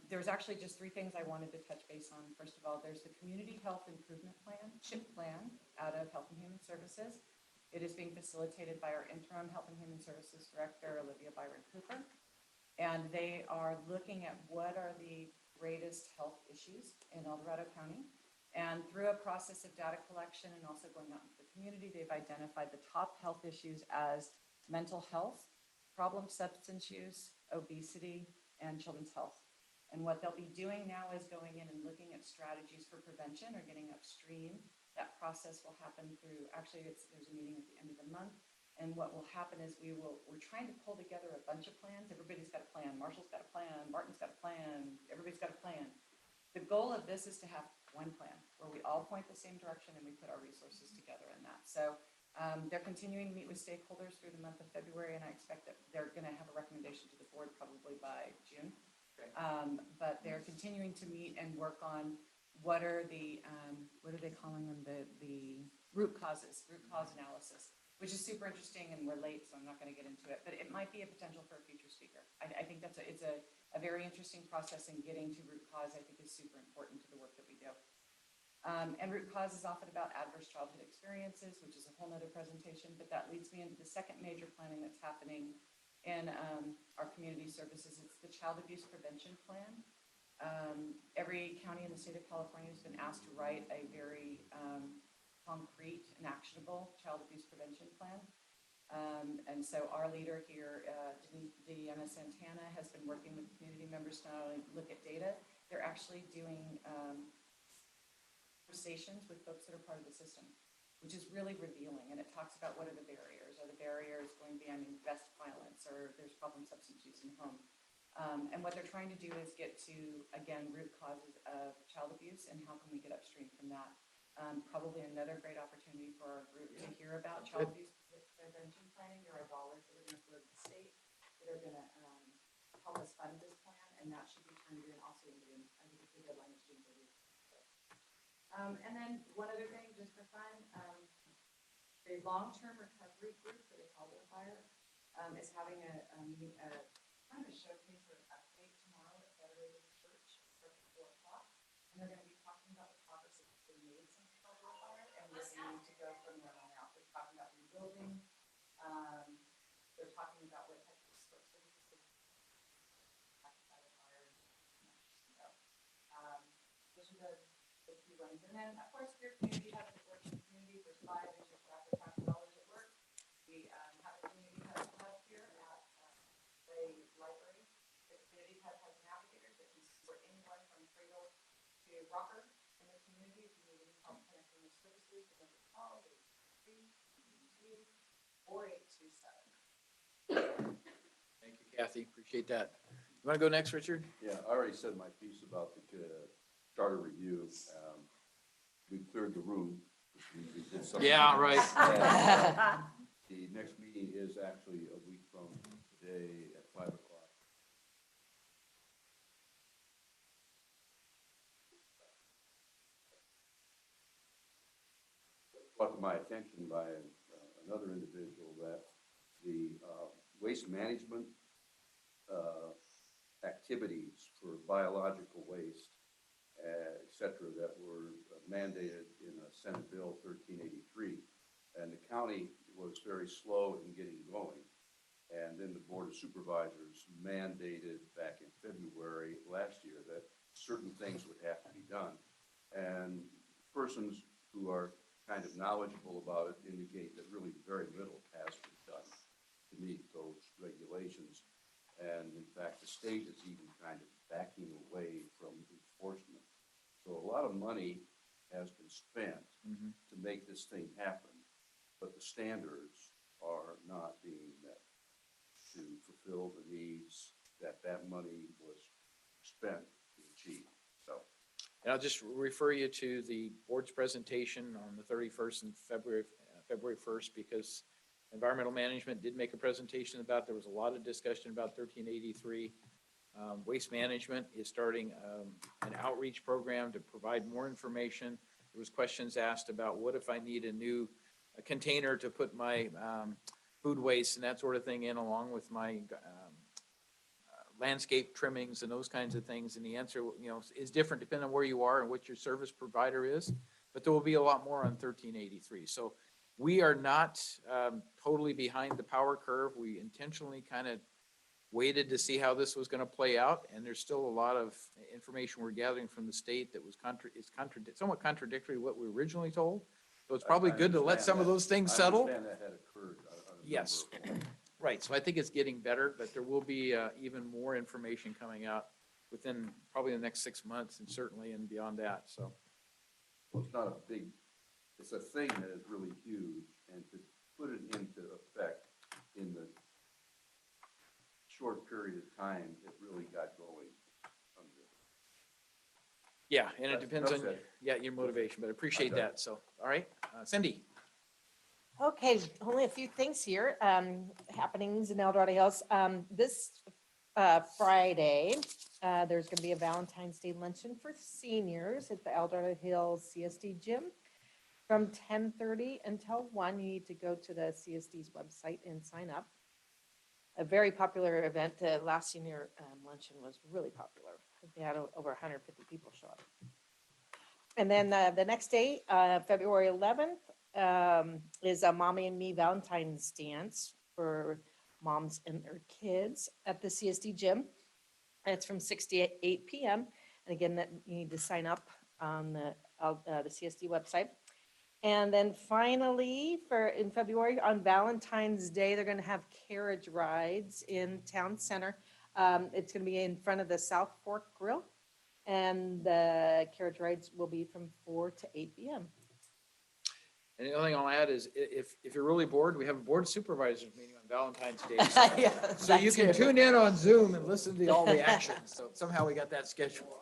There's actually just three things I wanted to touch base on. First of all, there's the Community Health Improvement Plan, CHIP plan, out of Health and Human Services. It is being facilitated by our interim Health and Human Services Director, Olivia Byron Cooper. And they are looking at what are the greatest health issues in El Dorado County. And through a process of data collection and also going out into the community, they've identified the top health issues as mental health, problem substance use, obesity, and children's health. And what they'll be doing now is going in and looking at strategies for prevention or getting upstream. That process will happen through, actually there's a meeting at the end of the month. And what will happen is we're trying to pull together a bunch of plans. Everybody's got a plan. Marshall's got a plan. Martin's got a plan. Everybody's got a plan. The goal of this is to have one plan where we all point the same direction and we put our resources together in that. So they're continuing to meet with stakeholders through the month of February, and I expect that they're going to have a recommendation to the board probably by June. But they're continuing to meet and work on what are they calling them? The root cause analysis, which is super interesting and we're late, so I'm not going to get into it, but it might be a potential for a future speaker. I think it's a very interesting process, and getting to root cause, I think, is super important to the work that we do. And root cause is often about adverse childhood experiences, which is a whole nother presentation, but that leads me into the second major planning that's happening in our community services. It's the Child Abuse Prevention Plan. Every county in the state of California has been asked to write a very concrete and actionable child abuse prevention plan. And so our leader here, Deanna Santana, has been working with community members to not only look at data, they're actually doing conversations with folks that are part of the system, which is really revealing. And it talks about what are the barriers. Are the barriers going to be, domestic violence, or there's problem substance use in the home? And what they're trying to do is get to, again, root causes of child abuse and how can we get upstream from that. Probably another great opportunity for our group to hear about child abuse prevention planning. There are dollars that are going to go to the state that are going to help us fund this plan, and that should be turned in also in June. I think the deadline is June 30th. And then one other thing, just for fun, the long-term recovery group that they call the fire is having a kind of a showcase or an update tomorrow at Federated Church at 4:00. And they're going to be talking about the progress that's been made since the Federal fire and where they need to go from there on out. They're talking about rebuilding. They're talking about what type of support services they have by the fire. So, those are the key ones. And then, of course, your community has a working community. There's 5 is your rapid $5 at work. We have a community hub here at the library. The community hub has navigators that can support anyone from cradle to rocker in the community. If you need any help connecting with services, you can call 832-4827. Thank you, Kathy. Appreciate that. You want to go next, Richard? Yeah, I already said my piece about the charter review. We cleared the room. We did something. Yeah, right. And, the next meeting is actually a week from today at 5 o'clock. Brought to my attention by another individual that the waste management activities for biological waste, et cetera, that were mandated in Senate Bill 1383. And the county was very slow in getting going. And then the Board of Supervisors mandated back in February last year that certain things would have to be done. And persons who are kind of knowledgeable about it indicate that really very little has been done to meet those regulations. And in fact, the state is even kind of backing away from enforcement. So a lot of money has been spent to make this thing happen, but the standards are not being met to fulfill the needs that that money was spent to achieve. So, And I'll just refer you to the board's presentation on the 31st and February 1st, because environmental management did make a presentation about, there was a lot of discussion about 1383. Waste management is starting an outreach program to provide more information. There was questions asked about what if I need a container to put my food waste and that sort of thing in, along with my landscape trimmings and those kinds of things. And the answer, is different depending on where you are and what your service provider is. But there will be a lot more on 1383. So we are not totally behind the power curve. We intentionally kind of waited to see how this was going to play out. And there's still a lot of information we're gathering from the state that was somewhat contradictory to what we were originally told. So it's probably good to let some of those things settle. I understand that had occurred on a Yes. number of- Right, so I think it's getting better, but there will be even more information coming out within probably the next 6 months and certainly and beyond that, so. Well, it's not a big, it's a thing that is really huge, and to put it into effect in the short period of time, it really got going. Yeah, and it depends on, That's it. your motivation, but I appreciate that, so, all right, Cindy. Okay, only a few things here, happenings in El Dorado Hills. This Friday, there's going to be a Valentine's Day luncheon for seniors at the El Dorado Hills CSD gym from 10:30 until 1. You need to go to the CSD's website and sign up. A very popular event. The last senior luncheon was really popular. They had over 150 people show up. And then the next day, February 11th, is a Mommy and Me Valentine's dance for moms and their kids at the CSD gym. And it's from 6 to 8 p.m. And again, that you need to sign up on the CSD website. And then finally, in February, on Valentine's Day, they're going to have carriage rides in Town Center. It's going to be in front of the South Fork Grill. And the carriage rides will be from 4 to 8 p.m. And the only thing I'll add is if you're really bored, we have a board of supervisors meeting on Valentine's Day. Yeah, So you can tune in on Zoom and listen to all the actions. So somehow we got that scheduled.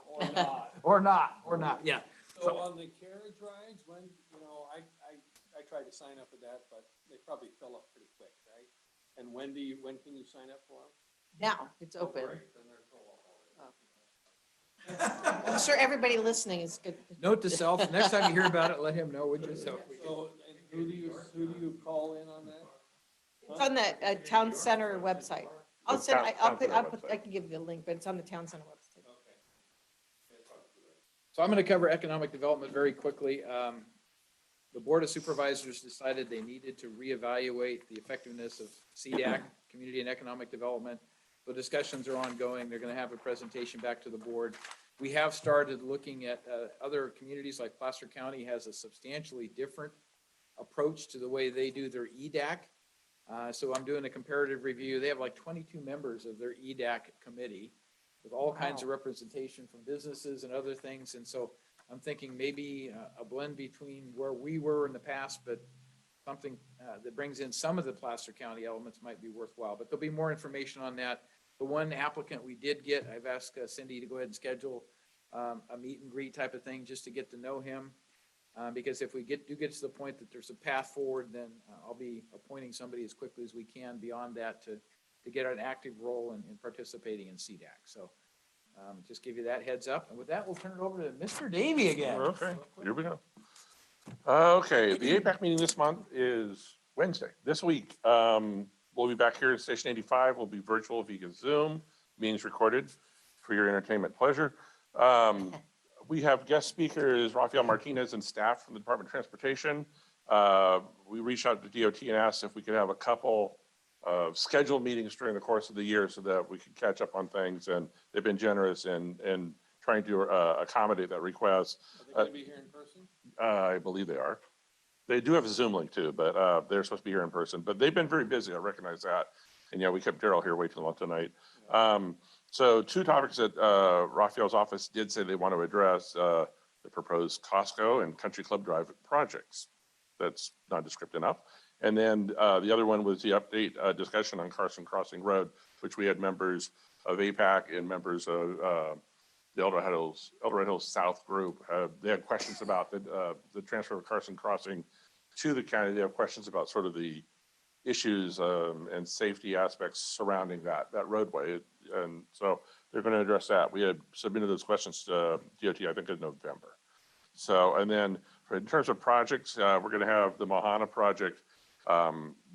Or not. Or not, yeah. So on the carriage rides, when, I tried to sign up for that, but they probably fill up pretty quick, right? And when can you sign up for them? Now, it's open. Great, then they're full up already. I'm sure everybody listening is good. Note to self, next time you hear about it, let him know, would you? So And who do you call in on that? It's on the Town Center website. I'll The send, town- I'll town put, center I'll put, website. I can give you a link, but it's on the town center website. So I'm going to cover economic development very quickly. The Board of Supervisors decided they needed to reevaluate the effectiveness of CDAC, Community and Economic Development. The discussions are ongoing. They're going to have a presentation back to the board. We have started looking at other communities, like Placer County has a substantially different approach to the way they do their EDAC. So I'm doing a comparative review. They have like 22 members of their EDAC committee with all kinds of representation from businesses and other things. And so I'm thinking maybe a blend between where we were in the past, but something that brings in some of the Placer County elements might be worthwhile. But there'll be more information on that. The one applicant we did get, I've asked Cindy to go ahead and schedule a meet and greet type of thing just to get to know him. Because if we do get to the point that there's a path forward, then I'll be appointing somebody as quickly as we can beyond that to get an active role in participating in CDAC. So just give you that heads up. And with that, we'll turn it over to Mr. Davy again. Okay, here we go. Okay, the APAC meeting this month is Wednesday, this week. We'll be back here at Station 85. We'll be virtual via Zoom, meetings recorded for your entertainment pleasure. We have guest speakers, Rafael Martinez and staff from the Department of Transportation. We reached out to DOT and asked if we could have a couple of scheduled meetings during the course of the year so that we could catch up on things, and they've been generous in trying to accommodate that request. Are they going to be here in person? I believe they are. They do have a Zoom link too, but they're supposed to be here in person. But they've been very busy, I recognize that. And yeah, we kept Daryl here way too long tonight. So two topics that Raphael's office did say they want to address, the proposed Costco and Country Club Drive projects. That's nondescript enough. And then the other one was the update discussion on Carson Crossing Road, which we had members of APAC and members of the El Dorado Hills South group. They had questions about the transfer of Carson Crossing to the county. They have questions about sort of the issues and safety aspects surrounding that roadway. And so they're going to address that. We had submitted those questions to DOT, I think, in November. So, and then in terms of projects, we're going to have the Mahana project.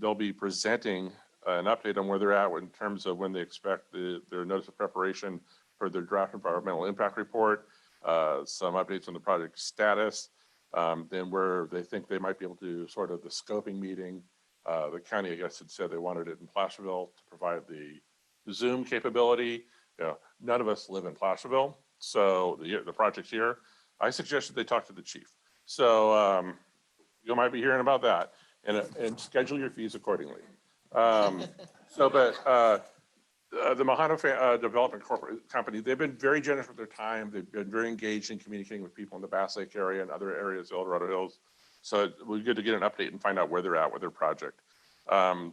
They'll be presenting an update on where they're at in terms of when they expect their notice of preparation for their draft environmental impact report, some updates on the project status, then where they think they might be able to sort of the scoping meeting. The county, I guess, had said they wanted it in Placerville to provide the Zoom capability. You know, none of us live in Placerville, so the project's here. I suggested they talk to the chief. So you might be hearing about that, and schedule your fees accordingly. The Mahana Development Corporate Company, they've been very generous with their time. They've been very engaged in communicating with people in the Bass Lake area and other areas of El Dorado Hills. So it would be good to get an update and find out where they're at with their project.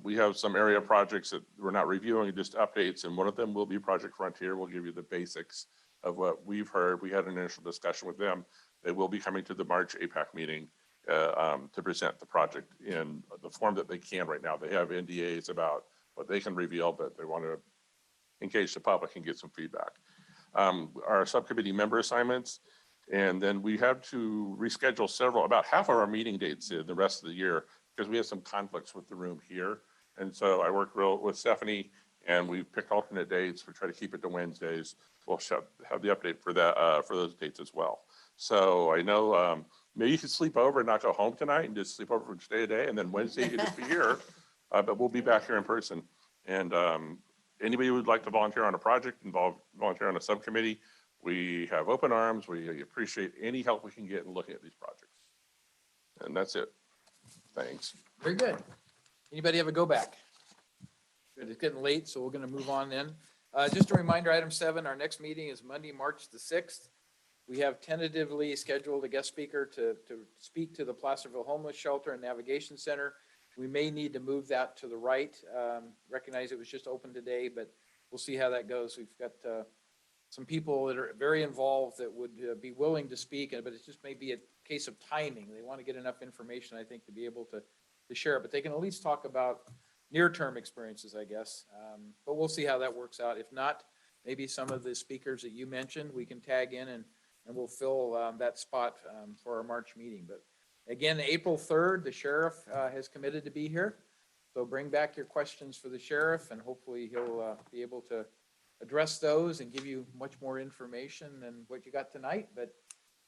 We have some area projects that we're not reviewing, just updates, and one of them will be Project Frontier. We'll give you the basics of what we've heard. We had an initial discussion with them. They will be coming to the March APAC meeting to present the project in the form that they can right now. They have NDAs about what they can reveal, but they want to engage the public and get some feedback. Our subcommittee member assignments, and then we have to reschedule about half of our meeting dates in the rest of the year because we have some conflicts with the room here. And so I worked with Stephanie, and we picked alternate dates. We try to keep it to Wednesdays. We'll have the update for that for those dates as well. So I know maybe you could sleep over and not go home tonight and just sleep over from today to day, and then Wednesday you can just be here. But we'll be back here in person. And anybody who would like to volunteer on a project, volunteer on a subcommittee, we have open arms. We appreciate any help we can get in looking at these projects. And that's it. Thanks. Very good. Anybody have a go back? Good, it's getting late, so we're going to move on then. Just a reminder, item 7, our next meeting is Monday, March the 6th. We have tentatively scheduled a guest speaker to speak to the Placerville Homeless Shelter and Navigation Center. We may need to move that to the right. Recognize it was just open today, but we'll see how that goes. We've got some people that are very involved that would be willing to speak, but it just may be a case of timing. They want to get enough information, I think, to be able to share it, but they can at least talk about near-term experiences, I guess. But we'll see how that works out. If not, maybe some of the speakers that you mentioned, we can tag in and we'll fill that spot for our March meeting. But again, April 3rd, the sheriff has committed to be here. So bring back your questions for the sheriff, and hopefully he'll be able to address those and give you much more information than what you got tonight. But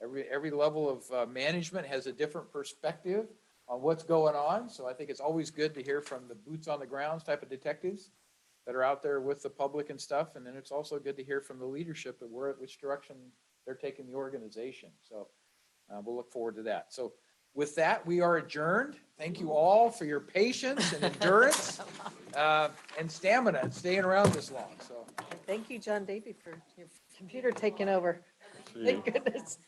every level of management has a different perspective on what's going on. So I think it's always good to hear from the boots on the grounds type of detectives that are out there with the public and stuff. And then it's also good to hear from the leadership of which direction they're taking the organization. So we'll look forward to that. So with that, we are adjourned. Thank you all for your patience and endurance and stamina and staying around this long. So Thank you, John Davy, for your computer taking over. See. Thank goodness.